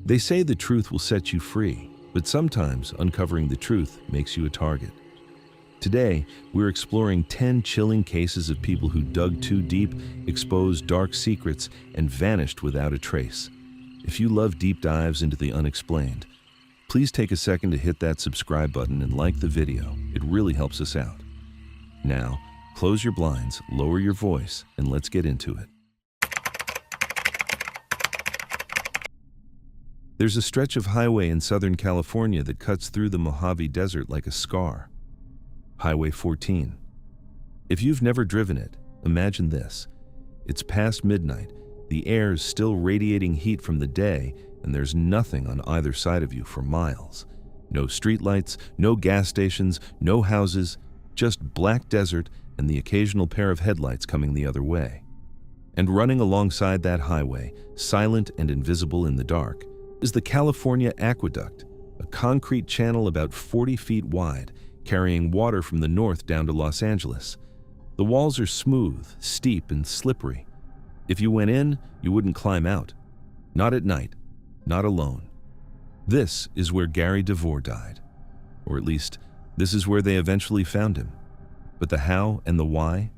They say the truth will set you free, but sometimes uncovering the truth makes you a target. Today, we're exploring 10 chilling cases of people who dug too deep, exposed dark secrets, and vanished without a trace. If you love deep dives into the unexplained, please take a second to hit that subscribe button and like the video. It really helps us out. Now, close your blinds, lower your voice, and let's get into it. There's a stretch of highway in Southern California that cuts through the Mojave Desert like a scar. Highway 14. If you've never driven it, imagine this. It's past midnight, the air's still radiating heat from the day, and there's nothing on either side of you for miles. No streetlights, no gas stations, no houses, just black desert and the occasional pair of headlights coming the other way. And running alongside that highway, silent and invisible in the dark, is the California Aqueduct, a concrete channel about 40 feet wide, carrying water from the north down to Los Angeles. The walls are smooth, steep, and slippery. If you went in, you wouldn't climb out. Not at night, not alone. This is where Gary DeVore died. Or at least, this is where they eventually found him. But the how and the why?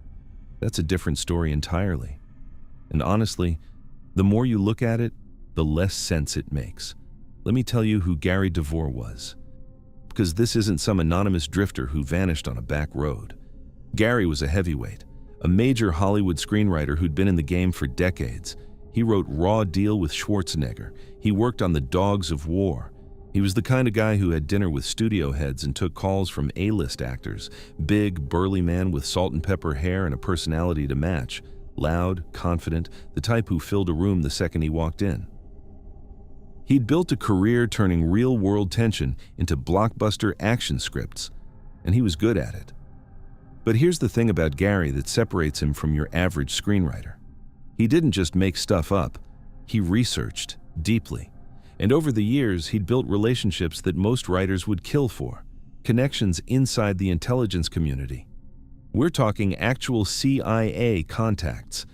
That's a different story entirely. And honestly, the more you look at it, the less sense it makes. Let me tell you who Gary DeVore was. Because this isn't some anonymous drifter who vanished on a back road. Gary was a heavyweight, a major Hollywood screenwriter who'd been in the game for decades. He wrote Raw Deal with Schwarzenegger. He worked on The Dogs of War. He was the kind of guy who had dinner with studio heads and took calls from A-list actors. Big, burly man with salt and pepper hair and a personality to match. Loud, confident, the type who filled a room the second he walked in. He'd built a career turning real-world tension into blockbuster action scripts, and he was good at it. But here's the thing about Gary that separates him from your average screenwriter. He didn't just make stuff up, he researched deeply. And over the years, he'd built relationships that most writers would kill for, connections inside the intelligence community. We're talking actual CIA contacts.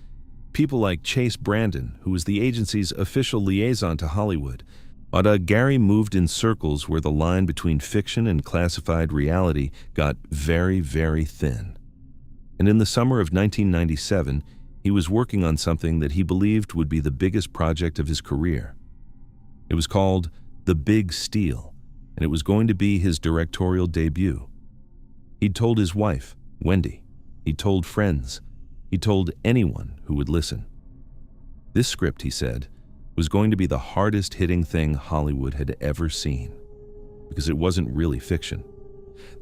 People like Chase Brandon, who was the agency's official liaison to Hollywood. But Gary moved in circles where the line between fiction and classified reality got very, very thin. And in the summer of 1997, he was working on something that he believed would be the biggest project of his career. It was called The Big Steal, and it was going to be his directorial debut. He'd told his wife, Wendy. He'd told friends. He told anyone who would listen. This script, he said, was going to be the hardest-hitting thing Hollywood had ever seen, because it wasn't really fiction.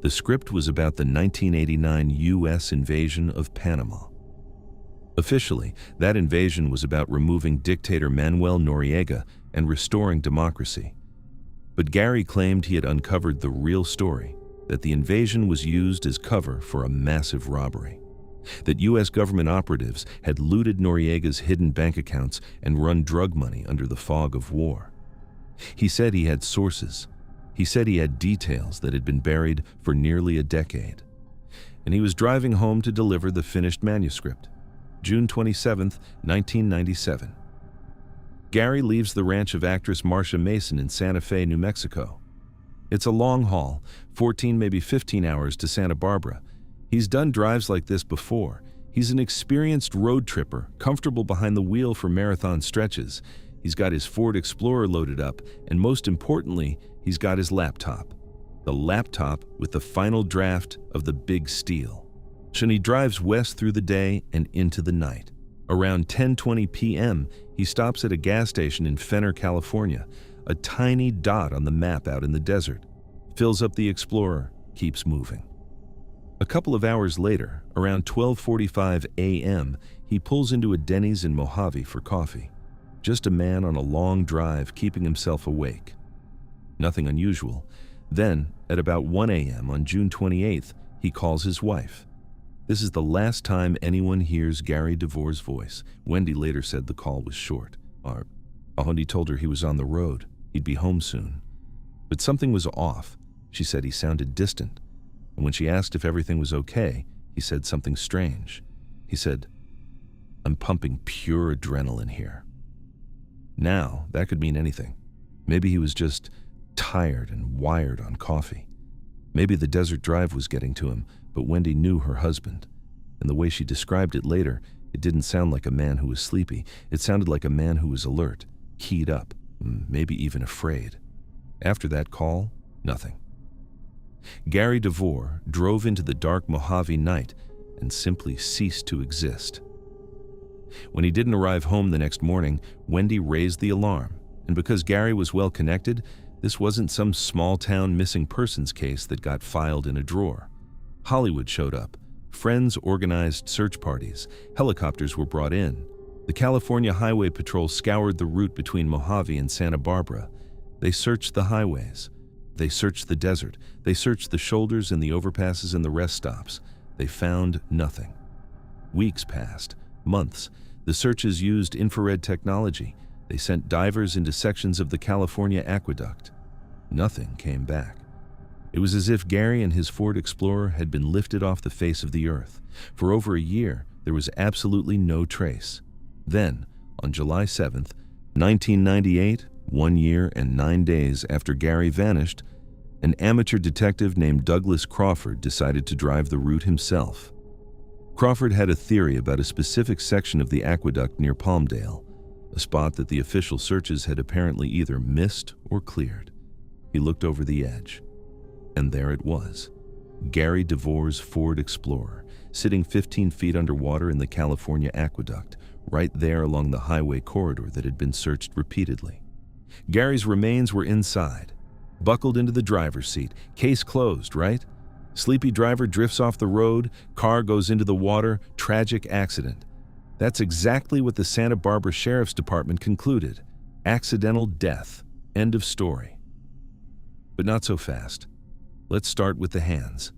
The script was about the 1989 U.S. invasion of Panama. Officially, that invasion was about removing dictator Manuel Noriega and restoring democracy. But Gary claimed he had uncovered the real story, that the invasion was used as cover for a massive robbery. That U.S. government operatives had looted Noriega's hidden bank accounts and run drug money under the fog of war. He said he had sources. He said he had details that had been buried for nearly a decade. And he was driving home to deliver the finished manuscript. June 27, 1997. Gary leaves the ranch of actress Marsha Mason in Santa Fe, New Mexico. It's a long haul, 14, maybe 15 hours to Santa Barbara. He's done drives like this before. He's an experienced road tripper, comfortable behind the wheel for marathon stretches. He's got his Ford Explorer loaded up, and most importantly, he's got his laptop. The laptop with the final draft of The Big Steal. And he drives west through the day and into the night. Around 10:20 p.m., he stops at a gas station in Fenner, California, a tiny dot on the map out in the desert. Fills up the Explorer, keeps moving. A couple of hours later, around 12:45 a.m., he pulls into a Denny's in Mojave for coffee. Just a man on a long drive keeping himself awake. Nothing unusual. Then, at about 1 a.m. on June 28th, he calls his wife. This is the last time anyone hears Gary DeVore's voice. Wendy later said the call was short. Wendy told her he was on the road. He'd be home soon. But something was off. She said he sounded distant. And when she asked if everything was okay, he said something strange. He said, "I'm pumping pure adrenaline here." Now, that could mean anything. Maybe he was just tired and wired on coffee. Maybe the desert drive was getting to him, but Wendy knew her husband. And the way she described it later, it didn't sound like a man who was sleepy. It sounded like a man who was alert, keyed up, maybe even afraid. After that call, nothing. Gary DeVore drove into the dark Mojave night and simply ceased to exist. When he didn't arrive home the next morning, Wendy raised the alarm, and because Gary was well connected, this wasn't some small-town missing persons case that got filed in a drawer. Hollywood showed up. Friends organized search parties. Helicopters were brought in. The California Highway Patrol scoured the route between Mojave and Santa Barbara. They searched the highways. They searched the desert. They searched the shoulders and the overpasses and the rest stops. They found nothing. Weeks passed. Months. The searches used infrared technology. They sent divers into sections of the California aqueduct. Nothing came back. It was as if Gary and his Ford Explorer had been lifted off the face of the earth. For over a year, there was absolutely no trace. Then, on July 7th, 1998, 1 year and 9 days after Gary vanished, an amateur detective named Douglas Crawford decided to drive the route himself. Crawford had a theory about a specific section of the aqueduct near Palmdale, a spot that the official searches had apparently either missed or cleared. He looked over the edge, and there it was, Gary DeVore's Ford Explorer, sitting 15 feet underwater in the California aqueduct, right there along the highway corridor that had been searched repeatedly. Gary's remains were inside, buckled into the driver's seat, case closed, right? Sleepy driver drifts off the road, car goes into the water, tragic accident. That's exactly what the Santa Barbara Sheriff's Department concluded. Accidental death. End of story. But not so fast. Let's start with the hands.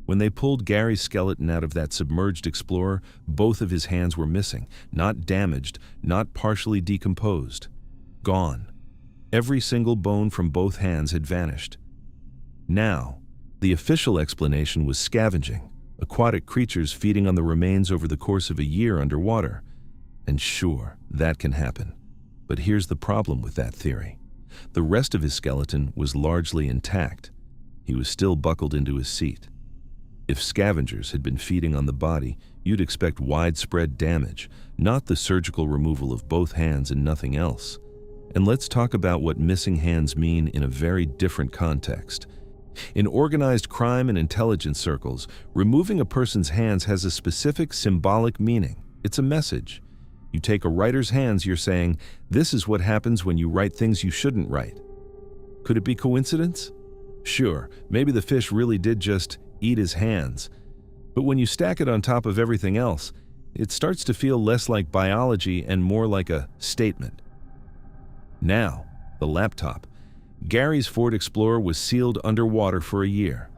When they pulled Gary's skeleton out of that submerged Explorer, both of his hands were missing, not damaged, not partially decomposed. Gone. Every single bone from both hands had vanished. Now, the official explanation was scavenging, aquatic creatures feeding on the remains over the course of a year underwater. And sure, that can happen. But here's the problem with that theory. The rest of his skeleton was largely intact. He was still buckled into his seat. If scavengers had been feeding on the body, you'd expect widespread damage, not the surgical removal of both hands and nothing else. And let's talk about what missing hands mean in a very different context. In organized crime and intelligence circles, removing a person's hands has a specific symbolic meaning. It's a message. You take a writer's hands, you're saying, this is what happens when you write things you shouldn't write. Could it be coincidence? Sure, maybe the fish really did just eat his hands. But when you stack it on top of everything else, it starts to feel less like biology and more like a statement. Now, the laptop. Gary's Ford Explorer was sealed underwater for a year.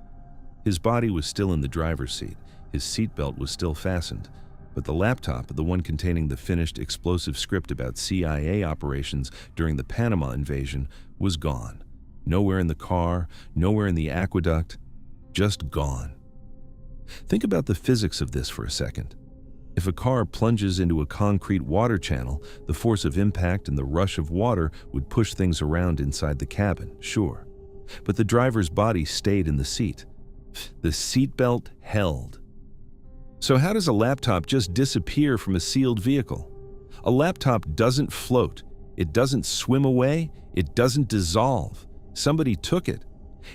His body was still in the driver's seat. His seatbelt was still fastened. But the laptop, the one containing the finished explosive script about CIA operations during the Panama invasion, was gone. Nowhere in the car, nowhere in the aqueduct, just gone. Think about the physics of this for a second. If a car plunges into a concrete water channel, the force of impact and the rush of water would push things around inside the cabin, sure. But the driver's body stayed in the seat. The seatbelt held. So how does a laptop just disappear from a sealed vehicle? A laptop doesn't float. It doesn't swim away. It doesn't dissolve. Somebody took it.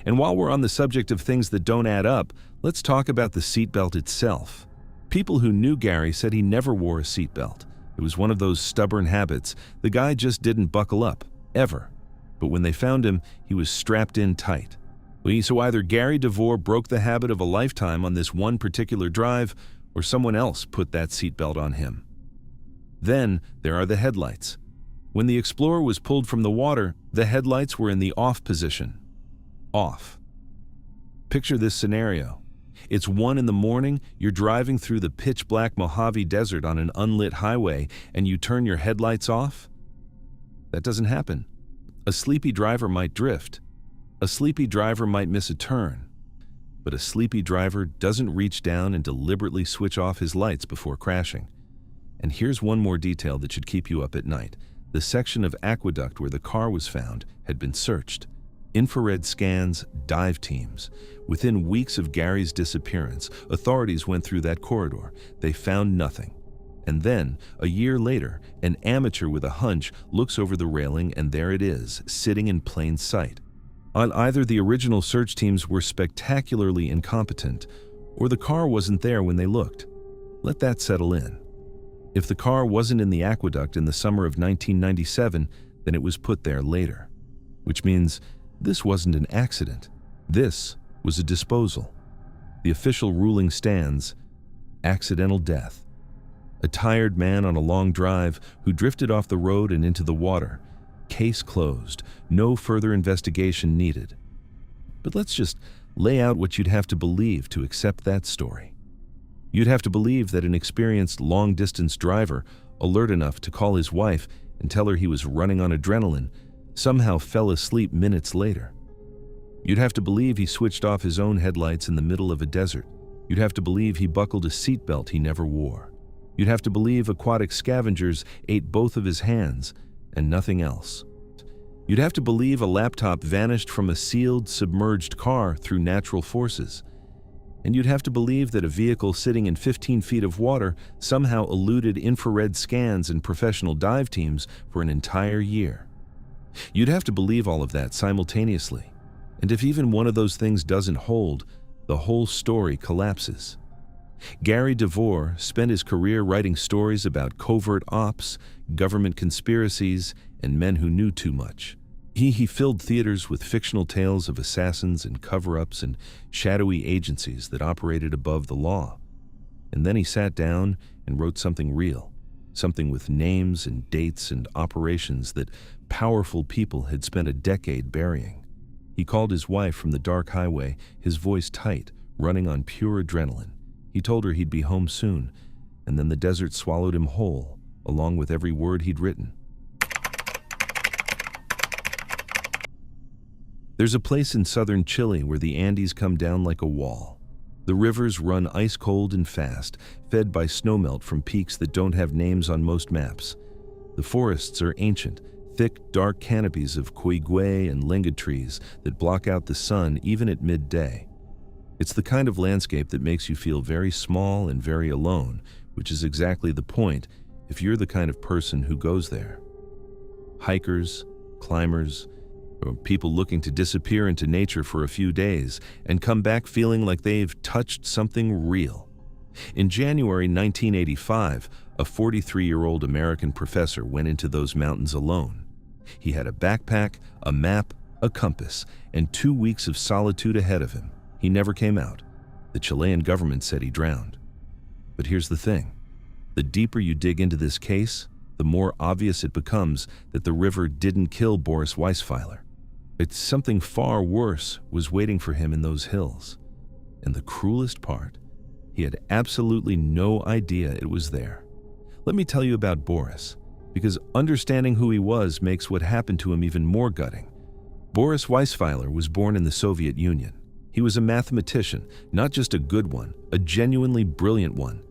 And while we're on the subject of things that don't add up, let's talk about the seatbelt itself. People who knew Gary said he never wore a seatbelt. It was one of those stubborn habits. The guy just didn't buckle up, ever. But when they found him, he was strapped in tight. So either Gary DeVore broke the habit of a lifetime on this one particular drive, or someone else put that seatbelt on him. Then there are the headlights. When the Explorer was pulled from the water, the headlights were in the off position. Off. Picture this scenario. It's 1 in the morning, you're driving through the pitch-black Mojave Desert on an unlit highway, and you turn your headlights off? That doesn't happen. A sleepy driver might drift. A sleepy driver might miss a turn. But a sleepy driver doesn't reach down and deliberately switch off his lights before crashing. And here's one more detail that should keep you up at night. The section of aqueduct where the car was found had been searched. Infrared scans, dive teams. Within weeks of Gary's disappearance, authorities went through that corridor. They found nothing. And then, a year later, an amateur with a hunch looks over the railing and there it is, sitting in plain sight. Either the original search teams were spectacularly incompetent, or the car wasn't there when they looked. Let that settle in. If the car wasn't in the aqueduct in the summer of 1997, then it was put there later. Which means this wasn't an accident. This was a disposal. The official ruling stands: accidental death. A tired man on a long drive who drifted off the road and into the water. Case closed. No further investigation needed. But let's just lay out what you'd have to believe to accept that story. You'd have to believe that an experienced long-distance driver, alert enough to call his wife and tell her he was running on adrenaline, somehow fell asleep minutes later. You'd have to believe he switched off his own headlights in the middle of a desert. You'd have to believe he buckled a seatbelt he never wore. You'd have to believe aquatic scavengers ate both of his hands and nothing else. You'd have to believe a laptop vanished from a sealed, submerged car through natural forces. And you'd have to believe that a vehicle sitting in 15 feet of water somehow eluded infrared scans and professional dive teams for an entire year. You'd have to believe all of that simultaneously. And if even one of those things doesn't hold, the whole story collapses. Gary DeVore spent his career writing stories about covert ops, government conspiracies, and men who knew too much. He filled theaters with fictional tales of assassins and cover-ups and shadowy agencies that operated above the law. And then he sat down and wrote something real, something with names and dates and operations that powerful people had spent a decade burying. He called his wife from the dark highway, his voice tight, running on pure adrenaline. He told her he'd be home soon, and then the desert swallowed him whole, along with every word he'd written. There's a place in southern Chile where the Andes come down like a wall. The rivers run ice cold and fast, fed by snowmelt from peaks that don't have names on most maps. The forests are ancient, thick, dark canopies of quigüe and linga trees that block out the sun even at midday. It's the kind of landscape that makes you feel very small and very alone, which is exactly the point if you're the kind of person who goes there. Hikers, climbers, or people looking to disappear into nature for a few days and come back feeling like they've touched something real. In January 1985, a 43-year-old American professor went into those mountains alone. He had a backpack, a map, a compass, and 2 weeks of solitude ahead of him. He never came out. The Chilean government said he drowned. But here's the thing. The deeper you dig into this case, the more obvious it becomes that the river didn't kill Boris Weisfeiler. It's something far worse was waiting for him in those hills. And the cruelest part, he had absolutely no idea it was there. Let me tell you about Boris, because understanding who he was makes what happened to him even more gutting. Boris Weisfeiler was born in the Soviet Union. He was a mathematician, not just a good one, a genuinely brilliant one.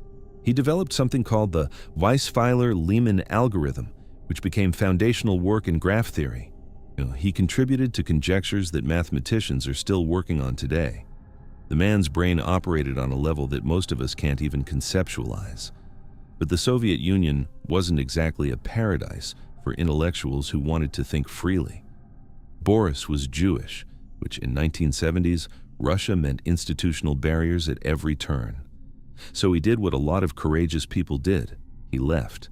He developed something called the Weisfeiler-Lehmann algorithm, which became foundational work in graph theory. He contributed to conjectures that mathematicians are still working on today. The man's brain operated on a level that most of us can't even conceptualize. But the Soviet Union wasn't exactly a paradise for intellectuals who wanted to think freely. Boris was Jewish, which in 1970s, Russia meant institutional barriers at every turn. So he did what a lot of courageous people did. He left.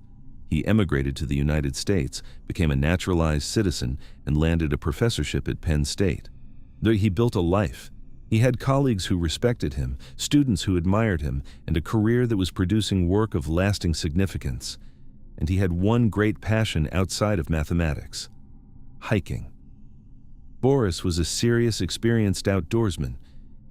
He emigrated to the United States, became a naturalized citizen, and landed a professorship at Penn State. There he built a life. He had colleagues who respected him, students who admired him, and a career that was producing work of lasting significance. And he had one great passion outside of mathematics: hiking. Boris was a serious, experienced outdoorsman.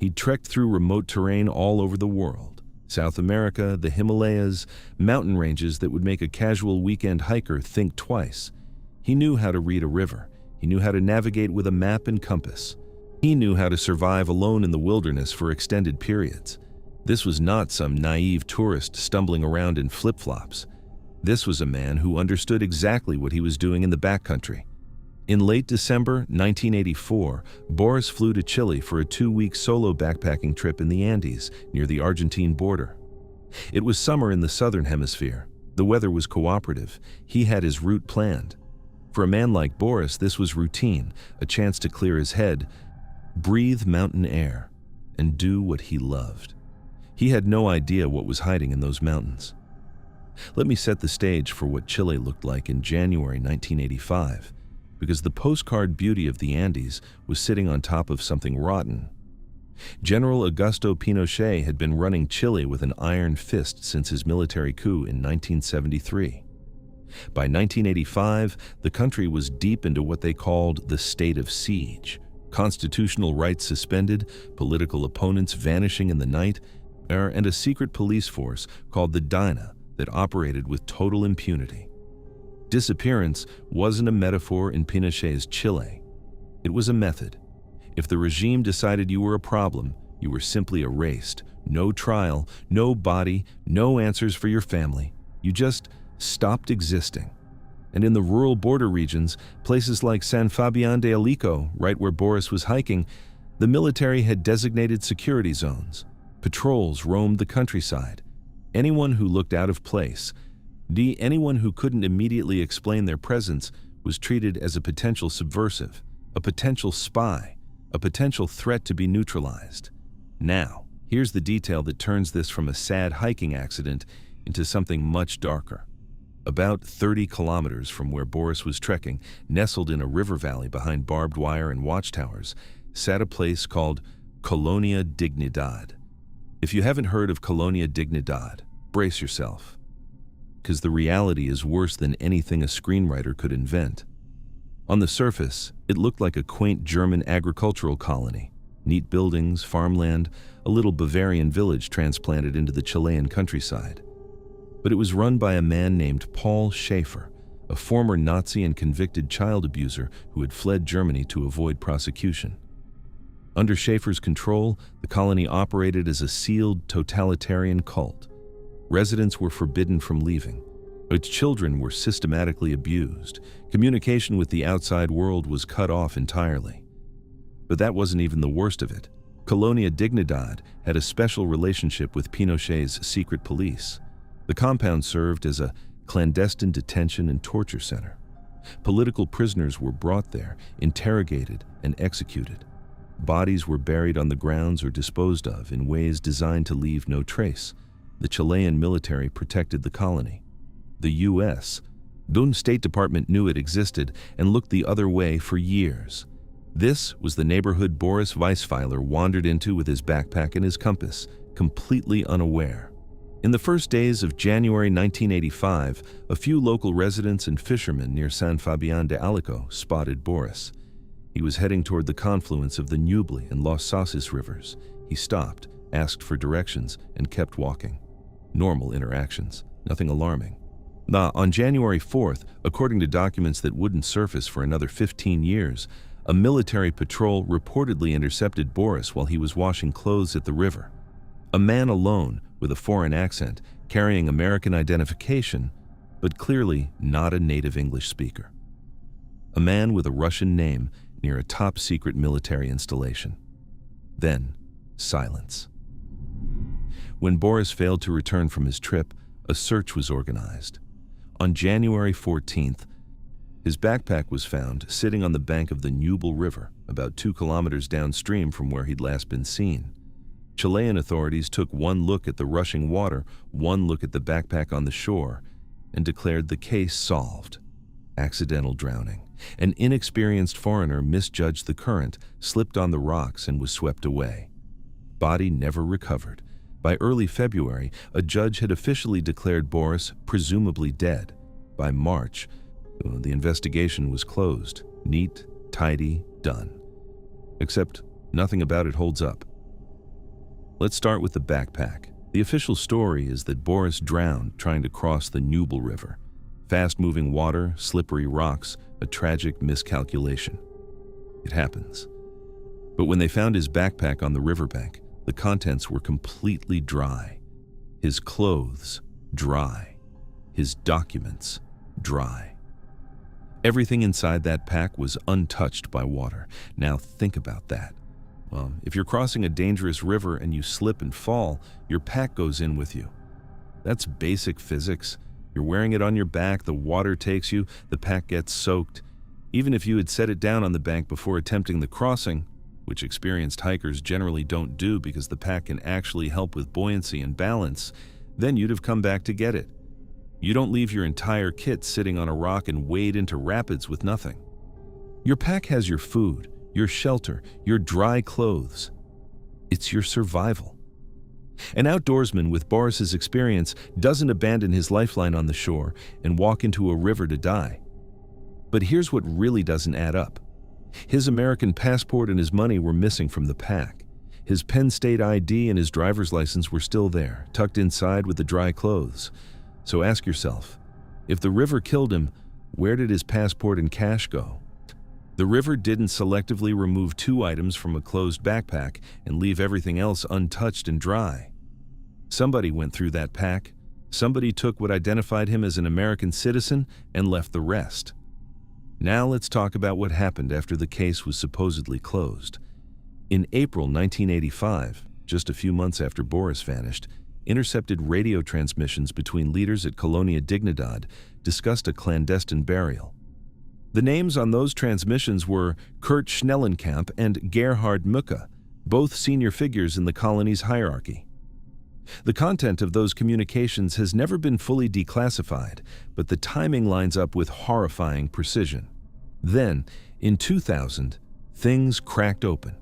He'd trekked through remote terrain all over the world: South America, the Himalayas, mountain ranges that would make a casual weekend hiker think twice. He knew how to read a river. He knew how to navigate with a map and compass. He knew how to survive alone in the wilderness for extended periods. This was not some naive tourist stumbling around in flip-flops. This was a man who understood exactly what he was doing in the backcountry. In late December 1984, Boris flew to Chile for a 2-week solo backpacking trip in the Andes near the Argentine border. It was summer in the southern hemisphere. The weather was cooperative. He had his route planned. For a man like Boris, this was routine, a chance to clear his head, breathe mountain air, and do what he loved. He had no idea what was hiding in those mountains. Let me set the stage for what Chile looked like in January 1985, because the postcard beauty of the Andes was sitting on top of something rotten. General Augusto Pinochet had been running Chile with an iron fist since his military coup in 1973. By 1985, the country was deep into what they called the state of siege. Constitutional rights suspended, political opponents vanishing in the night, and a secret police force called the DINA that operated with total impunity. Disappearance wasn't a metaphor in Pinochet's Chile. It was a method. If the regime decided you were a problem, you were simply erased. No trial, no body, no answers for your family. You just stopped existing. And in the rural border regions, places like San Fabián de Alico, right where Boris was hiking, the military had designated security zones. Patrols roamed the countryside. Anyone who looked out of place, anyone who couldn't immediately explain their presence, was treated as a potential subversive, a potential spy, a potential threat to be neutralized. Now, here's the detail that turns this from a sad hiking accident into something much darker. About 30 kilometers from where Boris was trekking, nestled in a river valley behind barbed wire and watchtowers, sat a place called Colonia Dignidad. If you haven't heard of Colonia Dignidad, brace yourself, because the reality is worse than anything a screenwriter could invent. On the surface, it looked like a quaint German agricultural colony. Neat buildings, farmland, a little Bavarian village transplanted into the Chilean countryside. But it was run by a man named Paul Schaefer, a former Nazi and convicted child abuser who had fled Germany to avoid prosecution. Under Schaefer's control, the colony operated as a sealed totalitarian cult. Residents were forbidden from leaving. Its children were systematically abused. Communication with the outside world was cut off entirely. But that wasn't even the worst of it. Colonia Dignidad had a special relationship with Pinochet's secret police. The compound served as a clandestine detention and torture center. Political prisoners were brought there, interrogated, and executed. Bodies were buried on the grounds or disposed of in ways designed to leave no trace. The Chilean military protected the colony. The U.S. State Department knew it existed and looked the other way for years. This was the neighborhood Boris Weisfeiler wandered into with his backpack and his compass, completely unaware. In the first days of January 1985, a few local residents and fishermen near San Fabián de Alico spotted Boris. He was heading toward the confluence of the Ñuble and Los Sauces rivers. He stopped, asked for directions, and kept walking. Normal interactions, nothing alarming. On January 4th, according to documents that wouldn't surface for another 15 years, a military patrol reportedly intercepted Boris while he was washing clothes at the river. A man alone, with a foreign accent, carrying American identification, but clearly not a native English speaker. A man with a Russian name near a top-secret military installation. Then, silence. When Boris failed to return from his trip, a search was organized. On January 14th, his backpack was found sitting on the bank of the Ñuble River, about 2 kilometers downstream from where he'd last been seen. Chilean authorities took one look at the rushing water, one look at the backpack on the shore, and declared the case solved. Accidental drowning. An inexperienced foreigner misjudged the current, slipped on the rocks, and was swept away. Body never recovered. By early February, a judge had officially declared Boris presumably dead. By March, the investigation was closed. Neat, tidy, done. Except nothing about it holds up. Let's start with the backpack. The official story is that Boris drowned trying to cross the Ñuble River. Fast-moving water, slippery rocks, a tragic miscalculation. It happens. But when they found his backpack on the riverbank, the contents were completely dry. His clothes, dry. his documents dry. Everything inside that pack was untouched by water. Now think about that. Well, if you're crossing a dangerous river and you slip and fall, your pack goes in with you. That's basic physics. You're wearing it on your back, the water takes you, the pack gets soaked. Even if you had set it down on the bank before attempting the crossing, which experienced hikers generally don't do because the pack can actually help with buoyancy and balance, then you'd have come back to get it. You don't leave your entire kit sitting on a rock and wade into rapids with nothing. Your pack has your food, your shelter, your dry clothes. It's your survival. An outdoorsman with Boris's experience doesn't abandon his lifeline on the shore and walk into a river to die. But here's what really doesn't add up. His American passport and his money were missing from the pack. His Penn State ID and his driver's license were still there, tucked inside with the dry clothes. So ask yourself, if the river killed him, where did his passport and cash go? The river didn't selectively remove 2 items from a closed backpack and leave everything else untouched and dry. Somebody went through that pack, somebody took what identified him as an American citizen and left the rest. Now let's talk about what happened after the case was supposedly closed. In April 1985, just a few months after Boris vanished, intercepted radio transmissions between leaders at Colonia Dignidad discussed a clandestine burial. The names on those transmissions were Kurt Schnellenkamp and Gerhard Mucke, both senior figures in the colony's hierarchy. The content of those communications has never been fully declassified, but the timing lines up with horrifying precision. Then, in 2000, things cracked open.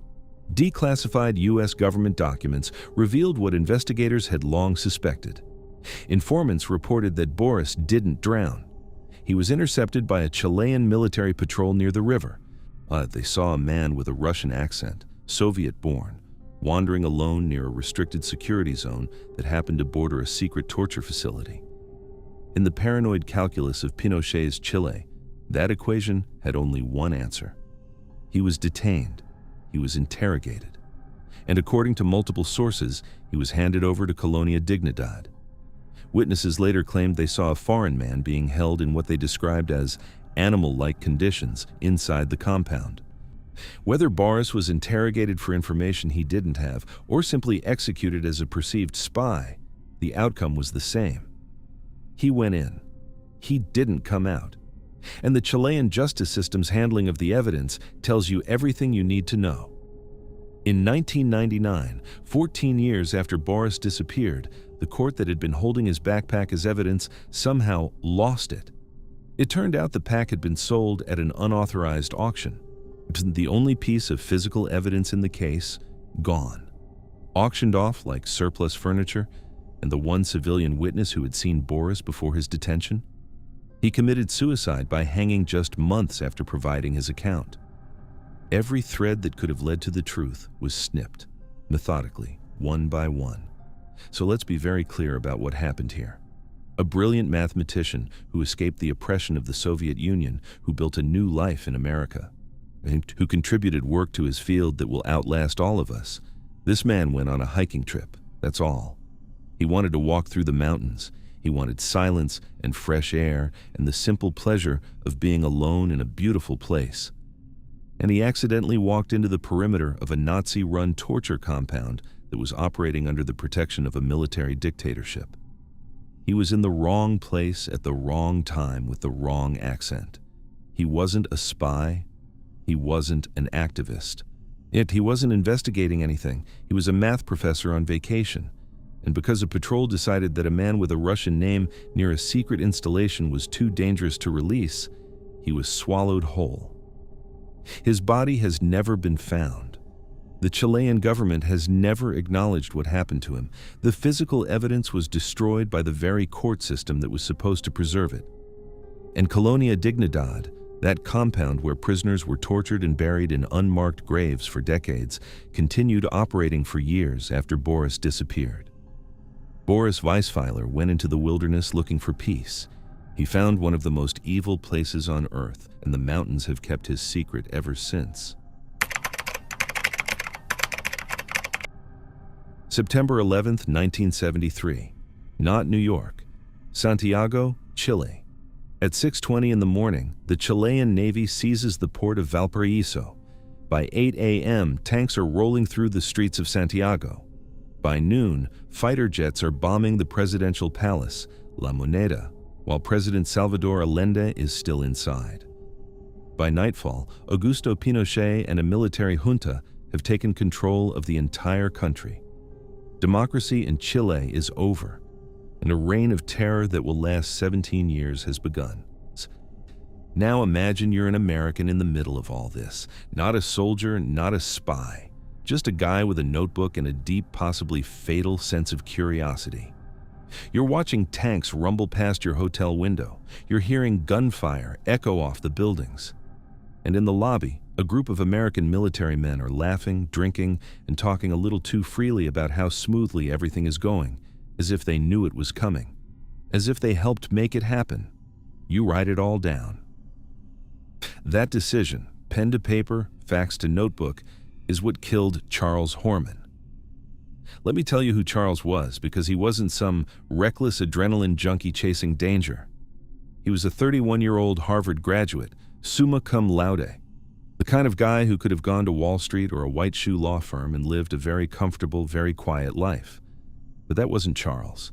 Declassified U.S. government documents revealed what investigators had long suspected. Informants reported that Boris didn't drown. He was intercepted by a Chilean military patrol near the river. They saw a man with a Russian accent, Soviet-born, wandering alone near a restricted security zone that happened to border a secret torture facility. In the paranoid calculus of Pinochet's Chile, that equation had only one answer. He was detained. He was interrogated. And according to multiple sources, he was handed over to Colonia Dignidad. Witnesses later claimed they saw a foreign man being held in what they described as animal-like conditions inside the compound. Whether Boris was interrogated for information he didn't have or simply executed as a perceived spy, the outcome was the same. He went in. He didn't come out. And the Chilean justice system's handling of the evidence tells you everything you need to know. In 1999, 14 years after Boris disappeared, the court that had been holding his backpack as evidence somehow lost it. It turned out the pack had been sold at an unauthorized auction. The only piece of physical evidence in the case, gone. Auctioned off like surplus furniture, and the one civilian witness who had seen Boris before his detention? He committed suicide by hanging just months after providing his account. Every thread that could have led to the truth was snipped, methodically, one by one. So let's be very clear about what happened here. A brilliant mathematician who escaped the oppression of the Soviet Union, who built a new life in America, and who contributed work to his field that will outlast all of us. This man went on a hiking trip, that's all. He wanted to walk through the mountains. He wanted silence and fresh air and the simple pleasure of being alone in a beautiful place. And he accidentally walked into the perimeter of a Nazi-run torture compound that was operating under the protection of a military dictatorship. He was in the wrong place at the wrong time with the wrong accent. He wasn't a spy. He wasn't an activist. Yet he wasn't investigating anything. He was a math professor on vacation. And because a patrol decided that a man with a Russian name near a secret installation was too dangerous to release, he was swallowed whole. His body has never been found. The Chilean government has never acknowledged what happened to him. The physical evidence was destroyed by the very court system that was supposed to preserve it. And Colonia Dignidad, that compound where prisoners were tortured and buried in unmarked graves for decades, continued operating for years after Boris disappeared. Boris Weisfeiler went into the wilderness looking for peace. He found one of the most evil places on Earth, and the mountains have kept his secret ever since. September 11th, 1973. Not New York. Santiago, Chile. At 6:20 in the morning, the Chilean Navy seizes the port of Valparaiso. By 8 a.m., tanks are rolling through the streets of Santiago. By noon, fighter jets are bombing the presidential palace, La Moneda, while President Salvador Allende is still inside. By nightfall, Augusto Pinochet and a military junta have taken control of the entire country. Democracy in Chile is over, and a reign of terror that will last 17 years has begun. Now imagine you're an American in the middle of all this. Not a soldier, not a spy. Just a guy with a notebook and a deep, possibly fatal sense of curiosity. You're watching tanks rumble past your hotel window. You're hearing gunfire echo off the buildings. And in the lobby, a group of American military men are laughing, drinking, and talking a little too freely about how smoothly everything is going, as if they knew it was coming, as if they helped make it happen. You write it all down. That decision, pen to paper, fax to notebook, is what killed Charles Horman. Let me tell you who Charles was, because he wasn't some reckless adrenaline junkie chasing danger. He was a 31-year-old Harvard graduate, summa cum laude, the kind of guy who could have gone to Wall Street or a white shoe law firm and lived a very comfortable, very quiet life. But that wasn't Charles.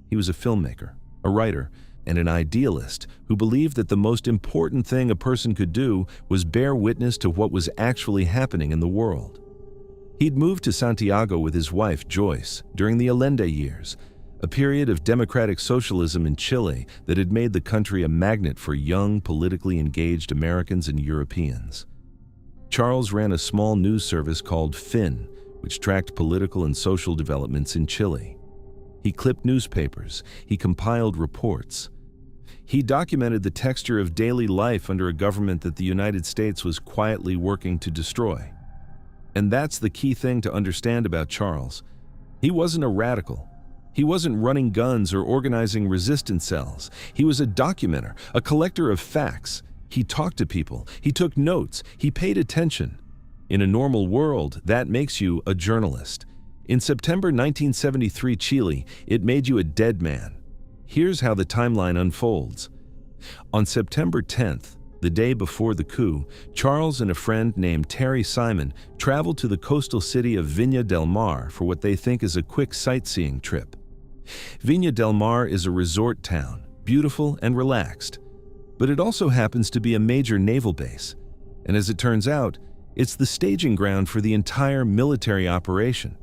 He was a filmmaker, a writer, and an idealist who believed that the most important thing a person could do was bear witness to what was actually happening in the world. He'd moved to Santiago with his wife, Joyce, during the Allende years, a period of democratic socialism in Chile that had made the country a magnet for young, politically engaged Americans and Europeans. Charles ran a small news service called FIN, which tracked political and social developments in Chile. He clipped newspapers. He compiled reports. He documented the texture of daily life under a government that the United States was quietly working to destroy. And that's the key thing to understand about Charles. He wasn't a radical. He wasn't running guns or organizing resistance cells. He was a documenter, a collector of facts. He talked to people. He took notes. He paid attention. In a normal world, that makes you a journalist. In September 1973 Chile, it made you a dead man. Here's how the timeline unfolds. On September 10th, the day before the coup, Charles and a friend named Terry Simon traveled to the coastal city of Viña del Mar for what they think is a quick sightseeing trip. Viña del Mar is a resort town, beautiful and relaxed. But it also happens to be a major naval base. And as it turns out, it's the staging ground for the entire military operation.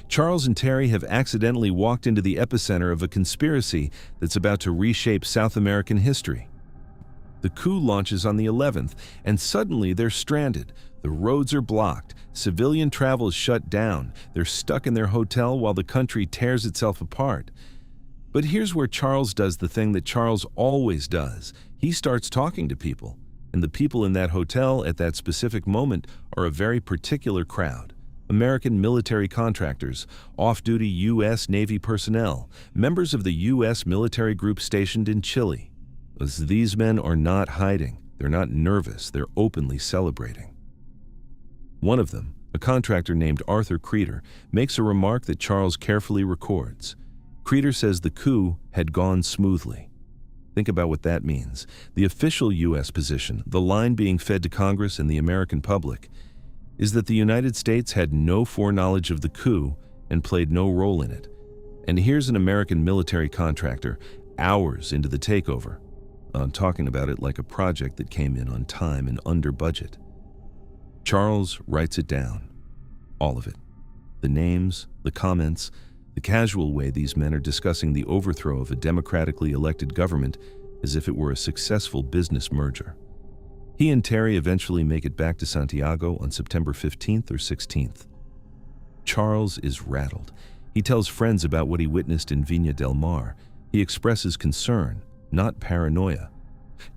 Charles and Terry have accidentally walked into the epicenter of a conspiracy that's about to reshape South American history. The coup launches on the 11th, and suddenly they're stranded. The roads are blocked, civilian travel is shut down, they're stuck in their hotel while the country tears itself apart. But here's where Charles does the thing that Charles always does. He starts talking to people, and the people in that hotel at that specific moment are a very particular crowd. American military contractors, off-duty U.S. Navy personnel, members of the U.S. military group stationed in Chile. As these men are not hiding, they're not nervous, they're openly celebrating. One of them, a contractor named Arthur Creeder, makes a remark that Charles carefully records. Creeder says the coup had gone smoothly. Think about what that means. The official U.S. position, the line being fed to Congress and the American public, is that the United States had no foreknowledge of the coup and played no role in it. And here's an American military contractor, hours into the takeover, talking about it like a project that came in on time and under budget. Charles writes it down. All of it. The names, the comments, the casual way these men are discussing the overthrow of a democratically elected government as if it were a successful business merger. He and Terry eventually make it back to Santiago on September 15th or 16th. Charles is rattled. He tells friends about what he witnessed in Viña del Mar. He expresses concern, not paranoia.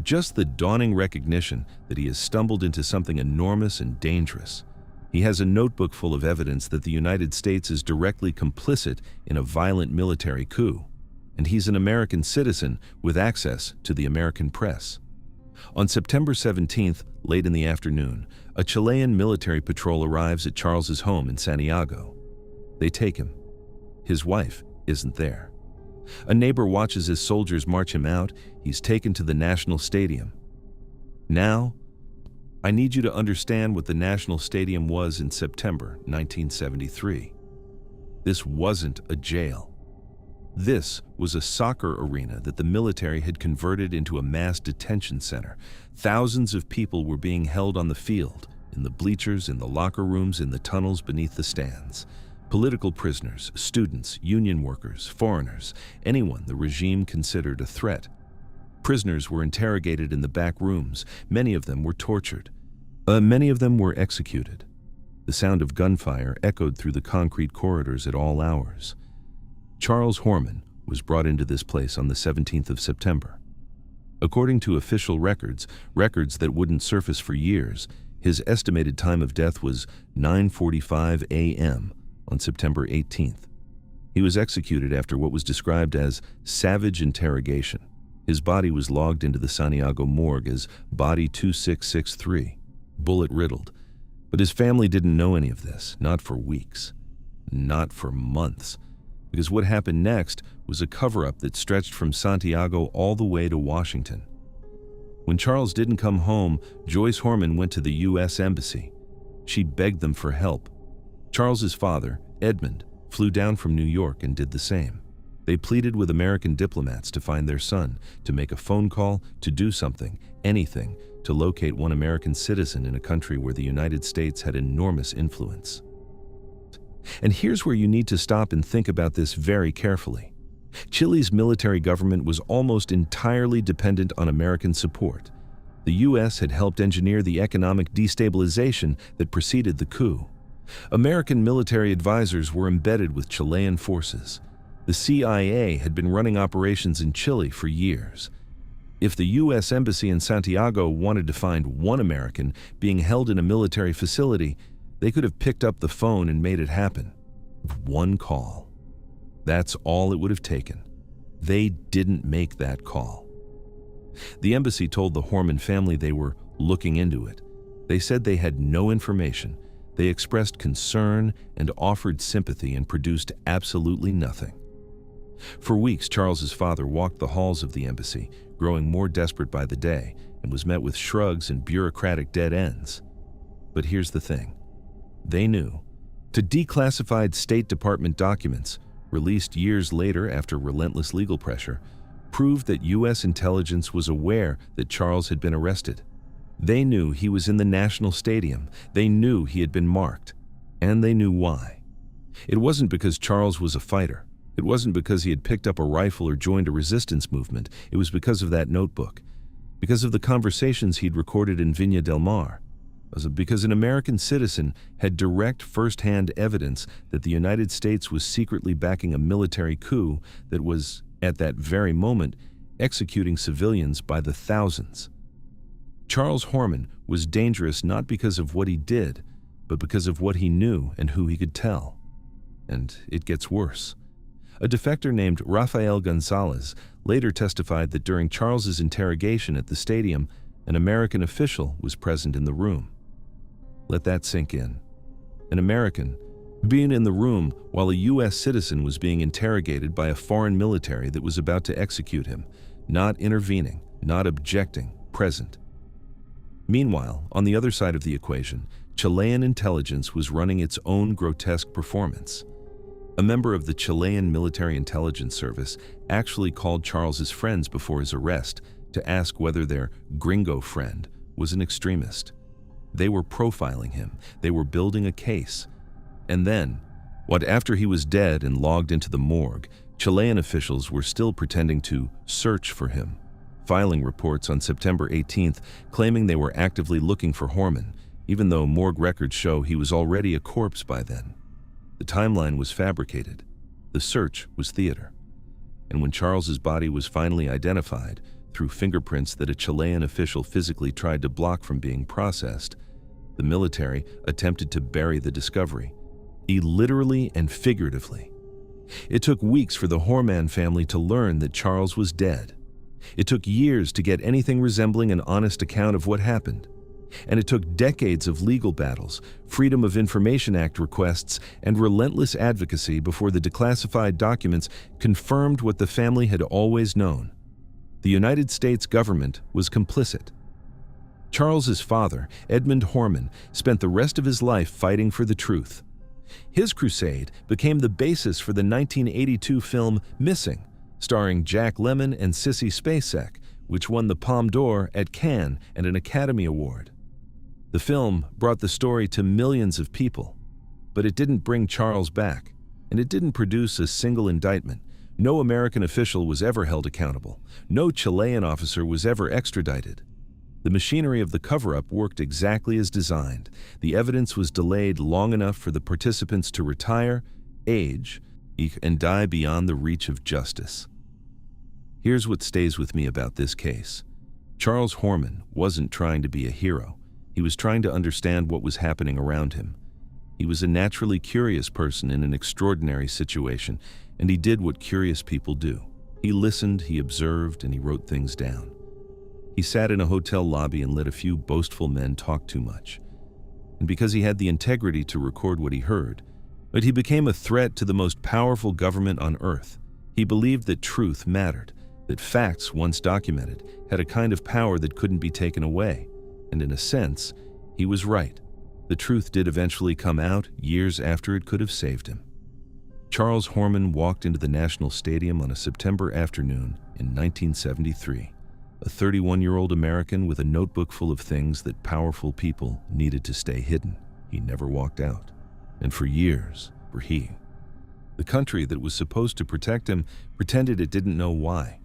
Just the dawning recognition that he has stumbled into something enormous and dangerous. He has a notebook full of evidence that the United States is directly complicit in a violent military coup, and he's an American citizen with access to the American press. On September 17th, late in the afternoon, a Chilean military patrol arrives at Charles's home in Santiago. They take him. His wife isn't there. A neighbor watches as soldiers march him out. He's taken to the National Stadium. Now, I need you to understand what the National Stadium was in September 1973. This wasn't a jail. This was a soccer arena that the military had converted into a mass detention center. Thousands of people were being held on the field, in the bleachers, in the locker rooms, in the tunnels beneath the stands. Political prisoners, students, union workers, foreigners, anyone the regime considered a threat. Prisoners were interrogated in the back rooms. Many of them were tortured. Many of them were executed. The sound of gunfire echoed through the concrete corridors at all hours. Charles Horman was brought into this place on the 17th of September. According to official records that wouldn't surface for years, his estimated time of death was 9:45 a.m. on September 18th. He was executed after what was described as savage interrogation. His body was logged into the Santiago morgue as Body 2663, bullet-riddled. But his family didn't know any of this, not for weeks, not for months, because what happened next was a cover-up that stretched from Santiago all the way to Washington. When Charles didn't come home, Joyce Horman went to the U.S. Embassy. She begged them for help. Charles's father, Edmund, flew down from New York and did the same. They pleaded with American diplomats to find their son, to make a phone call, to do something, anything, to locate one American citizen in a country where the United States had enormous influence. And here's where you need to stop and think about this very carefully. Chile's military government was almost entirely dependent on American support. The U.S. had helped engineer the economic destabilization that preceded the coup. American military advisors were embedded with Chilean forces. The CIA had been running operations in Chile for years. If the U.S. Embassy in Santiago wanted to find one American being held in a military facility, they could have picked up the phone and made it happen. One call. That's all it would have taken. They didn't make that call. The embassy told the Horman family they were looking into it. They said they had no information. They expressed concern and offered sympathy and produced absolutely nothing. For weeks, Charles's father walked the halls of the embassy, growing more desperate by the day, and was met with shrugs and bureaucratic dead ends. But here's the thing. They knew. To declassified State Department documents, released years later after relentless legal pressure, proved that U.S. intelligence was aware that Charles had been arrested. They knew he was in the National Stadium. They knew he had been marked. And they knew why. It wasn't because Charles was a fighter. It wasn't because he had picked up a rifle or joined a resistance movement. It was because of that notebook. Because of the conversations he'd recorded in Viña del Mar. Because an American citizen had direct first-hand evidence that the United States was secretly backing a military coup that was, at that very moment, executing civilians by the thousands. Charles Horman was dangerous not because of what he did, but because of what he knew and who he could tell. And it gets worse. A defector named Rafael Gonzalez later testified that during Charles's interrogation at the stadium, an American official was present in the room. Let that sink in. An American being in the room while a U.S. citizen was being interrogated by a foreign military that was about to execute him, not intervening, not objecting, present. Meanwhile, on the other side of the equation, Chilean intelligence was running its own grotesque performance. A member of the Chilean Military Intelligence Service actually called Charles's friends before his arrest to ask whether their gringo friend was an extremist. They were profiling him. They were building a case. And then, after he was dead and logged into the morgue, Chilean officials were still pretending to search for him, filing reports on September 18th claiming they were actively looking for Horman, even though morgue records show he was already a corpse by then. The timeline was fabricated. The search was theater. And when Charles's body was finally identified, through fingerprints that a Chilean official physically tried to block from being processed, the military attempted to bury the discovery, literally and figuratively. It took weeks for the Horman family to learn that Charles was dead. It took years to get anything resembling an honest account of what happened. And it took decades of legal battles, Freedom of Information Act requests, and relentless advocacy before the declassified documents confirmed what the family had always known. The United States government was complicit. Charles's father, Edmund Horman, spent the rest of his life fighting for the truth. His crusade became the basis for the 1982 film Missing, starring Jack Lemmon and Sissy Spacek, which won the Palme d'Or at Cannes and an Academy Award. The film brought the story to millions of people, but it didn't bring Charles back, and it didn't produce a single indictment. No American official was ever held accountable. No Chilean officer was ever extradited. The machinery of the cover-up worked exactly as designed. The evidence was delayed long enough for the participants to retire, age, and die beyond the reach of justice. Here's what stays with me about this case. Charles Horman wasn't trying to be a hero. He was trying to understand what was happening around him. He was a naturally curious person in an extraordinary situation, and he did what curious people do. He listened, he observed, and he wrote things down. He sat in a hotel lobby and let a few boastful men talk too much. And because he had the integrity to record what he heard, but he became a threat to the most powerful government on earth. He believed that truth mattered, that facts, once documented, had a kind of power that couldn't be taken away. And in a sense, he was right. The truth did eventually come out years after it could have saved him. Charles Horman walked into the National Stadium on a September afternoon in 1973, a 31-year-old American with a notebook full of things that powerful people needed to stay hidden. He never walked out. And for years, the country that was supposed to protect him pretended it didn't know why.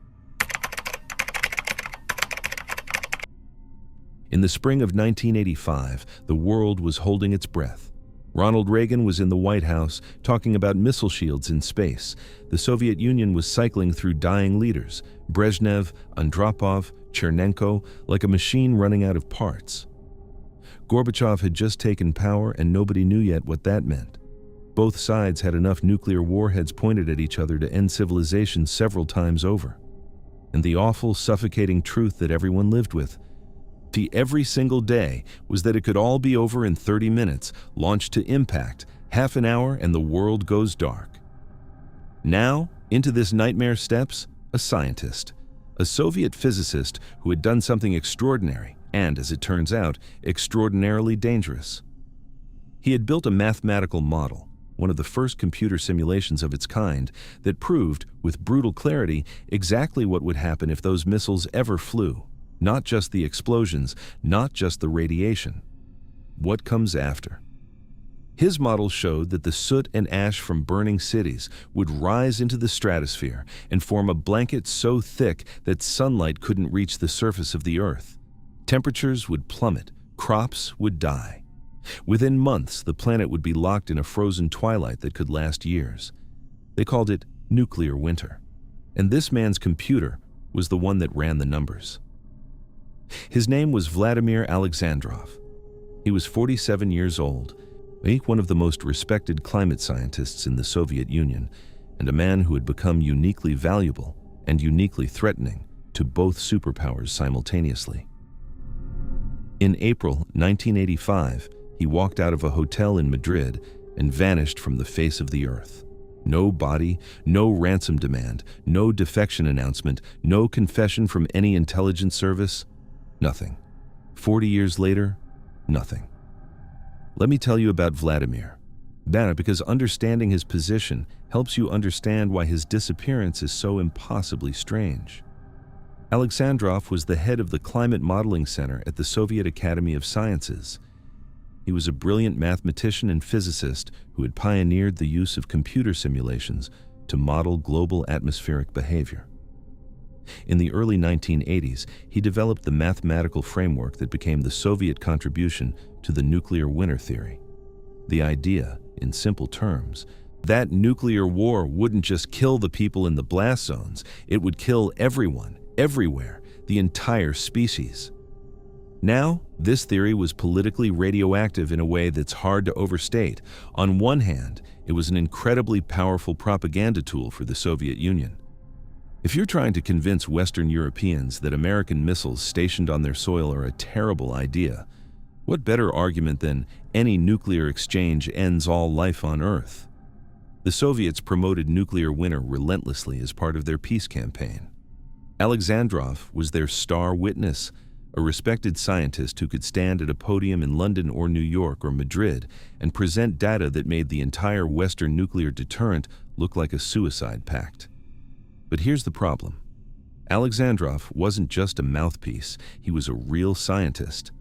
In the spring of 1985, the world was holding its breath. Ronald Reagan was in the White House talking about missile shields in space. The Soviet Union was cycling through dying leaders, Brezhnev, Andropov, Chernenko, like a machine running out of parts. Gorbachev had just taken power, and nobody knew yet what that meant. Both sides had enough nuclear warheads pointed at each other to end civilization several times over. And the awful, suffocating truth that everyone lived with, every single day, was that it could all be over in 30 minutes, launched to impact, half an hour and the world goes dark. Now, into this nightmare steps a scientist, a Soviet physicist who had done something extraordinary and, as it turns out, extraordinarily dangerous. He had built a mathematical model, one of the first computer simulations of its kind, that proved, with brutal clarity, exactly what would happen if those missiles ever flew. Not just the explosions, not just the radiation. What comes after? His model showed that the soot and ash from burning cities would rise into the stratosphere and form a blanket so thick that sunlight couldn't reach the surface of the earth. Temperatures would plummet, crops would die. Within months, the planet would be locked in a frozen twilight that could last years. They called it nuclear winter. And this man's computer was the one that ran the numbers. His name was Vladimir Alexandrov. He was 47 years old, one of the most respected climate scientists in the Soviet Union, and a man who had become uniquely valuable and uniquely threatening to both superpowers simultaneously. In April 1985, he walked out of a hotel in Madrid and vanished from the face of the earth. No body, no ransom demand, no defection announcement, no confession from any intelligence service. Nothing. 40 years later, nothing. Let me tell you about Vladimir. Because understanding his position helps you understand why his disappearance is so impossibly strange. Alexandrov was the head of the Climate Modeling Center at the Soviet Academy of Sciences. He was a brilliant mathematician and physicist who had pioneered the use of computer simulations to model global atmospheric behavior. In the early 1980s, he developed the mathematical framework that became the Soviet contribution to the nuclear winter theory. The idea, in simple terms, that nuclear war wouldn't just kill the people in the blast zones, it would kill everyone, everywhere, the entire species. Now, this theory was politically radioactive in a way that's hard to overstate. On one hand, it was an incredibly powerful propaganda tool for the Soviet Union. If you're trying to convince Western Europeans that American missiles stationed on their soil are a terrible idea, What better argument than any nuclear exchange ends all life on Earth? The Soviets promoted nuclear winter relentlessly as part of their peace campaign. Alexandrov was their star witness, a respected scientist who could stand at a podium in London or New York or Madrid and present data that made the entire Western nuclear deterrent look like a suicide pact. But here's the problem. Alexandrov wasn't just a mouthpiece, he was a real scientist.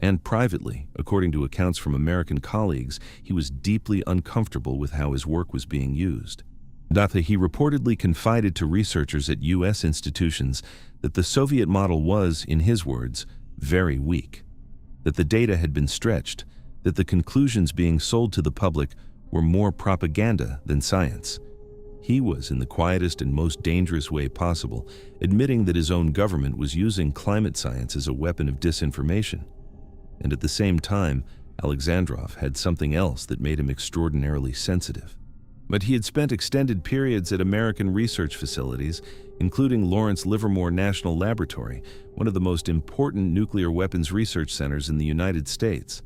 And privately, according to accounts from American colleagues, he was deeply uncomfortable with how his work was being used. He reportedly confided to researchers at U.S. institutions that the Soviet model was, in his words, very weak, that the data had been stretched, that the conclusions being sold to the public were more propaganda than science. He was, in the quietest and most dangerous way possible, admitting that his own government was using climate science as a weapon of disinformation. And at the same time, Alexandrov had something else that made him extraordinarily sensitive. But he had spent extended periods at American research facilities, including Lawrence Livermore National Laboratory, one of the most important nuclear weapons research centers in the United States.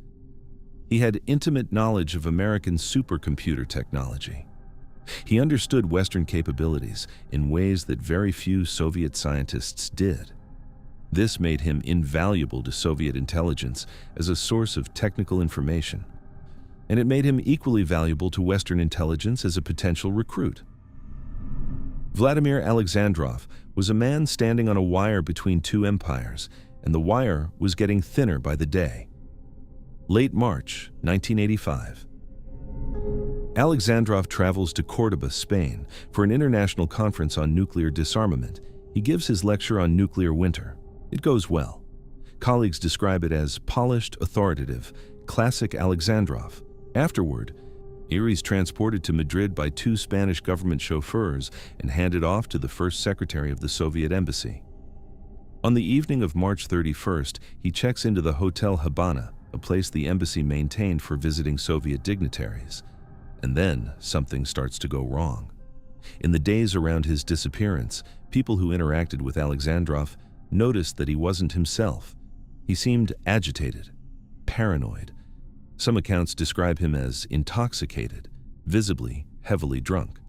He had intimate knowledge of American supercomputer technology. He understood Western capabilities in ways that very few Soviet scientists did. This made him invaluable to Soviet intelligence as a source of technical information, and it made him equally valuable to Western intelligence as a potential recruit. Vladimir Alexandrov was a man standing on a wire between two empires, and the wire was getting thinner by the day. Late March 1985. Alexandrov travels to Córdoba, Spain, for an international conference on nuclear disarmament. He gives his lecture on nuclear winter. It goes well. Colleagues describe it as polished, authoritative, classic Alexandrov. Afterward, He's transported to Madrid by two Spanish government chauffeurs and handed off to the first secretary of the Soviet embassy. On the evening of March 31st, he checks into the Hotel Habana, a place the embassy maintained for visiting Soviet dignitaries. And then something starts to go wrong. In the days around his disappearance, people who interacted with Alexandrov noticed that he wasn't himself. He seemed agitated, paranoid. Some accounts describe him as intoxicated, visibly heavily drunk.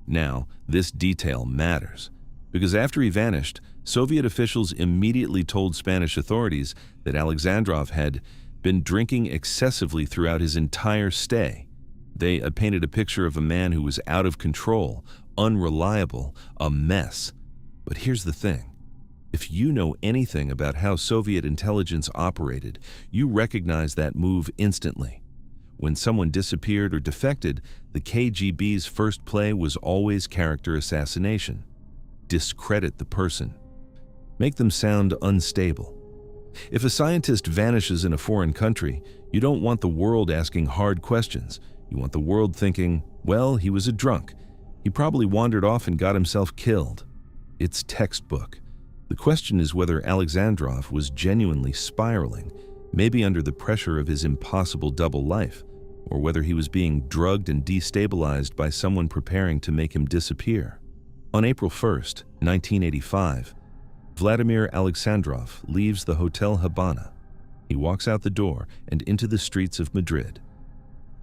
Now, this detail matters, because after he vanished, Soviet officials immediately told Spanish authorities that Alexandrov had been drinking excessively throughout his entire stay. They painted a picture of a man who was out of control, unreliable, a mess. But here's the thing. If you know anything about how Soviet intelligence operated, you recognize that move instantly. When someone disappeared or defected, the KGB's first play was always character assassination. Discredit the person. Make them sound unstable. If a scientist vanishes in a foreign country, you don't want the world asking hard questions. You want the world thinking, well, he was a drunk. He probably wandered off and got himself killed. It's textbook. The question is whether Alexandrov was genuinely spiraling, maybe under the pressure of his impossible double life, or whether he was being drugged and destabilized by someone preparing to make him disappear. On April 1st, 1985, Vladimir Alexandrov leaves the Hotel Habana. He walks out the door and into the streets of Madrid.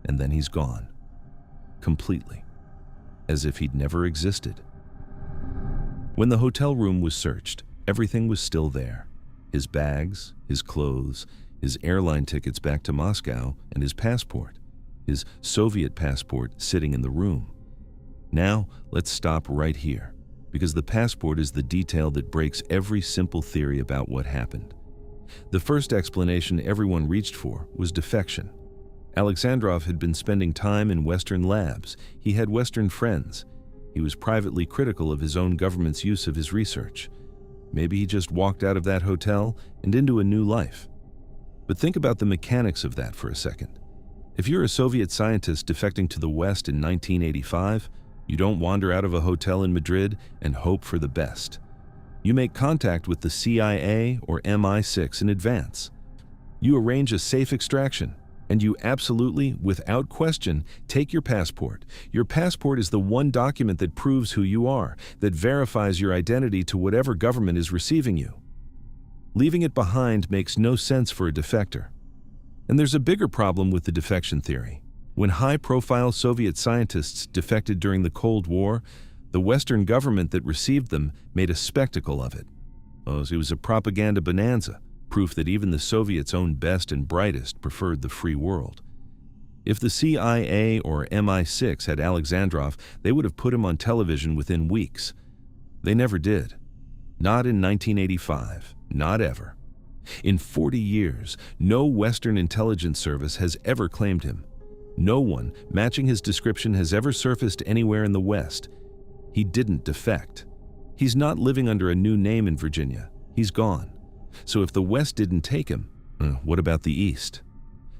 And then he's gone. Completely. As if he'd never existed. When the hotel room was searched, everything was still there. His bags, his clothes, his airline tickets back to Moscow, and his passport. His Soviet passport sitting in the room. Now, let's stop right here, because the passport is the detail that breaks every simple theory about what happened. The first explanation everyone reached for was defection. Alexandrov had been spending time in Western labs. He had Western friends. He was privately critical of his own government's use of his research. Maybe he just walked out of that hotel and into a new life. But think about the mechanics of that for a second. If you're a Soviet scientist defecting to the West in 1985, you don't wander out of a hotel in Madrid and hope for the best. You make contact with the CIA or MI6 in advance. You arrange a safe extraction, and you absolutely, without question, take your passport. Your passport is the one document that proves who you are, that verifies your identity to whatever government is receiving you. Leaving it behind makes no sense for a defector. And there's a bigger problem with the defection theory. When high-profile Soviet scientists defected during the Cold War, the Western government that received them made a spectacle of it. Oh, it was a propaganda bonanza, proof that even the Soviets' own best and brightest preferred the free world. If the CIA or MI6 had Alexandrov, they would have put him on television within weeks. They never did. Not in 1985, not ever. In 40 years, no Western intelligence service has ever claimed him. No one matching his description has ever surfaced anywhere in the West. He didn't defect. He's not living under a new name in Virginia. He's gone. So if the West didn't take him, what about the East?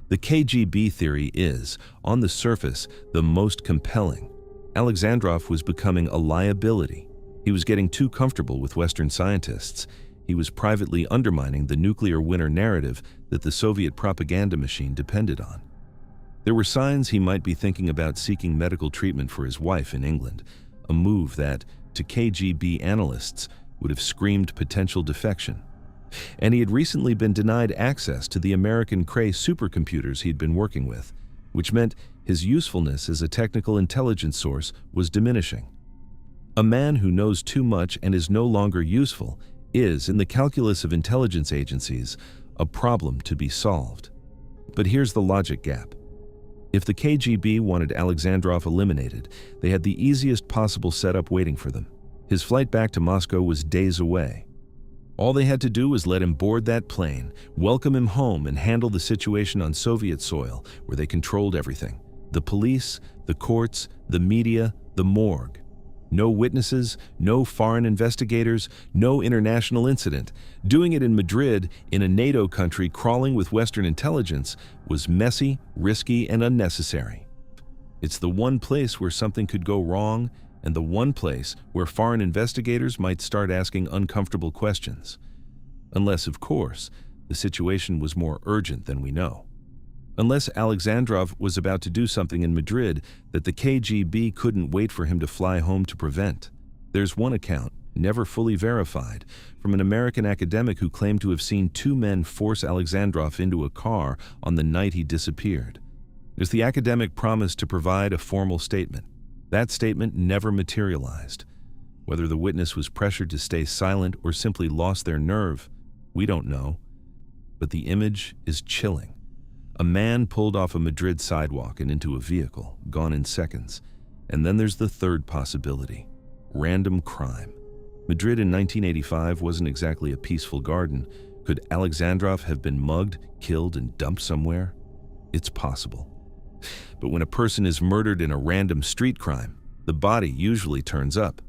The KGB theory is, on the surface, the most compelling. Alexandrov was becoming a liability. He was getting too comfortable with Western scientists. He was privately undermining the nuclear winter narrative that the Soviet propaganda machine depended on. There were signs he might be thinking about seeking medical treatment for his wife in England, a move that, to KGB analysts, would have screamed potential defection. And he had recently been denied access to the American Cray supercomputers he'd been working with, which meant his usefulness as a technical intelligence source was diminishing. A man who knows too much and is no longer useful is, in the calculus of intelligence agencies, a problem to be solved. But here's the logic gap. If the KGB wanted Alexandrov eliminated, they had the easiest possible setup waiting for them. His flight back to Moscow was days away. All they had to do was let him board that plane, welcome him home, and handle the situation on Soviet soil, where they controlled everything. The police, the courts, the media, the morgue. No witnesses, no foreign investigators, no international incident. Doing it in Madrid, in a NATO country crawling with Western intelligence, was messy, risky, and unnecessary. It's the one place where something could go wrong, and the one place where foreign investigators might start asking uncomfortable questions. Unless, of course, the situation was more urgent than we know. Unless Alexandrov was about to do something in Madrid that the KGB couldn't wait for him to fly home to prevent. There's one account, never fully verified, from an American academic who claimed to have seen two men force Alexandrov into a car on the night he disappeared. As the academic promised to provide a formal statement, that statement never materialized. Whether the witness was pressured to stay silent or simply lost their nerve, we don't know. But the image is chilling. A man pulled off a Madrid sidewalk and into a vehicle, gone in seconds. And then there's the third possibility: random crime. Madrid in 1985 wasn't exactly a peaceful garden. Could Alexandrov have been mugged, killed, and dumped somewhere? It's possible. But when a person is murdered in a random street crime, the body usually turns up.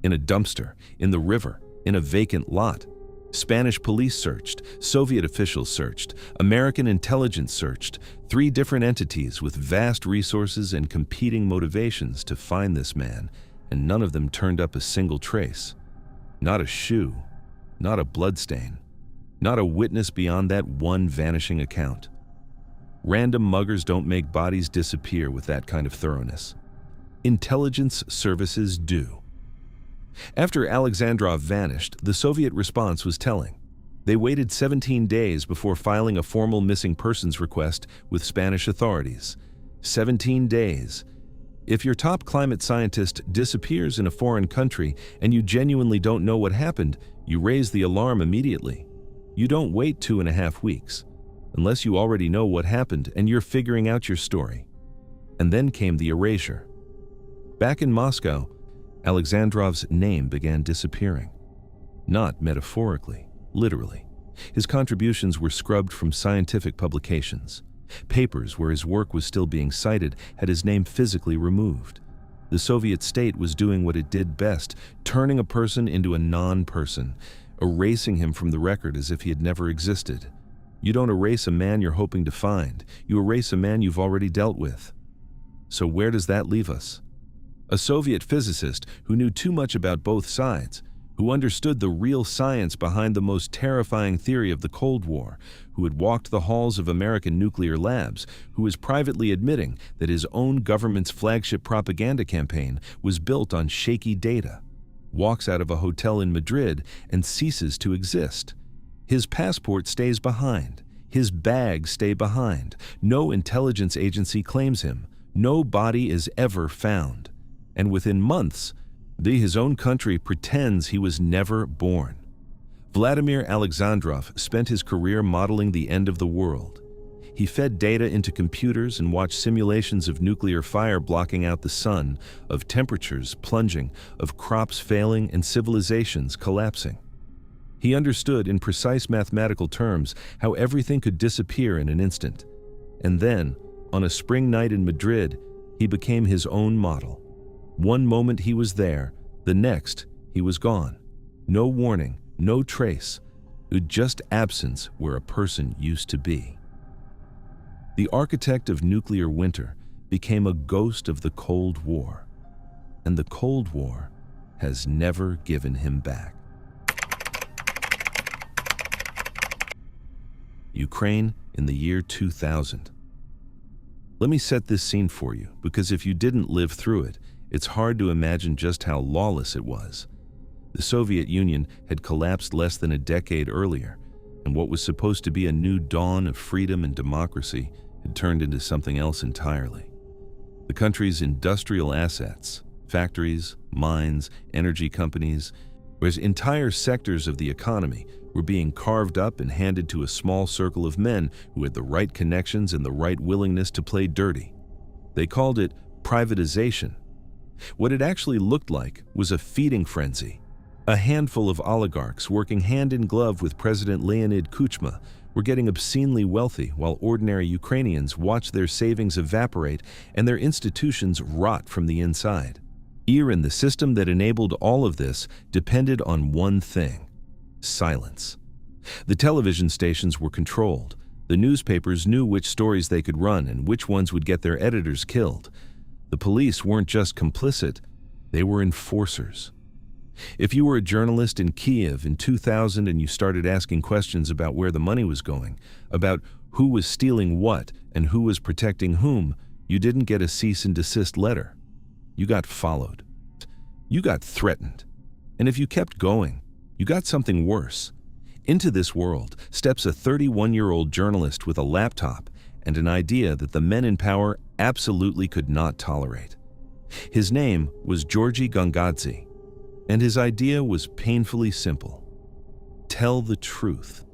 In a dumpster, in the river, in a vacant lot. Spanish police searched, Soviet officials searched, American intelligence searched, 3 different entities with vast resources and competing motivations to find this man, and none of them turned up a single trace. Not a shoe, not a bloodstain, not a witness beyond that one vanishing account. Random muggers don't make bodies disappear with that kind of thoroughness. Intelligence services do. After Alexandrov vanished, the Soviet response was telling. They waited 17 days before filing a formal missing persons request with Spanish authorities. 17 days. If your top climate scientist disappears in a foreign country and you genuinely don't know what happened, you raise the alarm immediately. You don't wait 2.5 weeks. Unless you already know what happened and you're figuring out your story. And then came the erasure. Back in Moscow, Alexandrov's name began disappearing. Not metaphorically, literally. His contributions were scrubbed from scientific publications. Papers where his work was still being cited had his name physically removed. The Soviet state was doing what it did best, turning a person into a non-person, erasing him from the record as if he had never existed. You don't erase a man you're hoping to find. You erase a man you've already dealt with. So where does that leave us? A Soviet physicist who knew too much about both sides, who understood the real science behind the most terrifying theory of the Cold War, who had walked the halls of American nuclear labs, who was privately admitting that his own government's flagship propaganda campaign was built on shaky data, walks out of a hotel in Madrid and ceases to exist. His passport stays behind. His bags stay behind. No intelligence agency claims him. No body is ever found. And within months, his own country pretends he was never born. Vladimir Alexandrov spent his career modeling the end of the world. He fed data into computers and watched simulations of nuclear fire blocking out the sun, of temperatures plunging, of crops failing and civilizations collapsing. He understood in precise mathematical terms how everything could disappear in an instant. And then, on a spring night in Madrid, he became his own model. One moment he was there, the next he was gone. No warning, no trace, just absence where a person used to be. The architect of nuclear winter became a ghost of the Cold War, and the Cold War has never given him back. Ukraine in the year 2000. Let me set this scene for you, because if you didn't live through it, it's hard to imagine just how lawless it was. The Soviet Union had collapsed less than a decade earlier, and what was supposed to be a new dawn of freedom and democracy had turned into something else entirely. The country's industrial assets, factories, mines, energy companies, whereas entire sectors of the economy were being carved up and handed to a small circle of men who had the right connections and the right willingness to play dirty. They called it privatization. What it actually looked like was a feeding frenzy. A handful of oligarchs working hand in glove with President Leonid Kuchma were getting obscenely wealthy while ordinary Ukrainians watched their savings evaporate and their institutions rot from the inside. The system that enabled all of this depended on one thing: silence. The television stations were controlled. The newspapers knew which stories they could run and which ones would get their editors killed. The police weren't just complicit, they were enforcers. If you were a journalist in Kiev in 2000 and you started asking questions about where the money was going, about who was stealing what and who was protecting whom, you didn't get a cease and desist letter. You got followed. You got threatened. And if you kept going, you got something worse. Into this world steps a 31-year-old journalist with a laptop and an idea that the men in power absolutely could not tolerate. His name was Georgy Gongadze, and his idea was painfully simple: tell the truth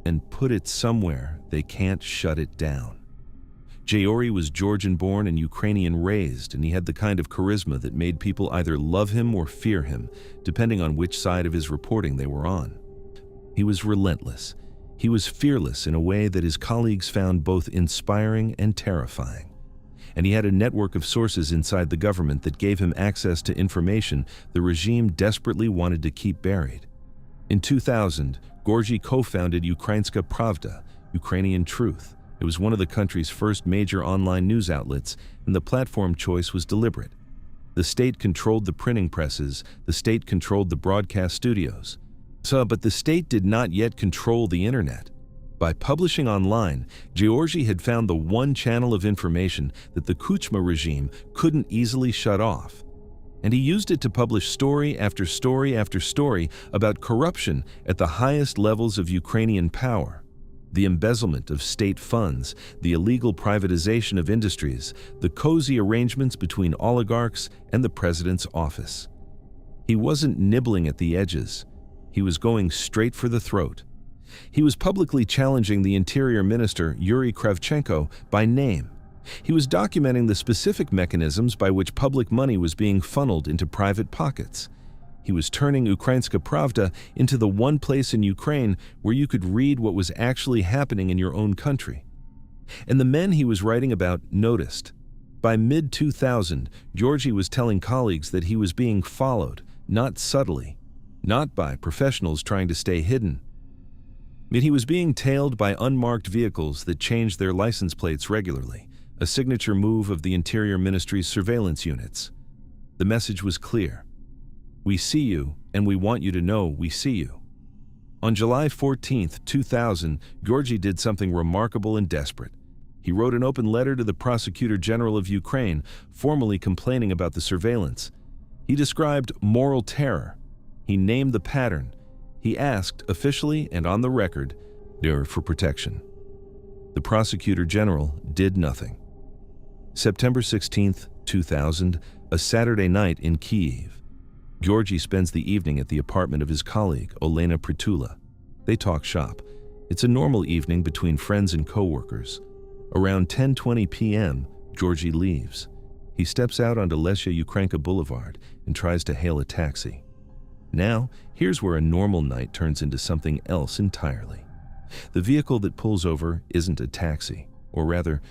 and put it somewhere they can't shut it down. Georgy was Georgian-born and Ukrainian-raised, and he had the kind of charisma that made people either love him or fear him, depending on which side of his reporting they were on. He was relentless. He was fearless in a way that his colleagues found both inspiring and terrifying. And he had a network of sources inside the government that gave him access to information the regime desperately wanted to keep buried. In 2000, Georgy co-founded Ukrainska Pravda, Ukrainian Truth. It was one of the country's first major online news outlets, and the platform choice was deliberate. The state controlled the printing presses, the state controlled the broadcast studios. But the state did not yet control the internet. By publishing online, Georgy had found the one channel of information that the Kuchma regime couldn't easily shut off. And he used it to publish story after story after story about corruption at the highest levels of Ukrainian power. The embezzlement of state funds, the illegal privatization of industries, the cozy arrangements between oligarchs and the president's office. He wasn't nibbling at the edges. He was going straight for the throat. He was publicly challenging the Interior Minister, Yuri Kravchenko, by name. He was documenting the specific mechanisms by which public money was being funneled into private pockets. He was turning Ukrainska Pravda into the one place in Ukraine where you could read what was actually happening in your own country. And the men he was writing about noticed. By mid-2000, Georgy was telling colleagues that he was being followed, not subtly, not by professionals trying to stay hidden. Yet he was being tailed by unmarked vehicles that changed their license plates regularly, a signature move of the Interior Ministry's surveillance units. The message was clear. We see you, and we want you to know we see you. On July 14, 2000, Georgy did something remarkable and desperate. He wrote an open letter to the Prosecutor General of Ukraine, formally complaining about the surveillance. He described moral terror. He named the pattern. He asked, officially and on the record, for protection. The prosecutor general did nothing. September 16, 2000, a Saturday night in Kyiv. Georgi spends the evening at the apartment of his colleague, Olena Pritula. They talk shop. It's a normal evening between friends and co-workers. Around 10:20 p.m., Georgi leaves. He steps out onto Lesya Ukrainka Boulevard and tries to hail a taxi. Now, here's where a normal night turns into something else entirely. The vehicle that pulls over isn't a taxi, or rather,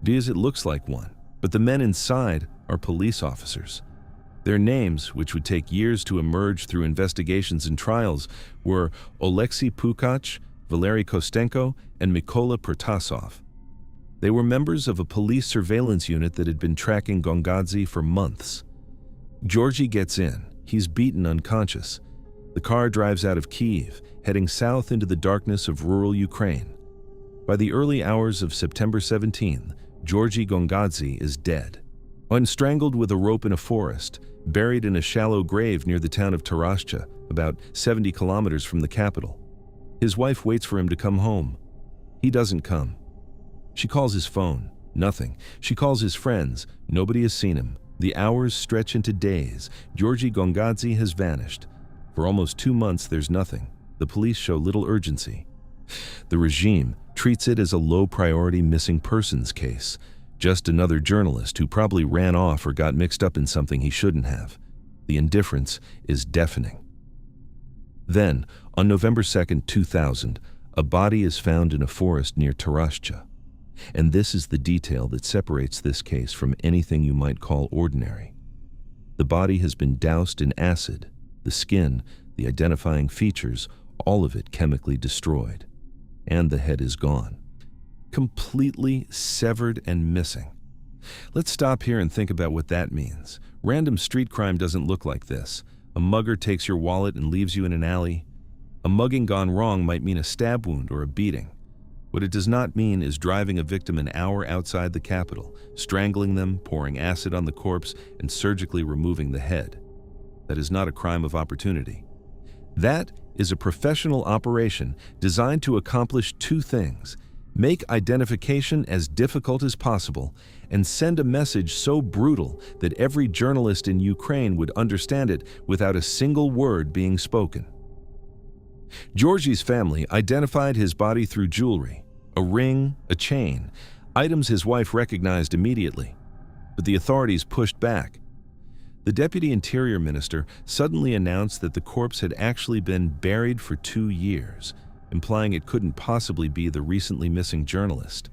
it looks like one, but the men inside are police officers. Their names, which would take years to emerge through investigations and trials, were Oleksiy Pukach, Valery Kostenko, and Mykola Protasov. They were members of a police surveillance unit that had been tracking Gongadze for months. Georgi gets in. He's beaten unconscious. The car drives out of Kyiv, heading south into the darkness of rural Ukraine. By the early hours of September 17, Georgi Gongadze is dead. Strangled with a rope in a forest, buried in a shallow grave near the town of Tarashcha, about 70 kilometers from the capital. His wife waits for him to come home. He doesn't come. She calls his phone. Nothing. She calls his friends. Nobody has seen him. The hours stretch into days. Georgi Gongadze has vanished. For almost 2 months, there's nothing. The police show little urgency. The regime treats it as a low-priority missing persons case. Just another journalist who probably ran off or got mixed up in something he shouldn't have. The indifference is deafening. Then, on November 2, 2000, a body is found in a forest near Tarashcha. And this is the detail that separates this case from anything you might call ordinary. The body has been doused in acid, the skin, the identifying features, all of it chemically destroyed. And the head is gone. Completely severed and missing. Let's stop here and think about what that means. Random street crime doesn't look like this. A mugger takes your wallet and leaves you in an alley. A mugging gone wrong might mean a stab wound or a beating. What it does not mean is driving a victim an hour outside the capital, strangling them, pouring acid on the corpse, and surgically removing the head. That is not a crime of opportunity. That is a professional operation designed to accomplish 2 things: make identification as difficult as possible, and send a message so brutal that every journalist in Ukraine would understand it without a single word being spoken. Georgi's family identified his body through jewelry, a ring, a chain, items his wife recognized immediately. But the authorities pushed back. The deputy interior minister suddenly announced that the corpse had actually been buried for 2 years, implying it couldn't possibly be the recently missing journalist.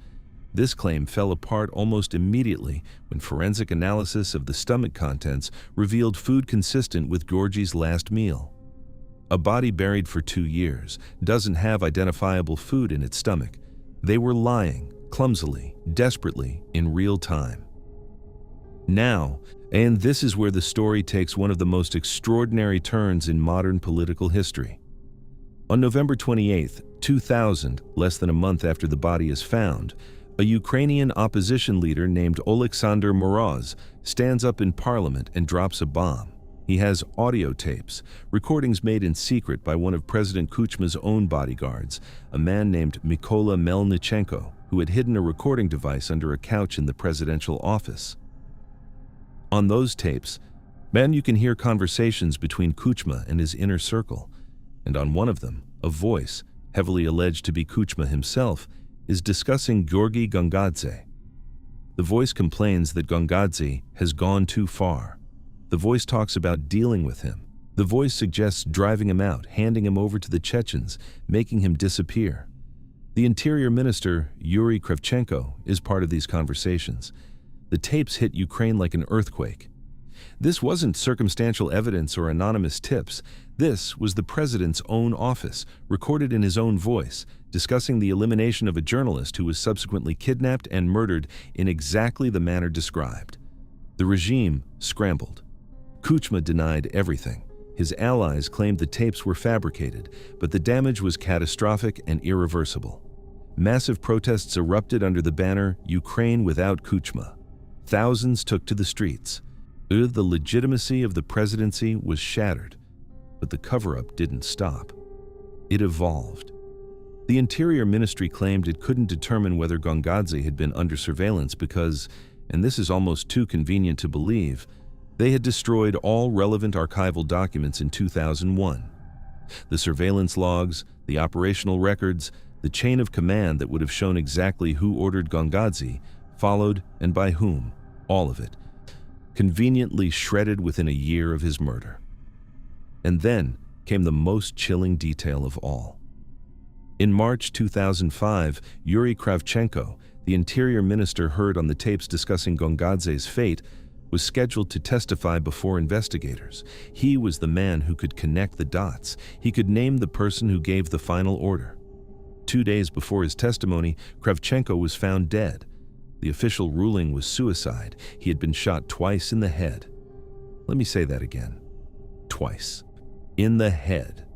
This claim fell apart almost immediately when forensic analysis of the stomach contents revealed food consistent with Georgi's last meal. A body buried for 2 years doesn't have identifiable food in its stomach. They were lying, clumsily, desperately, in real time. Now, and this is where the story takes one of the most extraordinary turns in modern political history. On November 28, 2000, less than a month after the body is found, a Ukrainian opposition leader named Oleksandr Moroz stands up in parliament and drops a bomb. He has audio tapes, recordings made in secret by one of President Kuchma's own bodyguards, a man named Mykola Melnichenko, who had hidden a recording device under a couch in the presidential office. On those tapes, you can hear conversations between Kuchma and his inner circle, and on one of them, a voice, heavily alleged to be Kuchma himself, is discussing Georgi Gongadze. The voice complains that Gongadze has gone too far. The voice talks about dealing with him. The voice suggests driving him out, handing him over to the Chechens, making him disappear. The Interior Minister, Yuri Kravchenko, is part of these conversations. The tapes hit Ukraine like an earthquake. This wasn't circumstantial evidence or anonymous tips. This was the president's own office, recorded in his own voice, discussing the elimination of a journalist who was subsequently kidnapped and murdered in exactly the manner described. The regime scrambled. Kuchma denied everything. His allies claimed the tapes were fabricated, but the damage was catastrophic and irreversible. Massive protests erupted under the banner "Ukraine without Kuchma." Thousands took to the streets. The legitimacy of the presidency was shattered, but the cover-up didn't stop. It evolved. The Interior Ministry claimed it couldn't determine whether Gongadze had been under surveillance because, and this is almost too convenient to believe, they had destroyed all relevant archival documents in 2001. The surveillance logs, the operational records, the chain of command that would have shown exactly who ordered Gongadze, followed, and by whom, all of it, conveniently shredded within a year of his murder. And then came the most chilling detail of all. In March 2005, Yuri Kravchenko, the Interior Minister heard on the tapes discussing Gongadze's fate, was scheduled to testify before investigators. He was the man who could connect the dots. He could name the person who gave the final order. 2 days before his testimony, Kravchenko was found dead. The official ruling was suicide. He had been shot twice in the head. Let me say that again. Twice. In the head.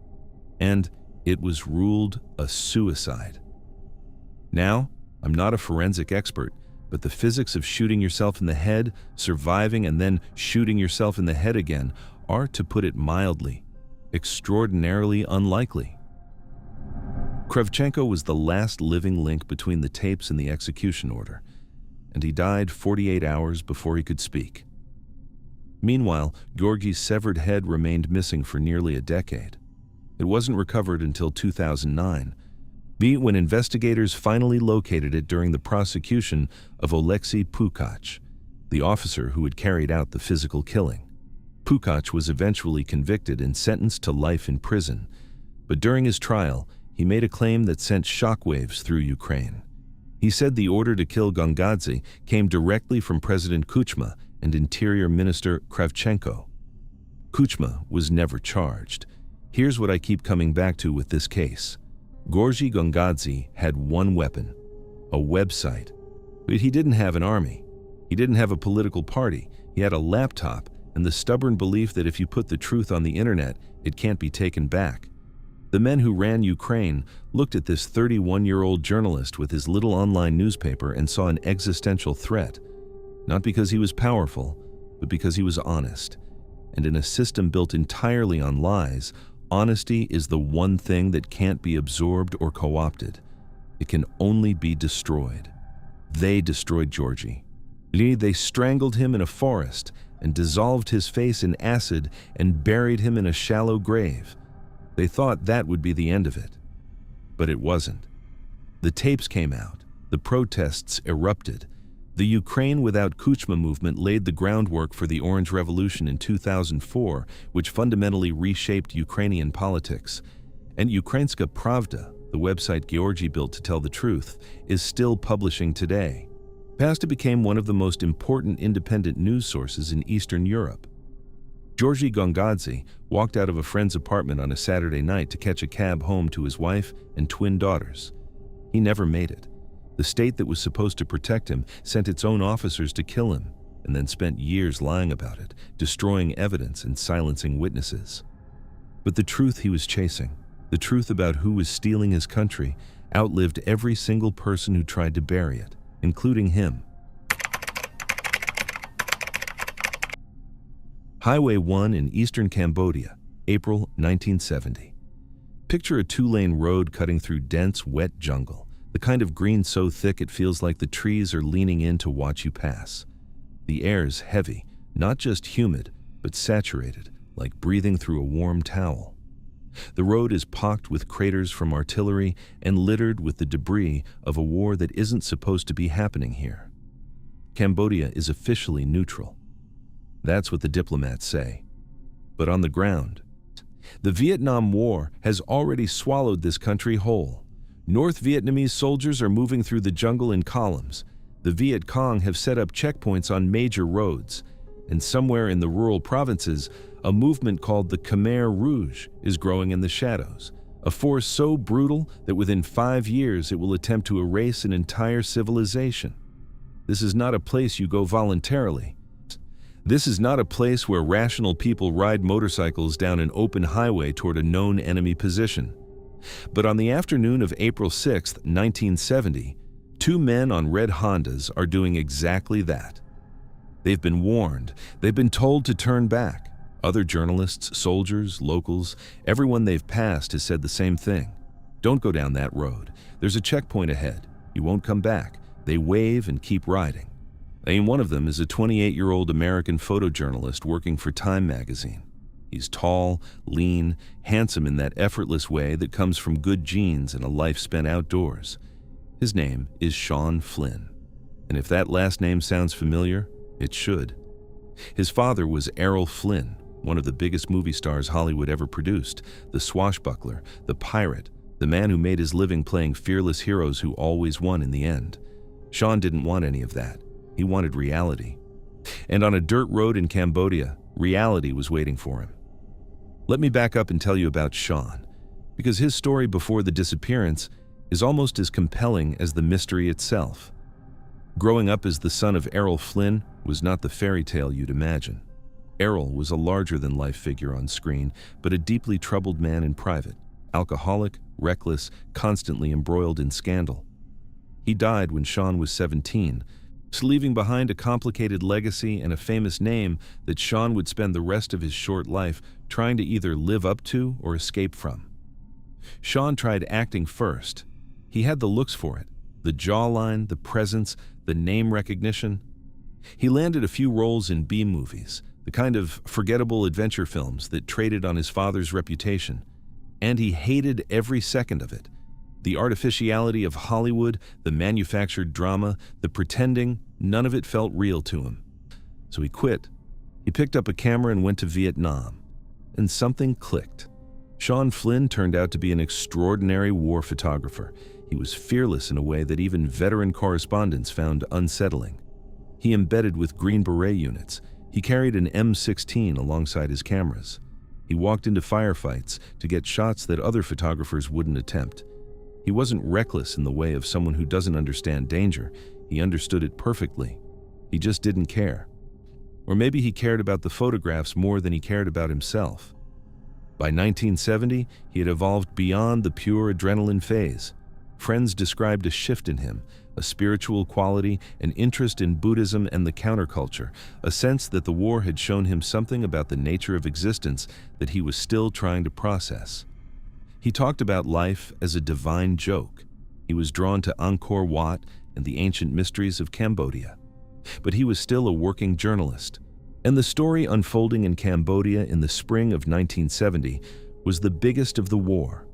And it was ruled a suicide. Now, I'm not a forensic expert, but the physics of shooting yourself in the head, surviving, and then shooting yourself in the head again are, to put it mildly, extraordinarily unlikely. Kravchenko was the last living link between the tapes and the execution order, and he died 48 hours before he could speak. Meanwhile, Georgi's severed head remained missing for nearly a decade. It wasn't recovered until 2009, when investigators finally located it during the prosecution of Oleksiy Pukach, the officer who had carried out the physical killing. Pukach was eventually convicted and sentenced to life in prison, but during his trial, he made a claim that sent shockwaves through Ukraine. He said the order to kill Gongadze came directly from President Kuchma and Interior Minister Kravchenko. Kuchma was never charged. Here's what I keep coming back to with this case. Georgi Gongadze had one weapon, a website. But he didn't have an army. He didn't have a political party. He had a laptop and the stubborn belief that if you put the truth on the internet, it can't be taken back. The men who ran Ukraine looked at this 31-year-old journalist with his little online newspaper and saw an existential threat, not because he was powerful, but because he was honest. And in a system built entirely on lies, honesty is the one thing that can't be absorbed or co-opted. It can only be destroyed. They destroyed Georgi. They strangled him in a forest and dissolved his face in acid and buried him in a shallow grave. They thought that would be the end of it. But it wasn't. The tapes came out. The protests erupted. The Ukraine Without Kuchma movement laid the groundwork for the Orange Revolution in 2004, which fundamentally reshaped Ukrainian politics. And Ukrainska Pravda, the website Georgi built to tell the truth, is still publishing today. Pasta became one of the most important independent news sources in Eastern Europe. Georgi Gongadze walked out of a friend's apartment on a Saturday night to catch a cab home to his wife and twin daughters. He never made it. The state that was supposed to protect him sent its own officers to kill him, and then spent years lying about it, destroying evidence and silencing witnesses. But the truth he was chasing, the truth about who was stealing his country, outlived every single person who tried to bury it, including him. Highway 1 in eastern Cambodia, April 1970. Picture a 2-lane road cutting through dense, wet jungle. The kind of green so thick it feels like the trees are leaning in to watch you pass. The air's heavy, not just humid, but saturated, like breathing through a warm towel. The road is pocked with craters from artillery and littered with the debris of a war that isn't supposed to be happening here. Cambodia is officially neutral. That's what the diplomats say. But on the ground, the Vietnam War has already swallowed this country whole. North Vietnamese soldiers are moving through the jungle in columns. The Viet Cong have set up checkpoints on major roads. And somewhere in the rural provinces, a movement called the Khmer Rouge is growing in the shadows. A force so brutal that within 5 years it will attempt to erase an entire civilization. This is not a place you go voluntarily. This is not a place where rational people ride motorcycles down an open highway toward a known enemy position. But on the afternoon of April 6, 1970, 2 men on red Hondas are doing exactly that. They've been warned. They've been told to turn back. Other journalists, soldiers, locals, everyone they've passed has said the same thing. Don't go down that road. There's a checkpoint ahead. You won't come back. They wave and keep riding. One of them is a 28-year-old American photojournalist working for Time magazine. He's tall, lean, handsome in that effortless way that comes from good genes and a life spent outdoors. His name is Sean Flynn. And if that last name sounds familiar, it should. His father was Errol Flynn, one of the biggest movie stars Hollywood ever produced, the swashbuckler, the pirate, the man who made his living playing fearless heroes who always won in the end. Sean didn't want any of that. He wanted reality. And on a dirt road in Cambodia, reality was waiting for him. Let me back up and tell you about Sean, because his story before the disappearance is almost as compelling as the mystery itself. Growing up as the son of Errol Flynn was not the fairy tale you'd imagine. Errol was a larger-than-life figure on screen, but a deeply troubled man in private, alcoholic, reckless, constantly embroiled in scandal. He died when Sean was 17, leaving behind a complicated legacy and a famous name that Sean would spend the rest of his short life trying to either live up to or escape from. Sean tried acting first. He had the looks for it, the jawline, the presence, the name recognition. He landed a few roles in B-movies, the kind of forgettable adventure films that traded on his father's reputation, and he hated every second of it. The artificiality of Hollywood, the manufactured drama, the pretending, none of it felt real to him. So he quit. He picked up a camera and went to Vietnam. And something clicked. Sean Flynn turned out to be an extraordinary war photographer. He was fearless in a way that even veteran correspondents found unsettling. He embedded with Green Beret units. He carried an M16 alongside his cameras. He walked into firefights to get shots that other photographers wouldn't attempt. He wasn't reckless in the way of someone who doesn't understand danger. He understood it perfectly. He just didn't care. Or maybe he cared about the photographs more than he cared about himself. By 1970, he had evolved beyond the pure adrenaline phase. Friends described a shift in him, a spiritual quality, an interest in Buddhism and the counterculture, a sense that the war had shown him something about the nature of existence that he was still trying to process. He talked about life as a divine joke. He was drawn to Angkor Wat and the ancient mysteries of Cambodia. But he was still a working journalist. And the story unfolding in Cambodia in the spring of 1970 was the biggest of the war.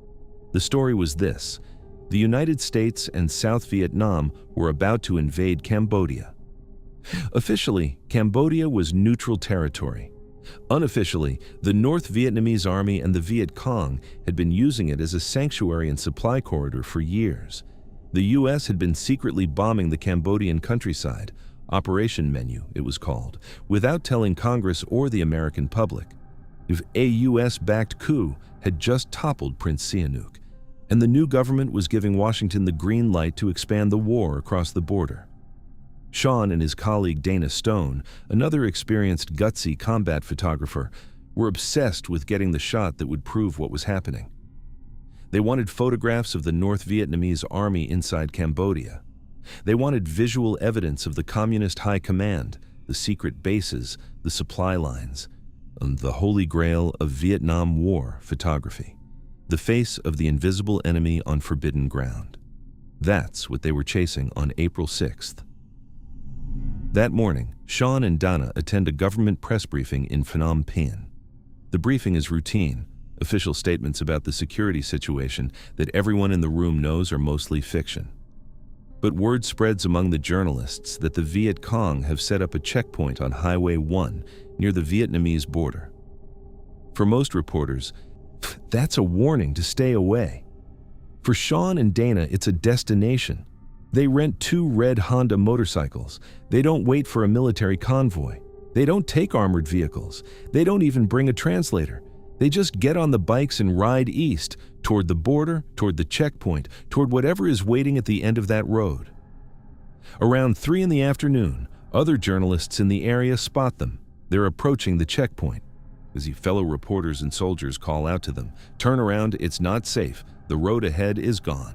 The story was this: the United States and South Vietnam were about to invade Cambodia. Officially, Cambodia was neutral territory. Unofficially, the North Vietnamese Army and the Viet Cong had been using it as a sanctuary and supply corridor for years. The U.S. had been secretly bombing the Cambodian countryside, Operation Menu, it was called, without telling Congress or the American public. A U.S.-backed coup had just toppled Prince Sihanouk, and the new government was giving Washington the green light to expand the war across the border. Sean and his colleague Dana Stone, another experienced gutsy combat photographer, were obsessed with getting the shot that would prove what was happening. They wanted photographs of the North Vietnamese army inside Cambodia. They wanted visual evidence of the Communist High Command, the secret bases, the supply lines, and the holy grail of Vietnam War photography, the face of the invisible enemy on forbidden ground. That's what they were chasing on April 6th. That morning, Sean and Dana attend a government press briefing in Phnom Penh. The briefing is routine. Official statements about the security situation that everyone in the room knows are mostly fiction. But word spreads among the journalists that the Viet Cong have set up a checkpoint on Highway 1 near the Vietnamese border. For most reporters, that's a warning to stay away. For Sean and Dana, it's a destination. They rent 2 red Honda motorcycles. They don't wait for a military convoy. They don't take armored vehicles. They don't even bring a translator. They just get on the bikes and ride east, toward the border, toward the checkpoint, toward whatever is waiting at the end of that road. Around 3 in the afternoon, other journalists in the area spot them. They're approaching the checkpoint. As fellow reporters and soldiers call out to them, "Turn around, it's not safe. The road ahead is gone."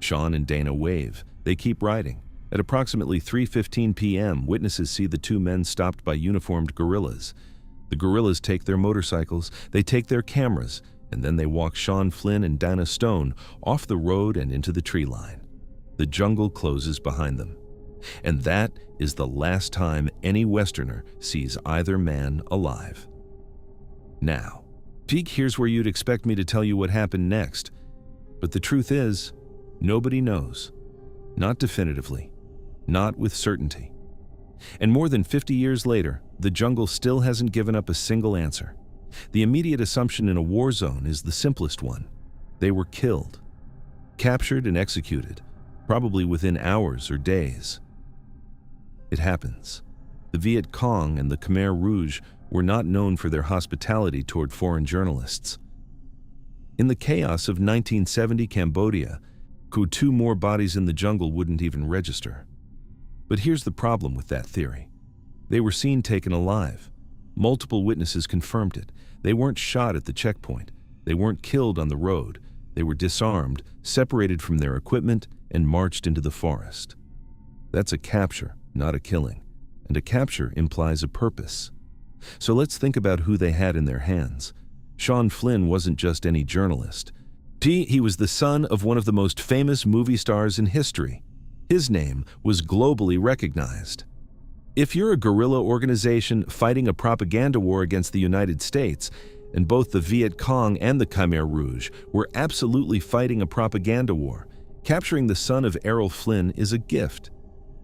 Sean and Dana wave. They keep riding. At approximately 3:15 p.m., witnesses see the 2 men stopped by uniformed guerrillas. The guerrillas take their motorcycles, they take their cameras, and then they walk Sean Flynn and Dana Stone off the road and into the tree line. The jungle closes behind them. And that is the last time any Westerner sees either man alive. Now, peek, here's where you'd expect me to tell you what happened next. But the truth is, nobody knows. Not definitively. Not with certainty. And more than 50 years later, the jungle still hasn't given up a single answer. The immediate assumption in a war zone is the simplest one. They were killed. Captured and executed, probably within hours or days. It happens. The Viet Cong and the Khmer Rouge were not known for their hospitality toward foreign journalists. In the chaos of 1970 Cambodia, 2 more bodies in the jungle wouldn't even register. But here's the problem with that theory. They were seen taken alive. Multiple witnesses confirmed it. They weren't shot at the checkpoint. They weren't killed on the road. They were disarmed, separated from their equipment, and marched into the forest. That's a capture, not a killing. And a capture implies a purpose. So let's think about who they had in their hands. Sean Flynn wasn't just any journalist. He was the son of one of the most famous movie stars in history. His name was globally recognized. If you're a guerrilla organization fighting a propaganda war against the United States, and both the Viet Cong and the Khmer Rouge were absolutely fighting a propaganda war, capturing the son of Errol Flynn is a gift.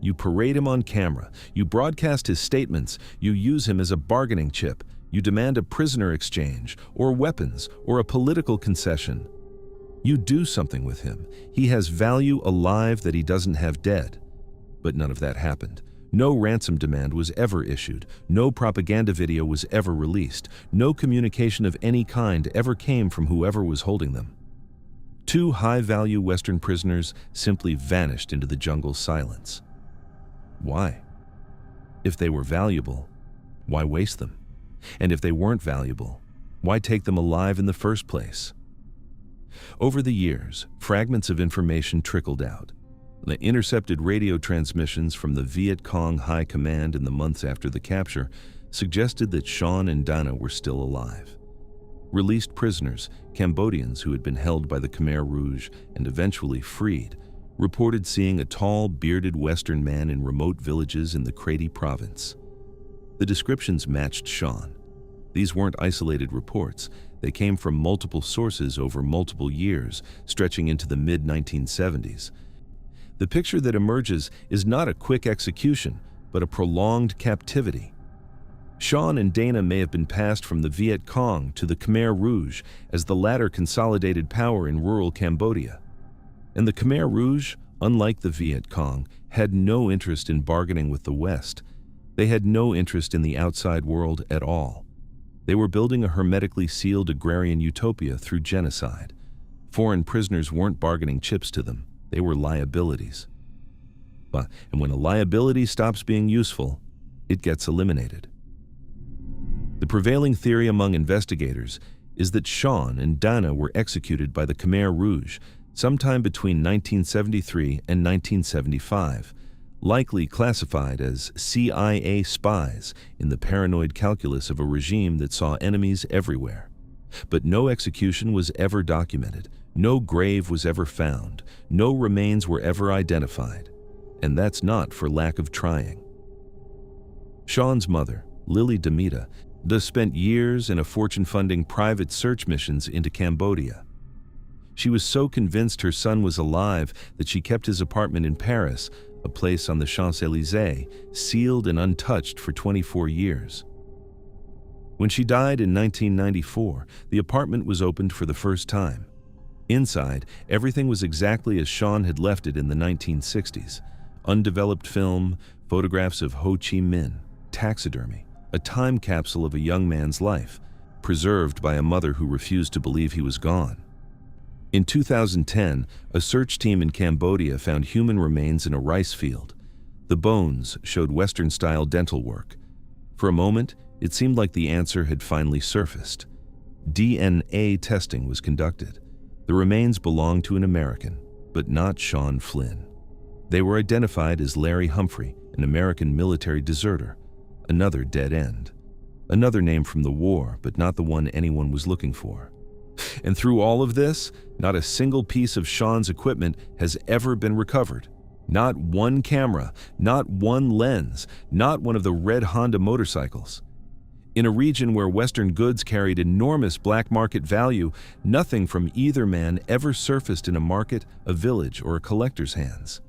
You parade him on camera, you broadcast his statements, you use him as a bargaining chip, you demand a prisoner exchange, or weapons, or a political concession. You do something with him. He has value alive that he doesn't have dead. But none of that happened. No ransom demand was ever issued. No propaganda video was ever released. No communication of any kind ever came from whoever was holding them. 2 high-value Western prisoners simply vanished into the jungle's silence. Why? If they were valuable, why waste them? And if they weren't valuable, why take them alive in the first place? Over the years, fragments of information trickled out. The intercepted radio transmissions from the Viet Cong High Command in the months after the capture suggested that Sean and Dana were still alive. Released prisoners, Cambodians who had been held by the Khmer Rouge and eventually freed, reported seeing a tall, bearded Western man in remote villages in the Craty province. The descriptions matched Sean. These weren't isolated reports. They came from multiple sources over multiple years, stretching into the mid-1970s. The picture that emerges is not a quick execution, but a prolonged captivity. Sean and Dana may have been passed from the Viet Cong to the Khmer Rouge as the latter consolidated power in rural Cambodia. And the Khmer Rouge, unlike the Viet Cong, had no interest in bargaining with the West. They had no interest in the outside world at all. They were building a hermetically sealed agrarian utopia through genocide. Foreign prisoners weren't bargaining chips to them. They were liabilities. And when a liability stops being useful, it gets eliminated. The prevailing theory among investigators is that Sean and Dana were executed by the Khmer Rouge sometime between 1973 and 1975, likely classified as CIA spies in the paranoid calculus of a regime that saw enemies everywhere. But no execution was ever documented, no grave was ever found, no remains were ever identified, and that's not for lack of trying. Sean's mother, Lily Demita, spent years in a fortune-funding private search missions into Cambodia. She was so convinced her son was alive that she kept his apartment in Paris, a place on the Champs-Élysées, sealed and untouched for 24 years. When she died in 1994, the apartment was opened for the first time. Inside, everything was exactly as Sean had left it in the 1960s. Undeveloped film, photographs of Ho Chi Minh, taxidermy, a time capsule of a young man's life, preserved by a mother who refused to believe he was gone. In 2010, a search team in Cambodia found human remains in a rice field. The bones showed Western-style dental work. For a moment, it seemed like the answer had finally surfaced. DNA testing was conducted. The remains belonged to an American, but not Sean Flynn. They were identified as Larry Humphrey, an American military deserter, another dead end. Another name from the war, but not the one anyone was looking for. And through all of this, not a single piece of Sean's equipment has ever been recovered. Not one camera, not one lens, not one of the red Honda motorcycles. In a region where Western goods carried enormous black market value, nothing from either man ever surfaced in a market, a village, or a collector's hands.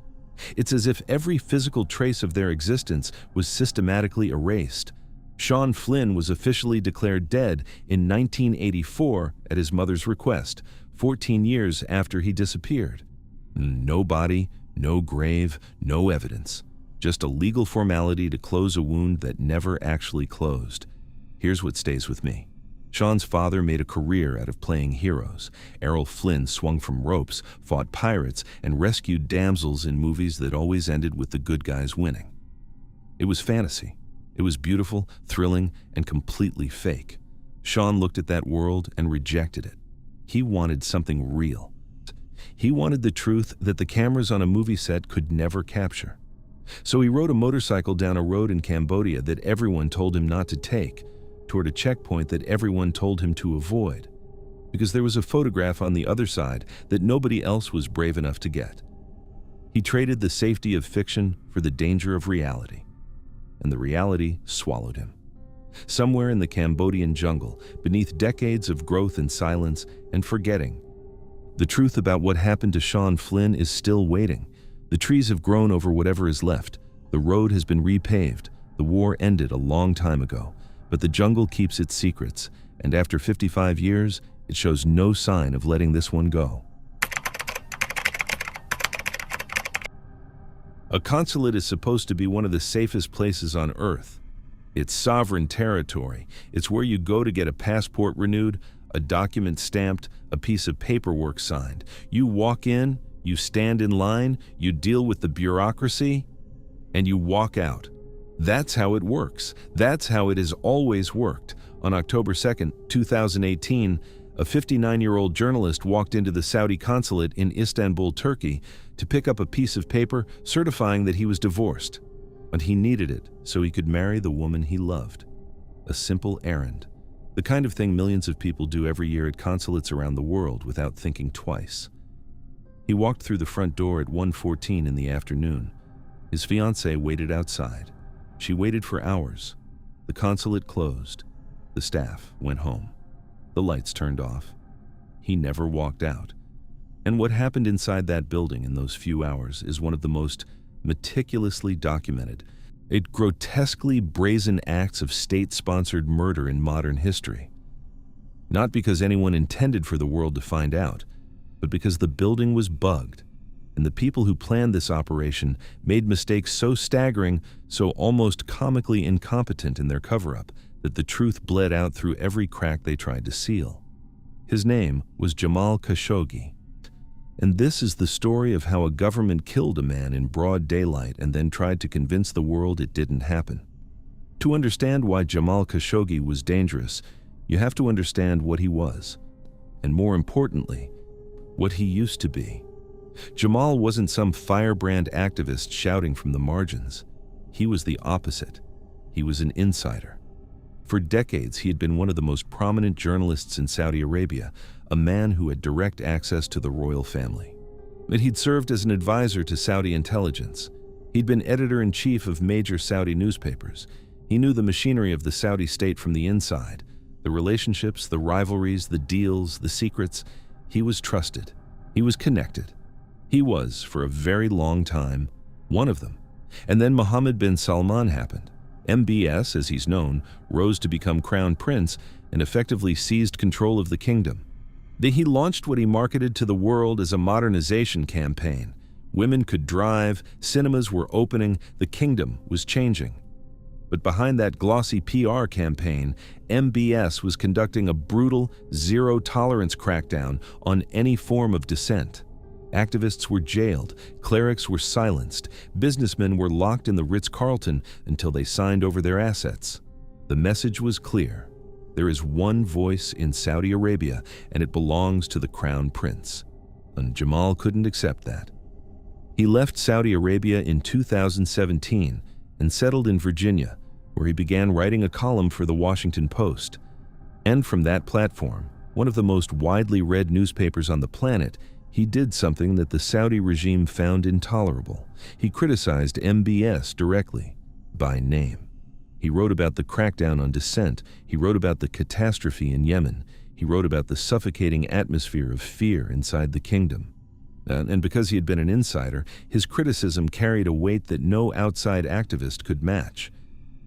It's as if every physical trace of their existence was systematically erased. Sean Flynn was officially declared dead in 1984 at his mother's request, 14 years after he disappeared. No body, no grave, no evidence. Just a legal formality to close a wound that never actually closed. Here's what stays with me. Sean's father made a career out of playing heroes. Errol Flynn swung from ropes, fought pirates, and rescued damsels in movies that always ended with the good guys winning. It was fantasy. It was beautiful, thrilling, and completely fake. Sean looked at that world and rejected it. He wanted something real. He wanted the truth that the cameras on a movie set could never capture. So he rode a motorcycle down a road in Cambodia that everyone told him not to take, toward a checkpoint that everyone told him to avoid, because there was a photograph on the other side that nobody else was brave enough to get. He traded the safety of fiction for the danger of reality, and the reality swallowed him. Somewhere in the Cambodian jungle, beneath decades of growth and silence and forgetting, the truth about what happened to Sean Flynn is still waiting. The trees have grown over whatever is left. The road has been repaved. The war ended a long time ago. But the jungle keeps its secrets, and after 55 years, it shows no sign of letting this one go. A consulate is supposed to be one of the safest places on Earth. It's sovereign territory. It's where you go to get a passport renewed, a document stamped, a piece of paperwork signed. You walk in, you stand in line, you deal with the bureaucracy, and you walk out. That's how it works. That's how it has always worked. On October 2nd, 2018, a 59-year-old journalist walked into the Saudi consulate in Istanbul, Turkey, to pick up a piece of paper certifying that he was divorced. And he needed it so he could marry the woman he loved. A simple errand. The kind of thing millions of people do every year at consulates around the world without thinking twice. He walked through the front door at 1:14 in the afternoon. His fiancée waited outside. She waited for hours. The consulate closed. The staff went home. The lights turned off. He never walked out. And what happened inside that building in those few hours is one of the most meticulously documented, grotesquely brazen acts of state-sponsored murder in modern history. Not because anyone intended for the world to find out, but because the building was bugged. And the people who planned this operation made mistakes so staggering, so almost comically incompetent in their cover-up, that the truth bled out through every crack they tried to seal. His name was Jamal Khashoggi. And this is the story of how a government killed a man in broad daylight and then tried to convince the world it didn't happen. To understand why Jamal Khashoggi was dangerous, you have to understand what he was, and more importantly, what he used to be. Jamal wasn't some firebrand activist shouting from the margins. He was the opposite. He was an insider. For decades, he had been one of the most prominent journalists in Saudi Arabia, a man who had direct access to the royal family. But he'd served as an advisor to Saudi intelligence. He'd been editor-in-chief of major Saudi newspapers. He knew the machinery of the Saudi state from the inside, the relationships, the rivalries, the deals, the secrets. He was trusted. He was connected. He was, for a very long time, one of them. And then Mohammed bin Salman happened. MBS, as he's known, rose to become crown prince and effectively seized control of the kingdom. Then he launched what he marketed to the world as a modernization campaign. Women could drive, cinemas were opening, the kingdom was changing. But behind that glossy PR campaign, MBS was conducting a brutal, zero-tolerance crackdown on any form of dissent. Activists were jailed, clerics were silenced, businessmen were locked in the Ritz-Carlton until they signed over their assets. The message was clear. There is one voice in Saudi Arabia, and it belongs to the crown prince. And Jamal couldn't accept that. He left Saudi Arabia in 2017 and settled in Virginia, where he began writing a column for the Washington Post. And from that platform, one of the most widely read newspapers on the planet, he did something that the Saudi regime found intolerable. He criticized MBS directly, by name. He wrote about the crackdown on dissent. He wrote about the catastrophe in Yemen. He wrote about the suffocating atmosphere of fear inside the kingdom. And because he had been an insider, his criticism carried a weight that no outside activist could match.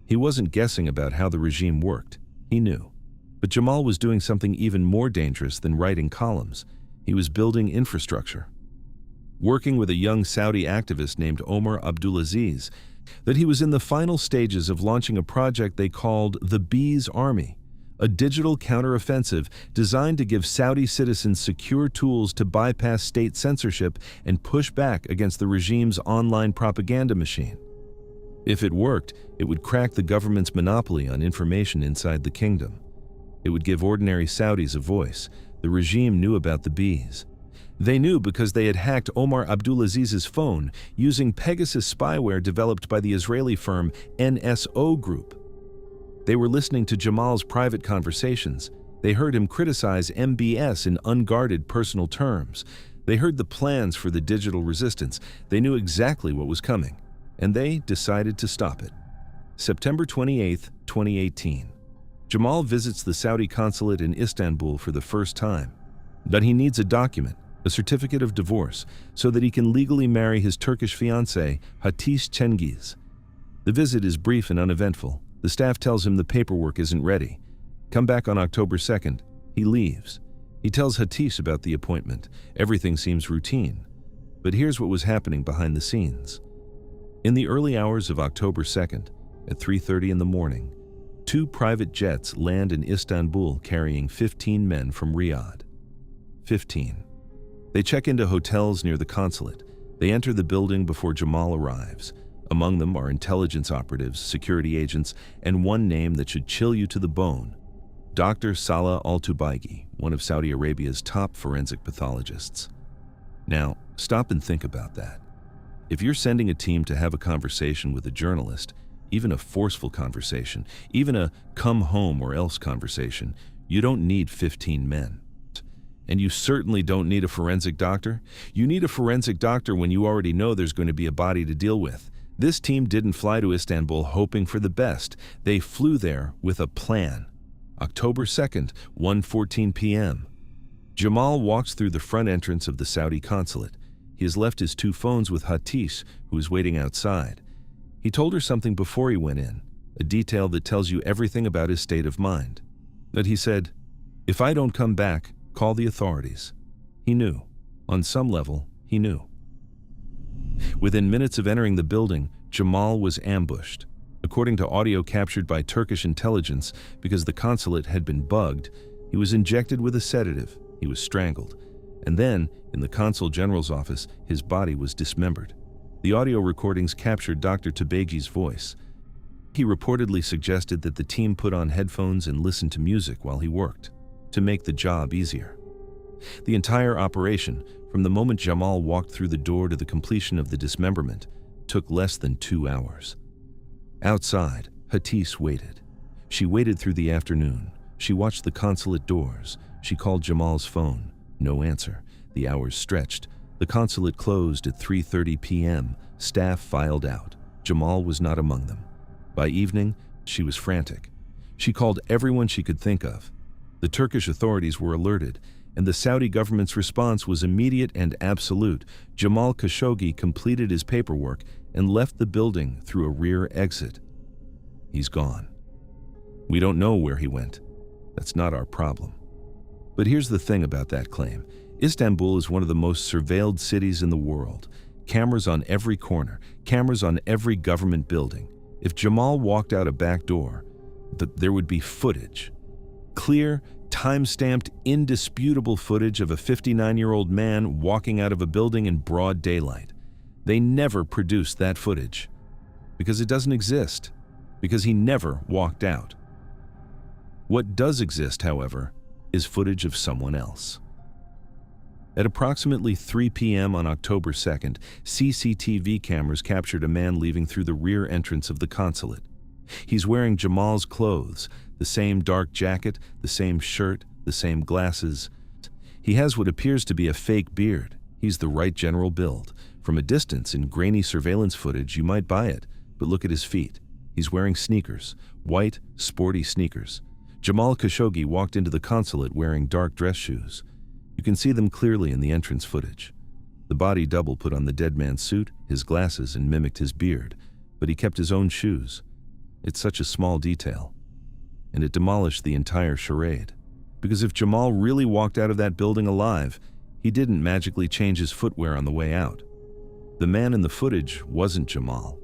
He wasn't guessing about how the regime worked. He knew. But Jamal was doing something even more dangerous than writing columns. He was building infrastructure. Working with a young Saudi activist named Omar Abdulaziz, that he was in the final stages of launching a project they called the Bees Army, a digital counteroffensive designed to give Saudi citizens secure tools to bypass state censorship and push back against the regime's online propaganda machine. If it worked, it would crack the government's monopoly on information inside the kingdom. It would give ordinary Saudis a voice. The regime knew about the bees. They knew because they had hacked Omar Abdulaziz's phone using Pegasus spyware developed by the Israeli firm NSO Group. They were listening to Jamal's private conversations. They heard him criticize MBS in unguarded personal terms. They heard the plans for the digital resistance. They knew exactly what was coming, and they decided to stop it. September 28, 2018. Jamal visits the Saudi consulate in Istanbul for the first time. But he needs a document, a certificate of divorce, so that he can legally marry his Turkish fiancée, Hatice Cengiz. The visit is brief and uneventful. The staff tells him the paperwork isn't ready. Come back on October 2nd. He leaves. He tells Hatice about the appointment. Everything seems routine. But here's what was happening behind the scenes. In the early hours of October 2nd, at 3:30 in the morning, 2 private jets land in Istanbul carrying 15 men from Riyadh. 15. They check into hotels near the consulate. They enter the building before Jamal arrives. Among them are intelligence operatives, security agents, and one name that should chill you to the bone: Dr. Salah Al-Tubaigi, one of Saudi Arabia's top forensic pathologists. Now, stop and think about that. If you're sending a team to have a conversation with a journalist, even a forceful conversation, even a come home or else conversation, you don't need 15 men. And you certainly don't need a forensic doctor. You need a forensic doctor when you already know there's going to be a body to deal with. This team didn't fly to Istanbul hoping for the best. They flew there with a plan. October 2nd, 1:14 p.m. Jamal walks through the front entrance of the Saudi consulate. He has left his 2 phones with Hatice, who is waiting outside. He told her something before he went in, a detail that tells you everything about his state of mind. But he said, "If I don't come back, call the authorities." He knew. On some level, he knew. Within minutes of entering the building, Jamal was ambushed. According to audio captured by Turkish intelligence, because the consulate had been bugged, he was injected with a sedative, he was strangled, and then, in the consul general's office, his body was dismembered. The audio recordings captured Dr. Tubaigi's voice. He reportedly suggested that the team put on headphones and listen to music while he worked, to make the job easier. The entire operation, from the moment Jamal walked through the door to the completion of the dismemberment, took less than 2 hours. Outside, Hatice waited. She waited through the afternoon. She watched the consulate doors. She called Jamal's phone. No answer. The hours stretched. The consulate closed at 3:30 p.m. Staff filed out. Jamal was not among them. By evening, she was frantic. She called everyone she could think of. The Turkish authorities were alerted, and the Saudi government's response was immediate and absolute. Jamal Khashoggi completed his paperwork and left the building through a rear exit. He's gone. We don't know where he went. That's not our problem. But here's the thing about that claim. Istanbul is one of the most surveilled cities in the world. Cameras on every corner, cameras on every government building. If Jamal walked out a back door, there would be footage. Clear, time-stamped, indisputable footage of a 59-year-old man walking out of a building in broad daylight. They never produced that footage because it doesn't exist, because he never walked out. What does exist, however, is footage of someone else. At approximately 3 p.m. on October 2nd, CCTV cameras captured a man leaving through the rear entrance of the consulate. He's wearing Jamal's clothes, the same dark jacket, the same shirt, the same glasses. He has what appears to be a fake beard. He's the right general build. From a distance, in grainy surveillance footage, you might buy it, but look at his feet. He's wearing sneakers, white, sporty sneakers. Jamal Khashoggi walked into the consulate wearing dark dress shoes. You can see them clearly in the entrance footage. The body double put on the dead man's suit, his glasses, and mimicked his beard, but he kept his own shoes. It's such a small detail. And it demolished the entire charade. Because if Jamal really walked out of that building alive, he didn't magically change his footwear on the way out. The man in the footage wasn't Jamal.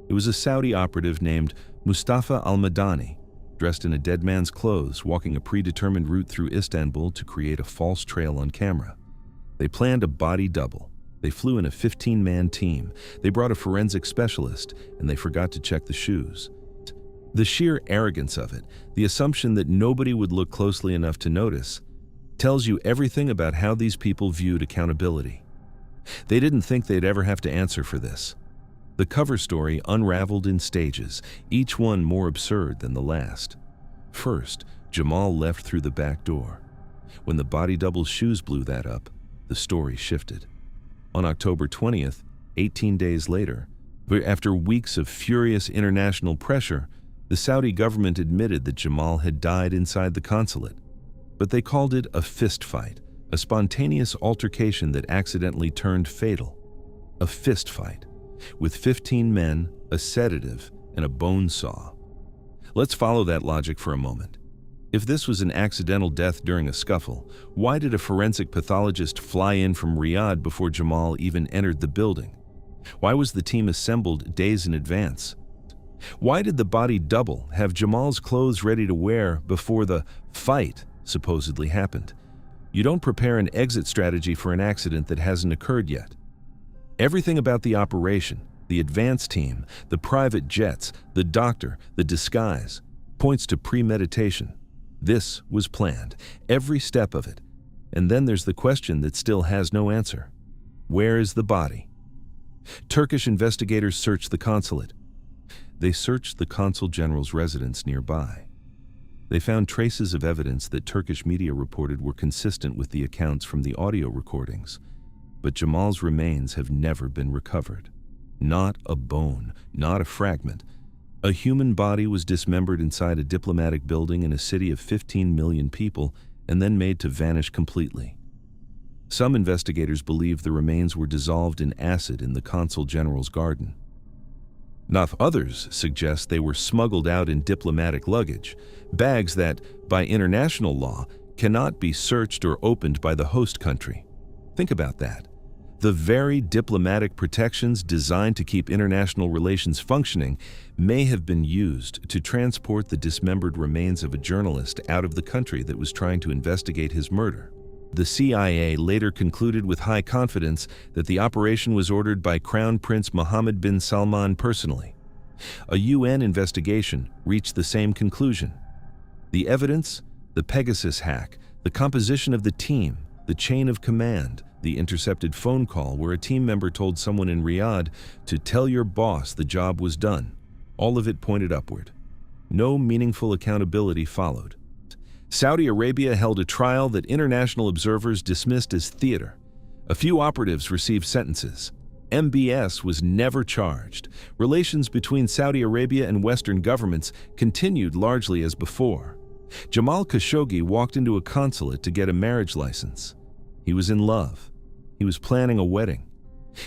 It was a Saudi operative named Mustafa al-Madani, dressed in a dead man's clothes, walking a predetermined route through Istanbul to create a false trail on camera. They planned a body double. They flew in a 15-man team. They brought a forensic specialist, and they forgot to check the shoes. The sheer arrogance of it, the assumption that nobody would look closely enough to notice, tells you everything about how these people viewed accountability. They didn't think they'd ever have to answer for this. The cover story unraveled in stages, each one more absurd than the last. First, Jamal left through the back door. When the body double's shoes blew that up, the story shifted. On October 20th, 18 days later, after weeks of furious international pressure, the Saudi government admitted that Jamal had died inside the consulate. But they called it a fist fight, a spontaneous altercation that accidentally turned fatal. A fist fight, with 15 men, a sedative, and a bone saw. Let's follow that logic for a moment. If this was an accidental death during a scuffle, why did a forensic pathologist fly in from Riyadh before Jamal even entered the building? Why was the team assembled days in advance? Why did the body double have Jamal's clothes ready to wear before the fight supposedly happened? You don't prepare an exit strategy for an accident that hasn't occurred yet. Everything about the operation, the advance team, the private jets, the doctor, the disguise, points to premeditation. This was planned, every step of it. And then there's the question that still has no answer. Where is the body? Turkish investigators searched the consulate. They searched the consul general's residence nearby. They found traces of evidence that Turkish media reported were consistent with the accounts from the audio recordings, but Jamal's remains have never been recovered. Not a bone, not a fragment. A human body was dismembered inside a diplomatic building in a city of 15 million people and then made to vanish completely. Some investigators believe the remains were dissolved in acid in the consul general's garden. Others suggest they were smuggled out in diplomatic luggage, bags that, by international law, cannot be searched or opened by the host country. Think about that. The very diplomatic protections designed to keep international relations functioning may have been used to transport the dismembered remains of a journalist out of the country that was trying to investigate his murder. The CIA later concluded with high confidence that the operation was ordered by Crown Prince Mohammed bin Salman personally. A UN investigation reached the same conclusion. The evidence, the Pegasus hack, the composition of the team, the chain of command, the intercepted phone call where a team member told someone in Riyadh to tell your boss the job was done, all of it pointed upward. No meaningful accountability followed. Saudi Arabia held a trial that international observers dismissed as theater. A few operatives received sentences. MBS was never charged. Relations between Saudi Arabia and Western governments continued largely as before. Jamal Khashoggi walked into a consulate to get a marriage license. He was in love. He was planning a wedding.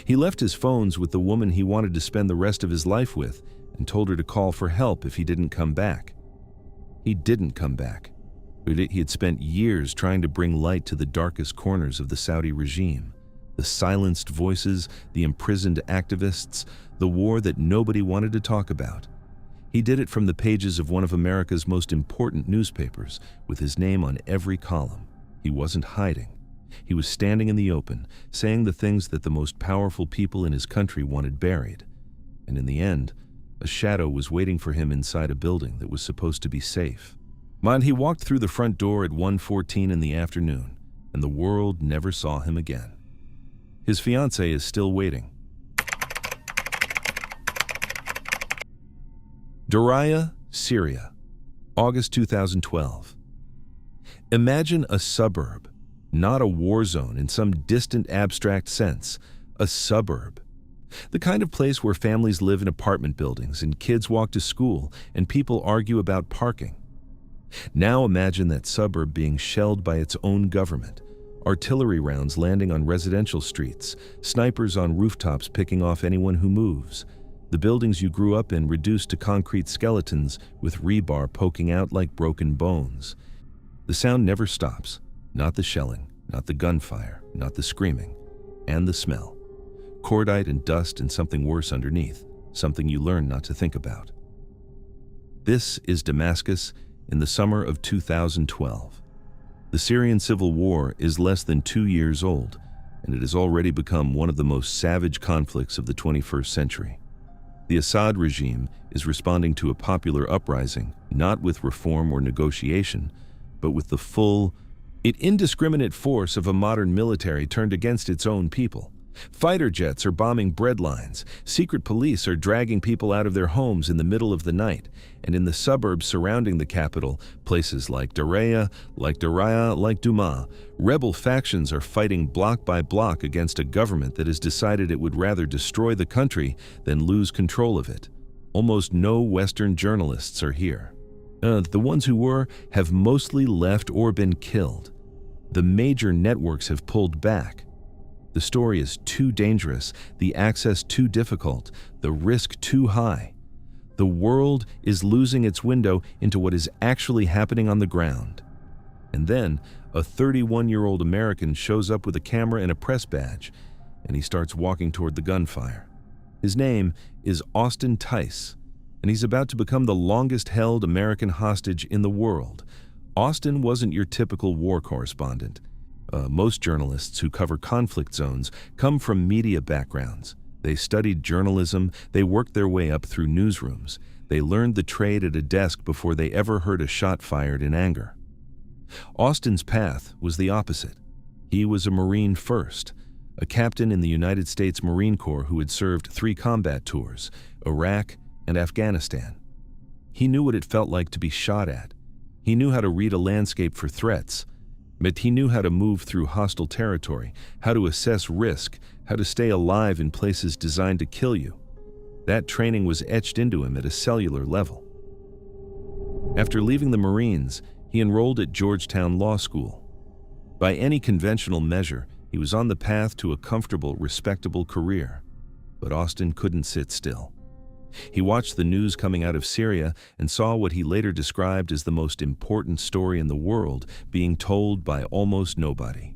He left his phones with the woman he wanted to spend the rest of his life with and told her to call for help if he didn't come back. He didn't come back. He had spent years trying to bring light to the darkest corners of the Saudi regime. The silenced voices, the imprisoned activists, the war that nobody wanted to talk about. He did it from the pages of one of America's most important newspapers, with his name on every column. He wasn't hiding. He was standing in the open, saying the things that the most powerful people in his country wanted buried. And in the end, a shadow was waiting for him inside a building that was supposed to be safe. He walked through the front door at 1:14 in the afternoon, and the world never saw him again. His fiancée is still waiting. Daraya, Syria, August 2012. Imagine a suburb, not a war zone in some distant abstract sense, a suburb. The kind of place where families live in apartment buildings and kids walk to school and people argue about parking. Now imagine that suburb being shelled by its own government, artillery rounds landing on residential streets, snipers on rooftops picking off anyone who moves, the buildings you grew up in reduced to concrete skeletons with rebar poking out like broken bones. The sound never stops, not the shelling, not the gunfire, not the screaming, and the smell. Cordite and dust and something worse underneath, something you learn not to think about. This is Damascus in the summer of 2012. The Syrian civil war is less than 2 years old, and it has already become one of the most savage conflicts of the 21st century. The Assad regime is responding to a popular uprising, not with reform or negotiation, but with the full, indiscriminate force of a modern military turned against its own people. Fighter jets are bombing bread lines, secret police are dragging people out of their homes in the middle of the night, and in the suburbs surrounding the capital, places like Daraya, like Douma, rebel factions are fighting block by block against a government that has decided it would rather destroy the country than lose control of it. Almost no Western journalists are here. The ones who were have mostly left or been killed. The major networks have pulled back. The story is too dangerous, the access too difficult, the risk too high. The world is losing its window into what is actually happening on the ground. And then, a 31-year-old American shows up with a camera and a press badge, and he starts walking toward the gunfire. His name is Austin Tice, and he's about to become the longest-held American hostage in the world. Austin wasn't your typical war correspondent. Most journalists who cover conflict zones come from media backgrounds. They studied journalism, they worked their way up through newsrooms. They learned the trade at a desk before they ever heard a shot fired in anger. Austin's path was the opposite. He was a Marine first, a captain in the United States Marine Corps who had served 3 combat tours, Iraq and Afghanistan. He knew what it felt like to be shot at. He knew how to read a landscape for threats, but he knew how to move through hostile territory, how to assess risk, how to stay alive in places designed to kill you. That training was etched into him at a cellular level. After leaving the Marines, he enrolled at Georgetown Law School. By any conventional measure, he was on the path to a comfortable, respectable career. But Austin couldn't sit still. He watched the news coming out of Syria and saw what he later described as the most important story in the world being told by almost nobody.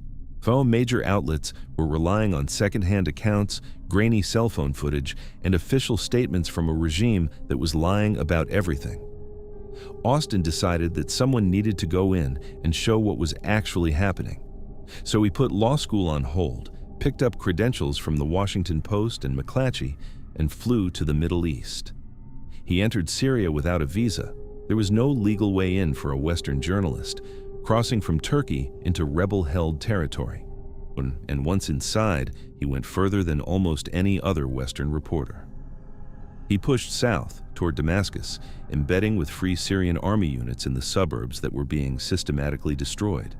Major outlets were relying on second-hand accounts, grainy cell phone footage, and official statements from a regime that was lying about everything. Austin decided that someone needed to go in and show what was actually happening. So he put law school on hold, picked up credentials from the Washington Post and McClatchy, and flew to the Middle East. He entered Syria without a visa. There was no legal way in for a Western journalist, crossing from Turkey into rebel-held territory. And once inside, he went further than almost any other Western reporter. He pushed south toward Damascus, embedding with Free Syrian Army units in the suburbs that were being systematically destroyed.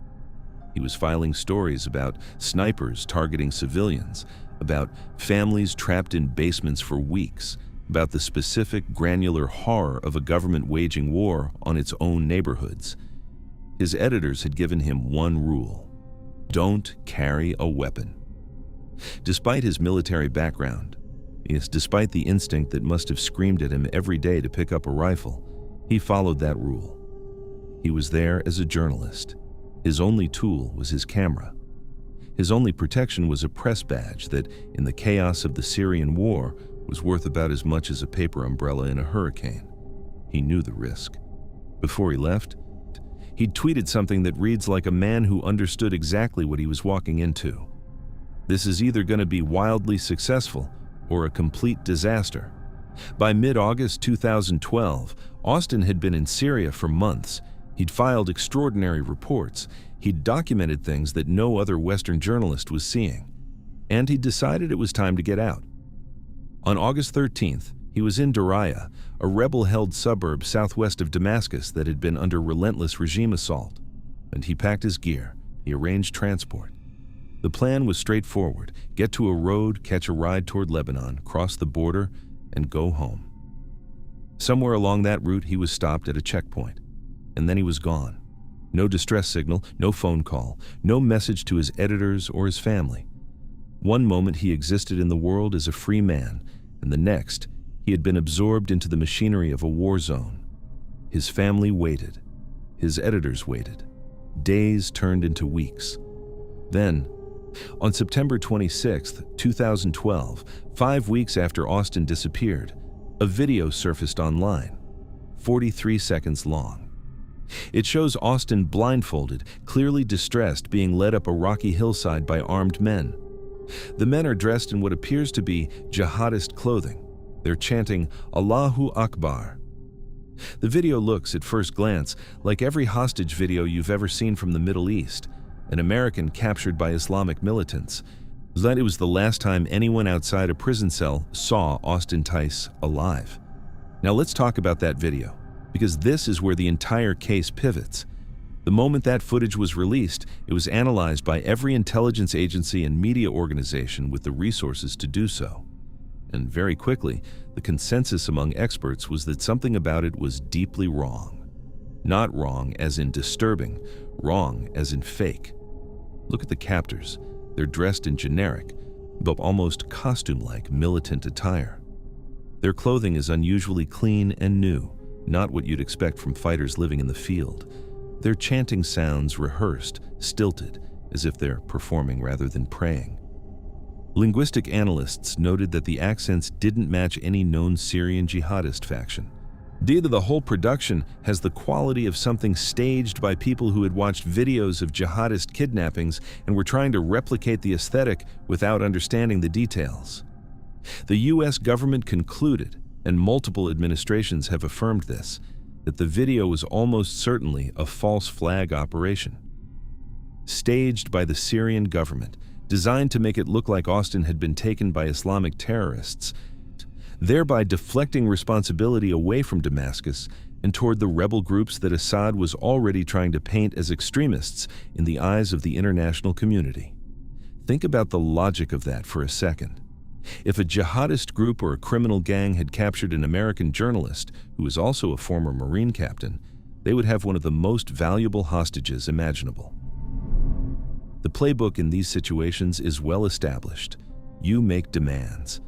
He was filing stories about snipers targeting civilians, about families trapped in basements for weeks, about the specific granular horror of a government waging war on its own neighborhoods. His editors had given him one rule: don't carry a weapon. Despite his military background, yes, despite the instinct that must have screamed at him every day to pick up a rifle, he followed that rule. He was there as a journalist. His only tool was his camera. His only protection was a press badge that, in the chaos of the Syrian war, was worth about as much as a paper umbrella in a hurricane. He knew the risk. Before he left, he'd tweeted something that reads like a man who understood exactly what he was walking into. This is either going to be wildly successful or a complete disaster. By mid-August 2012, Austin had been in Syria for months. He'd filed extraordinary reports. He'd documented things that no other Western journalist was seeing. And he decided it was time to get out. On August 13th, he was in Daraya, a rebel-held suburb southwest of Damascus that had been under relentless regime assault. and he packed his gear. He arranged transport. The plan was straightforward: get to a road, catch a ride toward Lebanon, cross the border, and go home. Somewhere along that route, he was stopped at a checkpoint, and then he was gone. No distress signal, no phone call, no message to his editors or his family. One moment he existed in the world as a free man, and the next he had been absorbed into the machinery of a war zone. His family waited. His editors waited. Days turned into weeks. Then, on September 26, 2012, 5 weeks after Austin disappeared, a video surfaced online, 43 seconds long. It shows Austin blindfolded, clearly distressed, being led up a rocky hillside by armed men. The men are dressed in what appears to be jihadist clothing. They're chanting Allahu Akbar. The video looks, at first glance, like every hostage video you've ever seen from the Middle East, an American captured by Islamic militants. It was the last time anyone outside a prison cell saw Austin Tice alive. Now let's talk about that video, because this is where the entire case pivots. The moment that footage was released, it was analyzed by every intelligence agency and media organization with the resources to do so. And very quickly, the consensus among experts was that something about it was deeply wrong. Not wrong as in disturbing, wrong as in fake. Look at the captors. They're dressed in generic, but almost costume-like militant attire. Their clothing is unusually clean and new, not what you'd expect from fighters living in the field. Their chanting sounds rehearsed, stilted, as if they're performing rather than praying. Linguistic analysts noted that the accents didn't match any known Syrian jihadist faction. The whole production has the quality of something staged by people who had watched videos of jihadist kidnappings and were trying to replicate the aesthetic without understanding the details. The US government concluded, and multiple administrations have affirmed this, that the video was almost certainly a false flag operation. Staged by the Syrian government, designed to make it look like Austin had been taken by Islamic terrorists, thereby deflecting responsibility away from Damascus and toward the rebel groups that Assad was already trying to paint as extremists in the eyes of the international community. Think about the logic of that for a second. If a jihadist group or a criminal gang had captured an American journalist who was also a former Marine captain, they would have one of the most valuable hostages imaginable. The playbook in these situations is well established. You make demands.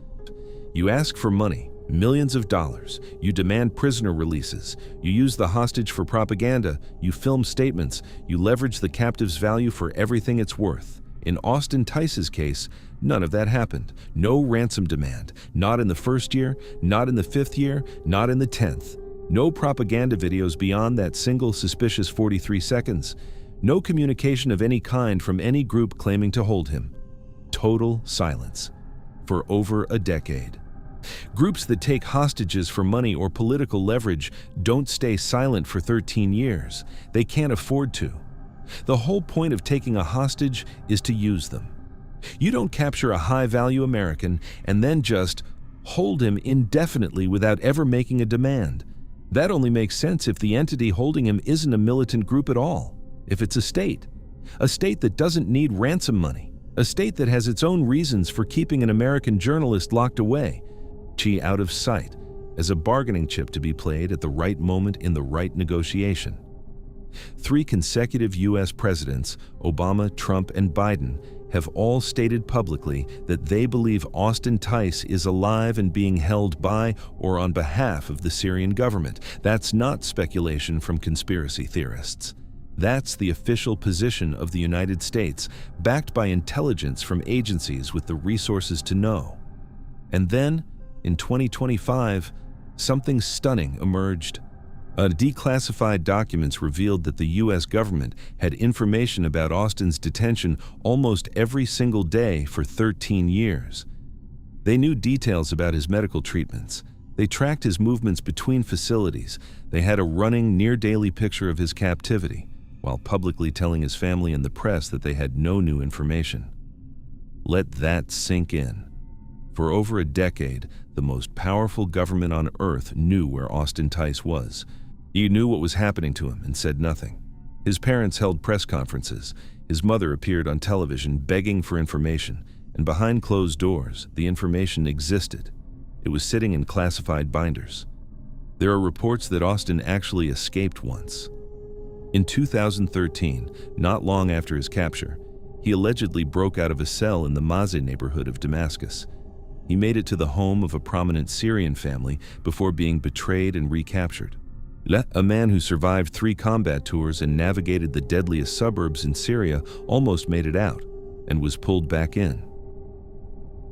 You ask for money, millions of dollars. You demand prisoner releases. You use the hostage for propaganda. You film statements. You leverage the captive's value for everything it's worth. In Austin Tice's case, none of that happened. No ransom demand. Not in the first year, not in the 5th year, not in the 10th. No propaganda videos beyond that single suspicious 43 seconds. No communication of any kind from any group claiming to hold him. Total silence. For over a decade. Groups that take hostages for money or political leverage don't stay silent for 13 years. They can't afford to. The whole point of taking a hostage is to use them. You don't capture a high-value American and then just hold him indefinitely without ever making a demand. That only makes sense if the entity holding him isn't a militant group at all. If it's a state that doesn't need ransom money, a state that has its own reasons for keeping an American journalist locked away, out of sight, as a bargaining chip to be played at the right moment in the right negotiation. 3 consecutive US presidents, Obama, Trump, and Biden, have all stated publicly that they believe Austin Tice is alive and being held by or on behalf of the Syrian government. That's not speculation from conspiracy theorists. That's the official position of the United States, backed by intelligence from agencies with the resources to know. And then, in 2025, something stunning emerged. Declassified documents revealed that the US government had information about Austin's detention almost every single day for 13 years. They knew details about his medical treatments. They tracked his movements between facilities. They had a running, near-daily picture of his captivity, while publicly telling his family and the press that they had no new information. Let that sink in. For over a decade, the most powerful government on Earth knew where Austin Tice was. He knew what was happening to him and said nothing. His parents held press conferences. His mother appeared on television begging for information, and behind closed doors, the information existed. It was sitting in classified binders. There are reports that Austin actually escaped once. In 2013, not long after his capture, he allegedly broke out of a cell in the Mazeh neighborhood of Damascus. He made it to the home of a prominent Syrian family before being betrayed and recaptured. A man who survived 3 combat tours and navigated the deadliest suburbs in Syria almost made it out and was pulled back in.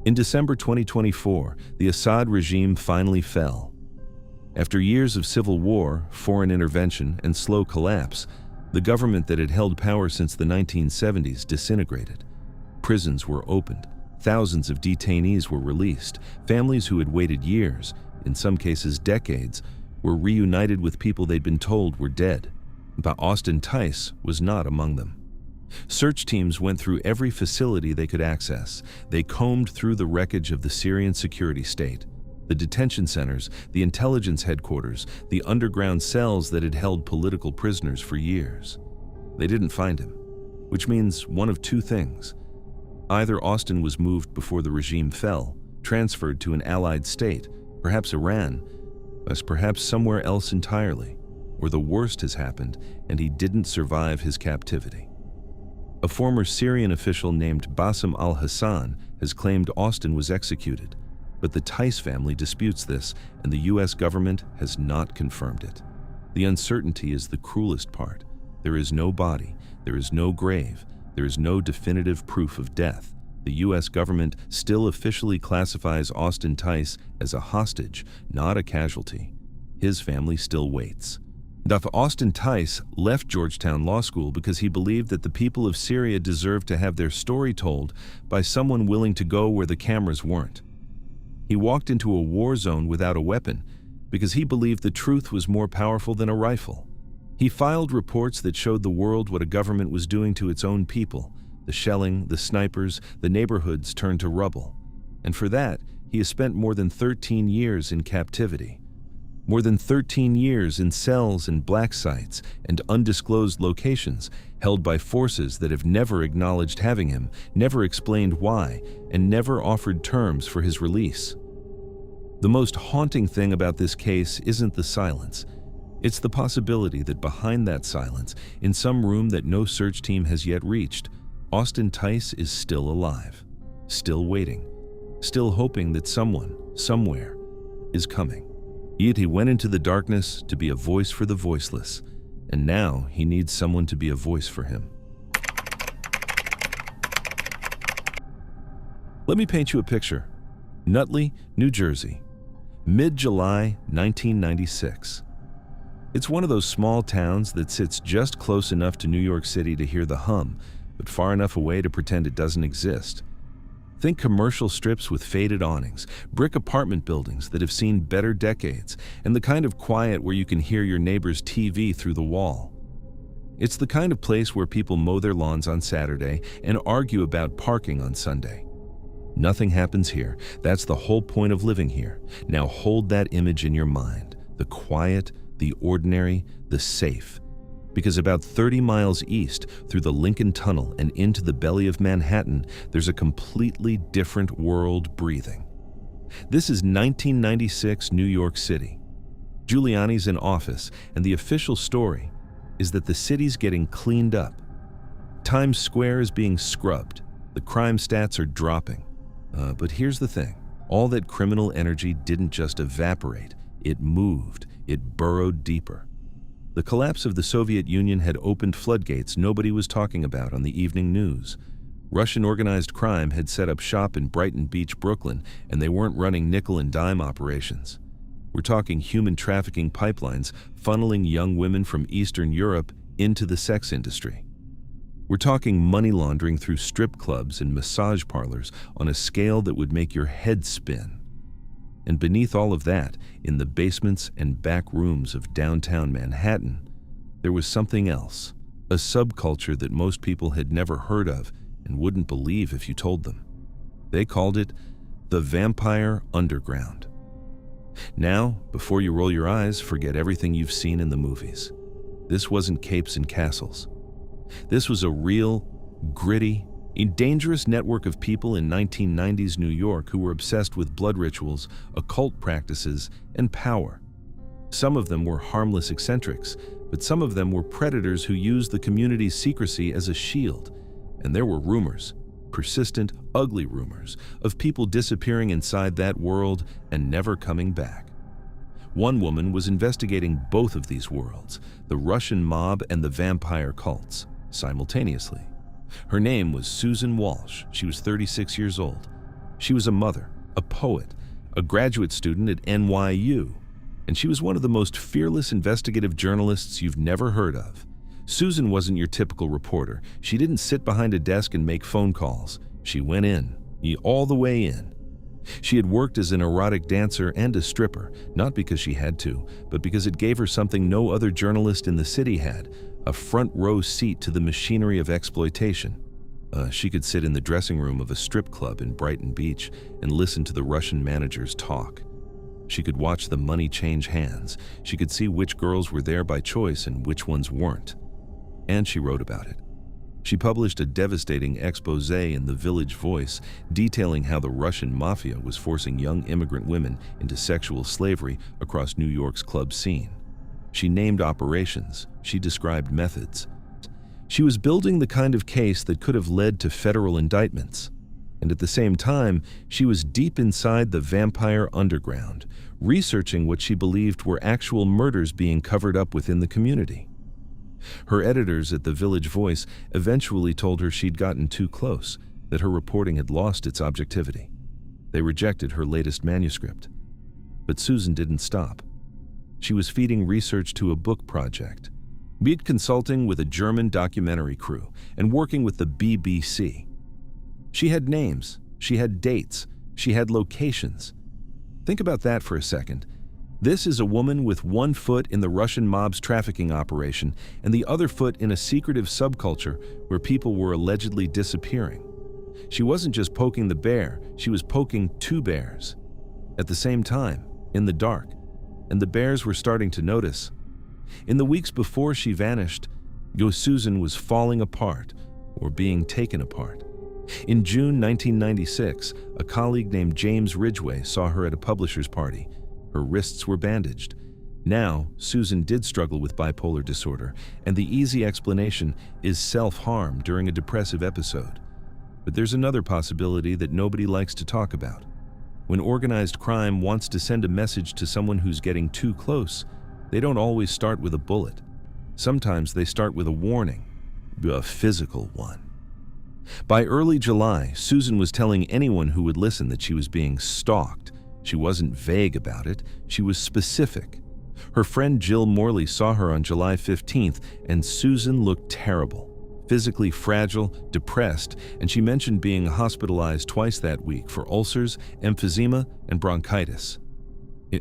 In December 2024, the Assad regime finally fell. After years of civil war, foreign intervention, and slow collapse, the government that had held power since the 1970s disintegrated. Prisons were opened. Thousands of detainees were released. Families who had waited years, in some cases decades, were reunited with people they'd been told were dead. But Austin Tice was not among them. Search teams went through every facility they could access. They combed through the wreckage of the Syrian security state, the detention centers, the intelligence headquarters, the underground cells that had held political prisoners for years. They didn't find him, which means one of 2 things. Either Austin was moved before the regime fell, transferred to an allied state, perhaps Iran, as perhaps somewhere else entirely, or the worst has happened and he didn't survive his captivity. A former Syrian official named Bassem al-Hassan has claimed Austin was executed, but the Tice family disputes this, and the U.S. government has not confirmed it. The uncertainty is the cruelest part. There is no body, there is no grave, there is no definitive proof of death. The U.S. government still officially classifies Austin Tice as a hostage, not a casualty. His family still waits. Austin Tice left Georgetown Law School because he believed that the people of Syria deserved to have their story told by someone willing to go where the cameras weren't. He walked into a war zone without a weapon because he believed the truth was more powerful than a rifle. He filed reports that showed the world what a government was doing to its own people. The shelling, the snipers, the neighborhoods turned to rubble. And for that, he has spent more than 13 years in captivity. More than 13 years in cells and black sites and undisclosed locations held by forces that have never acknowledged having him, never explained why, and never offered terms for his release. The most haunting thing about this case isn't the silence. It's the possibility that behind that silence, in some room that no search team has yet reached, Austin Tice is still alive, still waiting, still hoping that someone, somewhere, is coming. Yet he went into the darkness to be a voice for the voiceless, and now he needs someone to be a voice for him. Let me paint you a picture. Nutley, New Jersey, mid-July 1996. It's one of those small towns that sits just close enough to New York City to hear the hum, but far enough away to pretend it doesn't exist. Think commercial strips with faded awnings, brick apartment buildings that have seen better decades, and the kind of quiet where you can hear your neighbor's TV through the wall. It's the kind of place where people mow their lawns on Saturday and argue about parking on Sunday. Nothing happens here. That's the whole point of living here. Now hold that image in your mind. The quiet, the ordinary, the safe. Because about 30 miles east, through the Lincoln Tunnel and into the belly of Manhattan, there's a completely different world breathing. This is 1996 New York City. Giuliani's in office, and the official story is that the city's getting cleaned up. Times Square is being scrubbed. The crime stats are dropping. But here's the thing. All that criminal energy didn't just evaporate. It moved. It burrowed deeper. The collapse of the Soviet Union had opened floodgates nobody was talking about on the evening news. Russian organized crime had set up shop in Brighton Beach, Brooklyn, and they weren't running nickel and dime operations. We're talking human trafficking pipelines funneling young women from Eastern Europe into the sex industry. We're talking money laundering through strip clubs and massage parlors on a scale that would make your head spin. And beneath all of that, in the basements and back rooms of downtown Manhattan, there was something else, a subculture that most people had never heard of and wouldn't believe if you told them. They called it the Vampire Underground. Now, before you roll your eyes, forget everything you've seen in the movies. This wasn't capes and castles. This was a real, gritty, dangerous network of people in 1990s New York who were obsessed with blood rituals, occult practices, and power. Some of them were harmless eccentrics, but some of them were predators who used the community's secrecy as a shield. And there were rumors, persistent, ugly rumors, of people disappearing inside that world and never coming back. One woman was investigating both of these worlds, the Russian mob and the vampire cults, simultaneously. Her name was Susan Walsh. She was 36 years old. She was a mother, a poet, a graduate student at NYU, and she was one of the most fearless investigative journalists you've never heard of. Susan wasn't your typical reporter. She didn't sit behind a desk and make phone calls. She went in, all the way in. She had worked as an erotic dancer and a stripper, not because she had to, but because it gave her something no other journalist in the city had, a front row seat to the machinery of exploitation. She could sit in the dressing room of a strip club in Brighton Beach and listen to the Russian managers talk. She could watch the money change hands. She could see which girls were there by choice and which ones weren't. And she wrote about it. She published a devastating expose in the Village Voice detailing how the Russian mafia was forcing young immigrant women into sexual slavery across New York's club scene. She named operations. She described methods. She was building the kind of case that could have led to federal indictments. And at the same time, she was deep inside the vampire underground, researching what she believed were actual murders being covered up within the community. Her editors at the Village Voice eventually told her she'd gotten too close, that her reporting had lost its objectivity. They rejected her latest manuscript. But Susan didn't stop. She was feeding research to a book project, be it consulting with a German documentary crew and working with the BBC. She had names, she had dates, she had locations. Think about that for a second. This is a woman with one foot in the Russian mob's trafficking operation and the other foot in a secretive subculture where people were allegedly disappearing. She wasn't just poking the bear, she was poking two bears. At the same time, in the dark, and the bears were starting to notice. In the weeks before she vanished, Susan was falling apart or being taken apart. In June 1996, a colleague named James Ridgway saw her at a publisher's party. Her wrists were bandaged. Now, Susan did struggle with bipolar disorder, and the easy explanation is self-harm during a depressive episode. But there's another possibility that nobody likes to talk about. When organized crime wants to send a message to someone who's getting too close, they don't always start with a bullet. Sometimes they start with a warning, a physical one. By early July, Susan was telling anyone who would listen that she was being stalked. She wasn't vague about it, she was specific. Her friend Jill Morley saw her on July 15th, and Susan looked terrible. Physically fragile, depressed, and she mentioned being hospitalized twice that week for ulcers, emphysema, and bronchitis.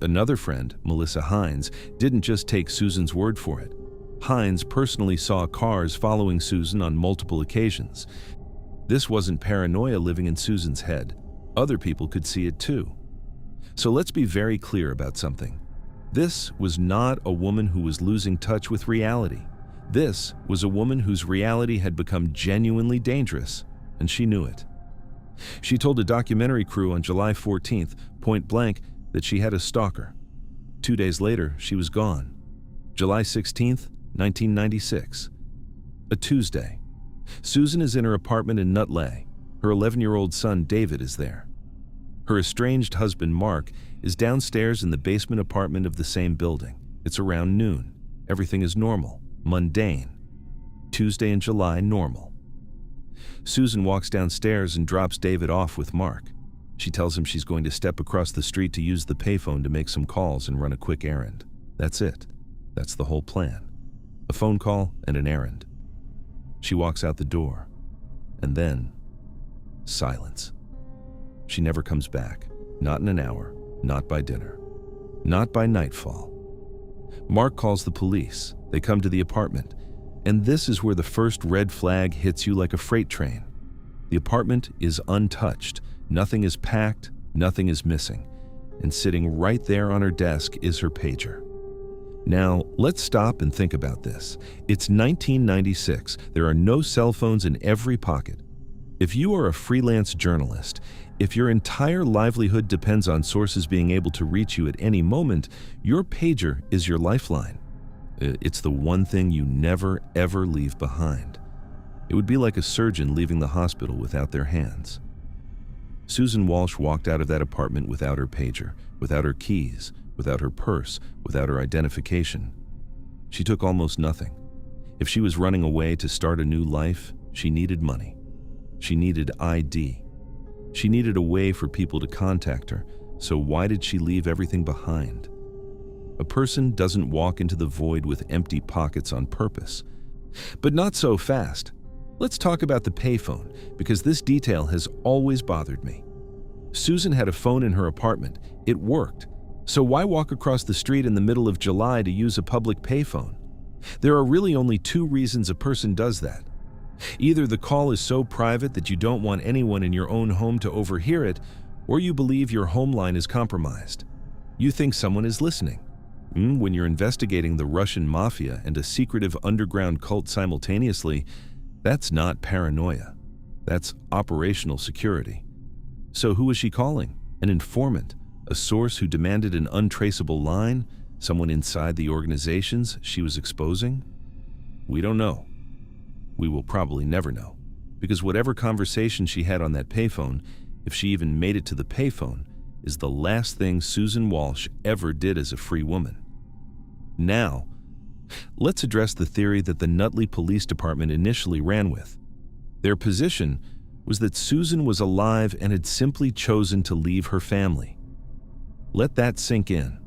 Another friend, Melissa Hines, didn't just take Susan's word for it. Hines personally saw cars following Susan on multiple occasions. This wasn't paranoia living in Susan's head. Other people could see it too. So let's be very clear about something. This was not a woman who was losing touch with reality. This was a woman whose reality had become genuinely dangerous, and she knew it. She told a documentary crew on July 14th, point blank, that she had a stalker. 2 days later, she was gone. July 16th, 1996. A Tuesday. Susan is in her apartment in Nutley. Her 11-year-old son, David, is there. Her estranged husband, Mark, is downstairs in the basement apartment of the same building. It's around noon. Everything is normal, mundane. Tuesday in July, normal. Susan walks downstairs and drops David off with Mark. She tells him she's going to step across the street to use the payphone to make some calls and run a quick errand. That's it. That's the whole plan. A phone call and an errand. She walks out the door. And then, silence. She never comes back. Not in an hour. Not by dinner. Not by nightfall. Mark calls the police. They come to the apartment. And this is where the first red flag hits you like a freight train. The apartment is untouched. Nothing is packed. Nothing is missing. And sitting right there on her desk is her pager. Now, let's stop and think about this. It's 1996. There are no cell phones in every pocket. If you are a freelance journalist, if your entire livelihood depends on sources being able to reach you at any moment, your pager is your lifeline. It's the one thing you never, ever leave behind. It would be like a surgeon leaving the hospital without their hands. Susan Walsh walked out of that apartment without her pager, without her keys, without her purse, without her identification. She took almost nothing. If she was running away to start a new life, she needed money. She needed ID. She needed a way for people to contact her, so why did she leave everything behind? A person doesn't walk into the void with empty pockets on purpose. But not so fast. Let's talk about the payphone, because this detail has always bothered me. Susan had a phone in her apartment. It worked. So why walk across the street in the middle of July to use a public payphone? There are really only two reasons a person does that. Either the call is so private that you don't want anyone in your own home to overhear it, or you believe your home line is compromised. You think someone is listening. When you're investigating the Russian mafia and a secretive underground cult simultaneously, that's not paranoia. That's operational security. So who was she calling? An informant? A source who demanded an untraceable line? Someone inside the organizations she was exposing? We don't know. We will probably never know, because whatever conversation she had on that payphone, if she even made it to the payphone, is the last thing Susan Walsh ever did as a free woman. Now, let's address the theory that the Nutley Police Department initially ran with. Their position was that Susan was alive and had simply chosen to leave her family. Let that sink in.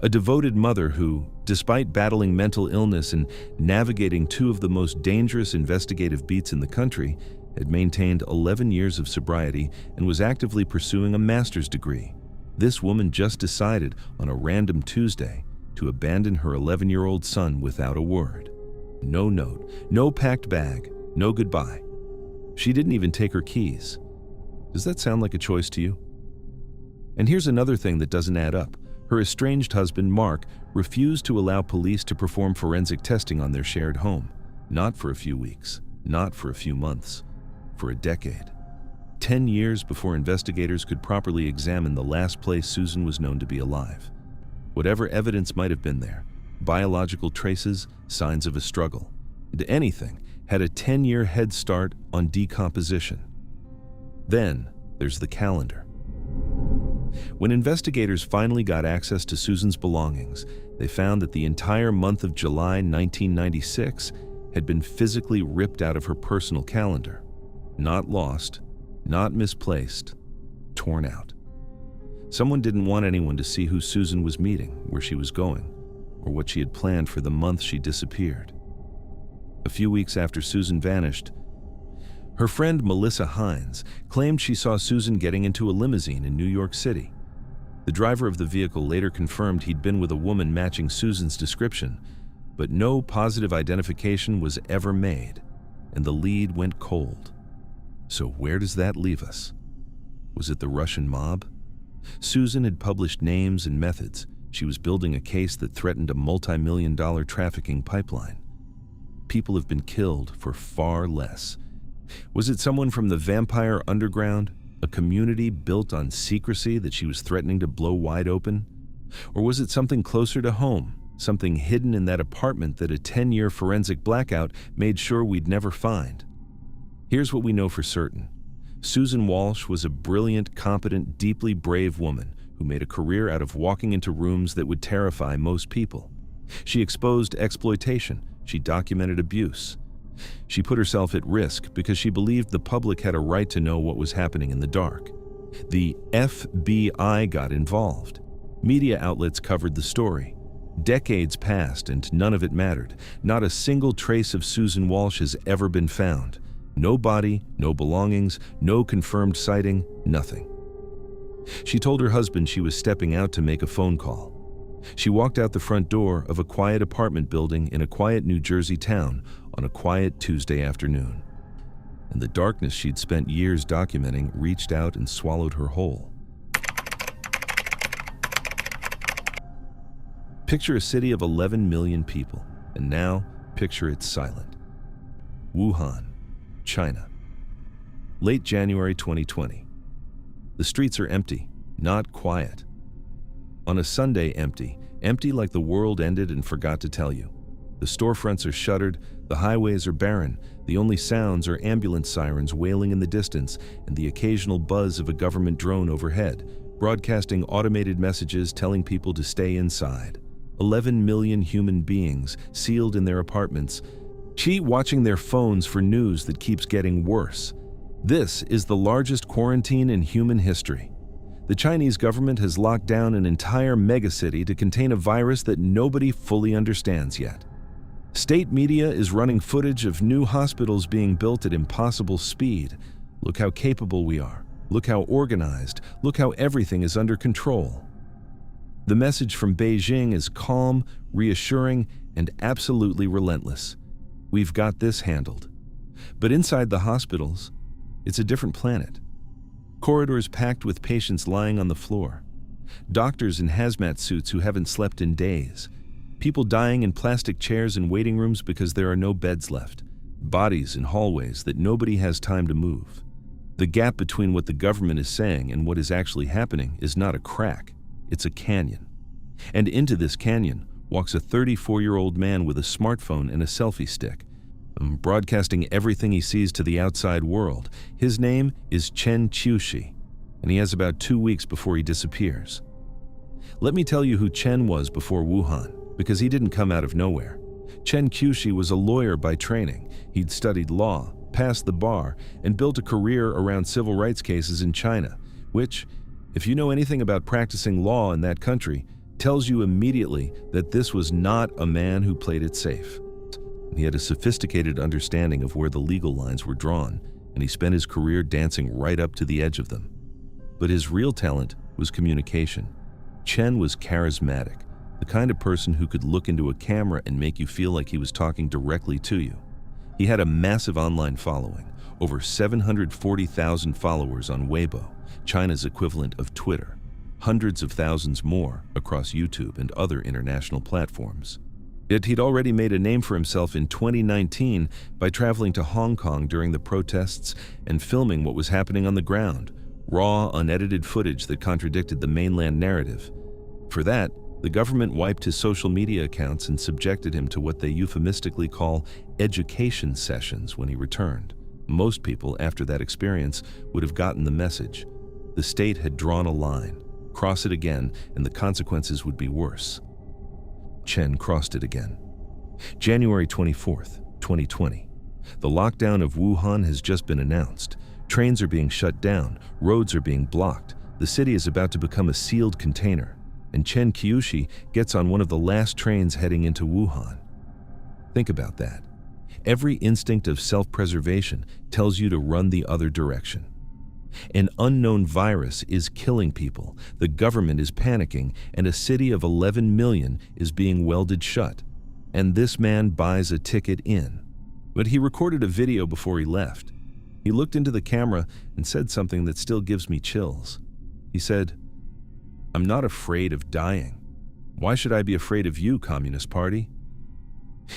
A devoted mother who, despite battling mental illness and navigating two of the most dangerous investigative beats in the country, had maintained 11 years of sobriety and was actively pursuing a master's degree. This woman just decided on a random Tuesday to abandon her 11-year-old son without a word. No note, no packed bag, no goodbye. She didn't even take her keys. Does that sound like a choice to you? And here's another thing that doesn't add up. Her estranged husband, Mark, refused to allow police to perform forensic testing on their shared home. Not for a few weeks, not for a few months, for a decade. 10 years before investigators could properly examine the last place Susan was known to be alive. Whatever evidence might have been there, biological traces, signs of a struggle, anything, had a 10-year head start on decomposition. Then there's the calendar. When investigators finally got access to Susan's belongings, they found that the entire month of July 1996 had been physically ripped out of her personal calendar. Not lost, not misplaced, torn out. Someone didn't want anyone to see who Susan was meeting, where she was going, or what she had planned for the month she disappeared. A few weeks after Susan vanished, her friend Melissa Hines claimed she saw Susan getting into a limousine in New York City. The driver of the vehicle later confirmed he'd been with a woman matching Susan's description, but no positive identification was ever made, and the lead went cold. So where does that leave us? Was it the Russian mob? Susan had published names and methods. She was building a case that threatened a multi-million-dollar trafficking pipeline. People have been killed for far less. Was it someone from the vampire underground, a community built on secrecy that she was threatening to blow wide open? Or was it something closer to home, something hidden in that apartment that a 10-year forensic blackout made sure we'd never find? Here's what we know for certain. Susan Walsh was a brilliant, competent, deeply brave woman who made a career out of walking into rooms that would terrify most people. She exposed exploitation. She documented abuse. She put herself at risk because she believed the public had a right to know what was happening in the dark. The FBI got involved. Media outlets covered the story. Decades passed and none of it mattered. Not a single trace of Susan Walsh has ever been found. No body, no belongings, no confirmed sighting, nothing. She told her husband she was stepping out to make a phone call. She walked out the front door of a quiet apartment building in a quiet New Jersey town on a quiet Tuesday afternoon. And the darkness she'd spent years documenting reached out and swallowed her whole. Picture a city of 11 million people, and now picture it silent. Wuhan, China. Late January 2020. The streets are empty, not quiet. On a Sunday, empty like the world ended and forgot to tell you. The storefronts are shuttered, the highways are barren, the only sounds are ambulance sirens wailing in the distance and the occasional buzz of a government drone overhead, broadcasting automated messages telling people to stay inside. 11 million human beings sealed in their apartments, watching their phones for news that keeps getting worse. This is the largest quarantine in human history. The Chinese government has locked down an entire megacity to contain a virus that nobody fully understands yet. State media is running footage of new hospitals being built at impossible speed. Look how capable we are. Look how organized. Look how everything is under control. The message from Beijing is calm, reassuring, and absolutely relentless. We've got this handled. But inside the hospitals, it's a different planet. Corridors packed with patients lying on the floor. Doctors in hazmat suits who haven't slept in days. People dying in plastic chairs in waiting rooms because there are no beds left. Bodies in hallways that nobody has time to move. The gap between what the government is saying and what is actually happening is not a crack, it's a canyon. And into this canyon walks a 34-year-old man with a smartphone and a selfie stick, broadcasting everything he sees to the outside world. His name is Chen Qiushi, and he has about 2 weeks before he disappears. Let me tell you who Chen was before Wuhan, because he didn't come out of nowhere. Chen Qiushi was a lawyer by training. He'd studied law, passed the bar, and built a career around civil rights cases in China, which, if you know anything about practicing law in that country, tells you immediately that this was not a man who played it safe. He had a sophisticated understanding of where the legal lines were drawn, and he spent his career dancing right up to the edge of them. But his real talent was communication. Chen was charismatic, the kind of person who could look into a camera and make you feel like he was talking directly to you. He had a massive online following, over 740,000 followers on Weibo, China's equivalent of Twitter, hundreds of thousands more across YouTube and other international platforms. Yet he'd already made a name for himself in 2019 by traveling to Hong Kong during the protests and filming what was happening on the ground, raw, unedited footage that contradicted the mainland narrative. For that, the government wiped his social media accounts and subjected him to what they euphemistically call education sessions when he returned. Most people, after that experience, would have gotten the message. The state had drawn a line. Cross it again, and the consequences would be worse. Chen crossed it again. January 24th, 2020. The lockdown of Wuhan has just been announced. Trains are being shut down, roads are being blocked. The city is about to become a sealed container, and Chen Qiushi gets on one of the last trains heading into Wuhan. Think about that. Every instinct of self-preservation tells you to run the other direction. An unknown virus is killing people, the government is panicking, and a city of 11 million is being welded shut. And this man buys a ticket in. But he recorded a video before he left. He looked into the camera and said something that still gives me chills. He said, "I'm not afraid of dying. Why should I be afraid of you, Communist Party?"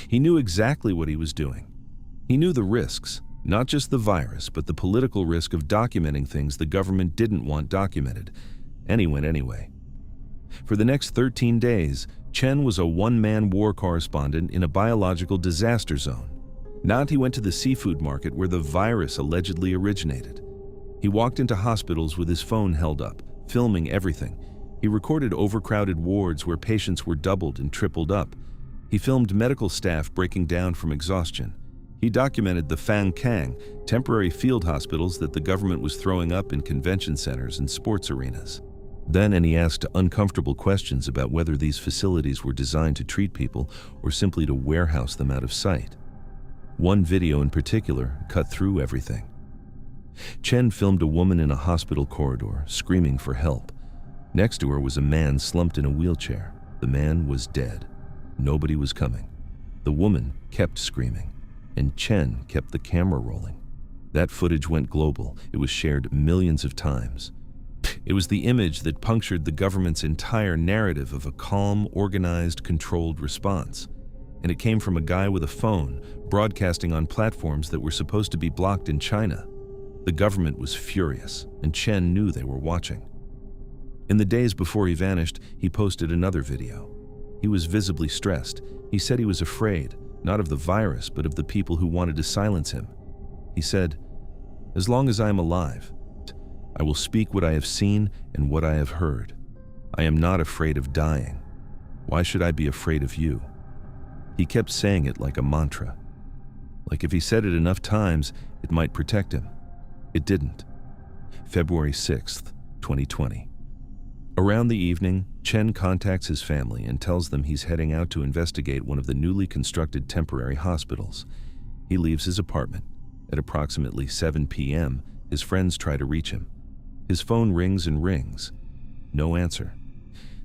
He knew exactly what he was doing. He knew the risks, not just the virus, but the political risk of documenting things the government didn't want documented, and he went anyway. For the next 13 days, Chen was a one-man war correspondent in a biological disaster zone. He went to the seafood market where the virus allegedly originated. He walked into hospitals with his phone held up, filming everything. He recorded overcrowded wards where patients were doubled and tripled up. He filmed medical staff breaking down from exhaustion. He documented the Fangkang, temporary field hospitals that the government was throwing up in convention centers and sports arenas. Then he asked uncomfortable questions about whether these facilities were designed to treat people or simply to warehouse them out of sight. One video in particular cut through everything. Chen filmed a woman in a hospital corridor, screaming for help. Next to her was a man slumped in a wheelchair. The man was dead. Nobody was coming. The woman kept screaming, and Chen kept the camera rolling. That footage went global. It was shared millions of times. It was the image that punctured the government's entire narrative of a calm, organized, controlled response. And it came from a guy with a phone, broadcasting on platforms that were supposed to be blocked in China. The government was furious, and Chen knew they were watching. In the days before he vanished, he posted another video. He was visibly stressed. He said he was afraid, not of the virus, but of the people who wanted to silence him. He said, "As long as I am alive, I will speak what I have seen and what I have heard. I am not afraid of dying. Why should I be afraid of you?" He kept saying it like a mantra. Like if he said it enough times, it might protect him. It didn't. February 6th, 2020. Around the evening, Chen contacts his family and tells them he's heading out to investigate one of the newly constructed temporary hospitals. He leaves his apartment. At approximately 7 p.m., his friends try to reach him. His phone rings and rings. No answer.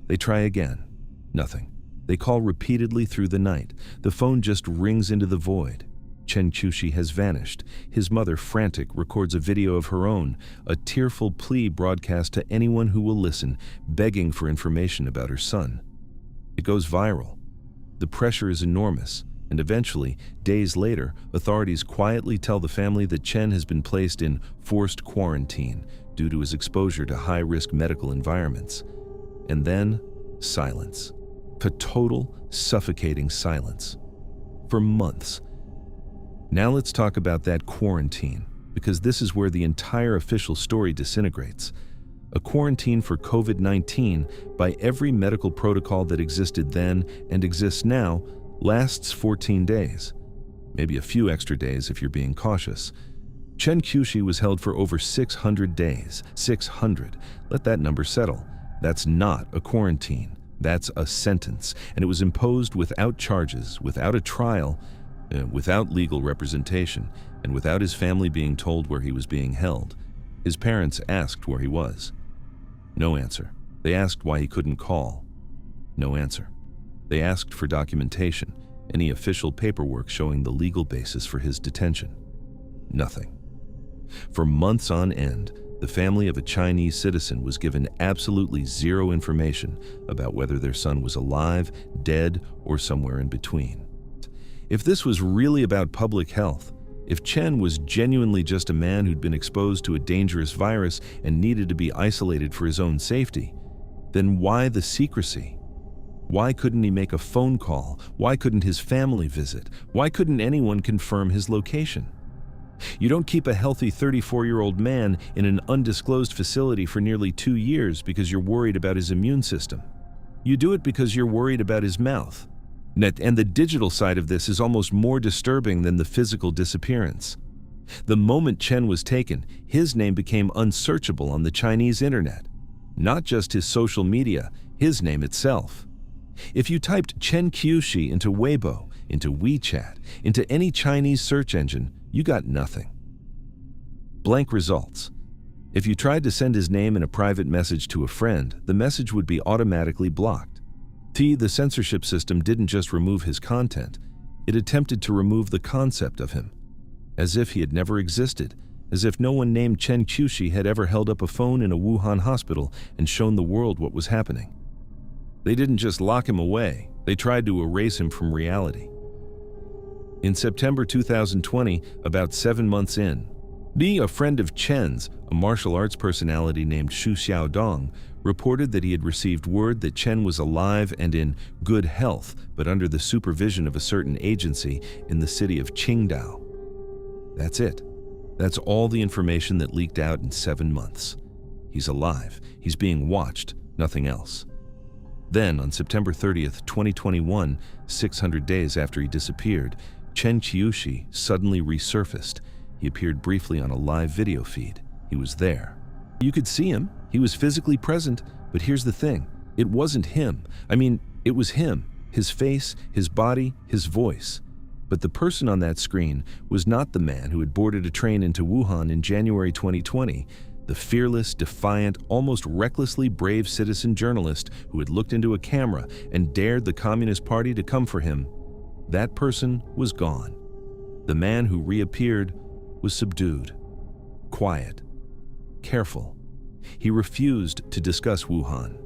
They try again. Nothing. They call repeatedly through the night. The phone just rings into the void. Chen Qiushi has vanished. His mother, frantic, records a video of her own, a tearful plea broadcast to anyone who will listen, begging for information about her son. It goes viral. The pressure is enormous, and eventually, days later, authorities quietly tell the family that Chen has been placed in forced quarantine due to his exposure to high-risk medical environments. And then, silence. A total, suffocating silence. For months. Now let's talk about that quarantine, because this is where the entire official story disintegrates. A quarantine for COVID-19, by every medical protocol that existed then and exists now, lasts 14 days. Maybe a few extra days if you're being cautious. Chen Qiushi was held for over 600 days. 600. Let that number settle. That's not a quarantine. That's a sentence, and it was imposed without charges, without a trial, without legal representation, and without his family being told where he was being held. His parents asked where he was. No answer. They asked why he couldn't call. No answer. They asked for documentation, any official paperwork showing the legal basis for his detention. Nothing. For months on end, the family of a Chinese citizen was given absolutely zero information about whether their son was alive, dead, or somewhere in between. If this was really about public health, if Chen was genuinely just a man who'd been exposed to a dangerous virus and needed to be isolated for his own safety, then why the secrecy? Why couldn't he make a phone call? Why couldn't his family visit? Why couldn't anyone confirm his location? You don't keep a healthy 34-year-old man in an undisclosed facility for nearly 2 years because you're worried about his immune system. You do it because you're worried about his mouth. And the digital side of this is almost more disturbing than the physical disappearance. The moment Chen was taken, his name became unsearchable on the Chinese internet. Not just his social media, his name itself. If you typed Chen Qiushi into Weibo, into WeChat, into any Chinese search engine, you got nothing. Blank results. If you tried to send his name in a private message to a friend, the message would be automatically blocked. The censorship system didn't just remove his content, it attempted to remove the concept of him. As if he had never existed, as if no one named Chen Qiushi had ever held up a phone in a Wuhan hospital and shown the world what was happening. They didn't just lock him away, they tried to erase him from reality. In September 2020, about 7 months in, a friend of Chen's, a martial arts personality named Xu Xiaodong, reported that he had received word that Chen was alive and in good health, but under the supervision of a certain agency in the city of Qingdao. That's it. That's all the information that leaked out in 7 months. He's alive. He's being watched. Nothing else. Then, on September 30th, 2021, 600 days after he disappeared, Chen Qiushi suddenly resurfaced. He appeared briefly on a live video feed. He was there. You could see him. He was physically present, but here's the thing. It wasn't him. It was him. His face, his body, his voice. But the person on that screen was not the man who had boarded a train into Wuhan in January 2020, the fearless, defiant, almost recklessly brave citizen journalist who had looked into a camera and dared the Communist Party to come for him. That person was gone. The man who reappeared was subdued, quiet, careful, He refused to discuss Wuhan.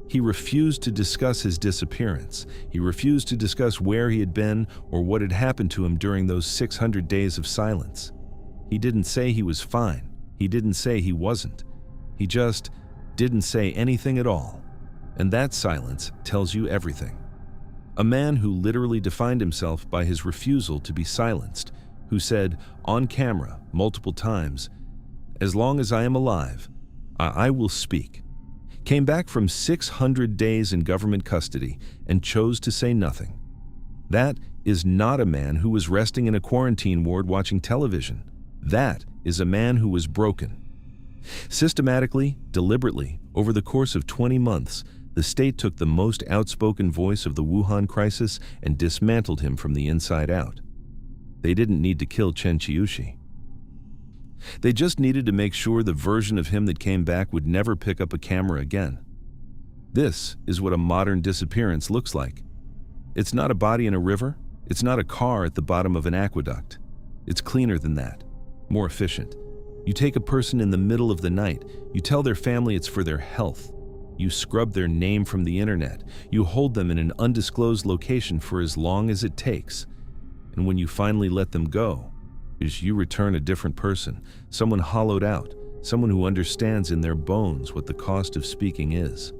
He refused to discuss his disappearance. He refused to discuss where he had been or what had happened to him during those 600 days of silence. He didn't say he was fine. He didn't say he wasn't. He just didn't say anything at all. And that silence tells you everything. A man who literally defined himself by his refusal to be silenced, who said on camera multiple times, "As long as I am alive, I will speak," came back from 600 days in government custody and chose to say nothing. That is not a man who was resting in a quarantine ward watching television. That is a man who was broken. Systematically, deliberately, over the course of 20 months, the state took the most outspoken voice of the Wuhan crisis and dismantled him from the inside out. They didn't need to kill Chen Qiushi. They just needed to make sure the version of him that came back would never pick up a camera again. This is what a modern disappearance looks like. It's not a body in a river. It's not a car at the bottom of an aqueduct. It's cleaner than that, more efficient. You take a person in the middle of the night. You tell their family it's for their health. You scrub their name from the internet. You hold them in an undisclosed location for as long as it takes. And when you finally let them go, you return a different person, someone hollowed out, someone who understands in their bones what the cost of speaking is.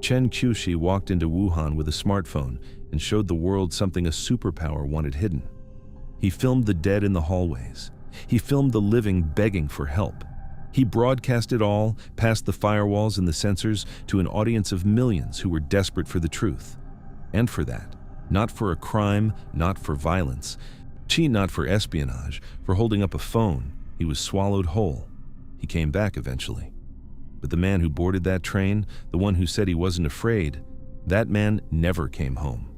Chen Qiushi walked into Wuhan with a smartphone and showed the world something a superpower wanted hidden. He filmed the dead in the hallways. He filmed the living begging for help. He broadcast it all, past the firewalls and the censors, to an audience of millions who were desperate for the truth. And for that, not for a crime, not for violence, not for espionage, for holding up a phone, he was swallowed whole. He came back eventually. But the man who boarded that train, the one who said he wasn't afraid, that man never came home.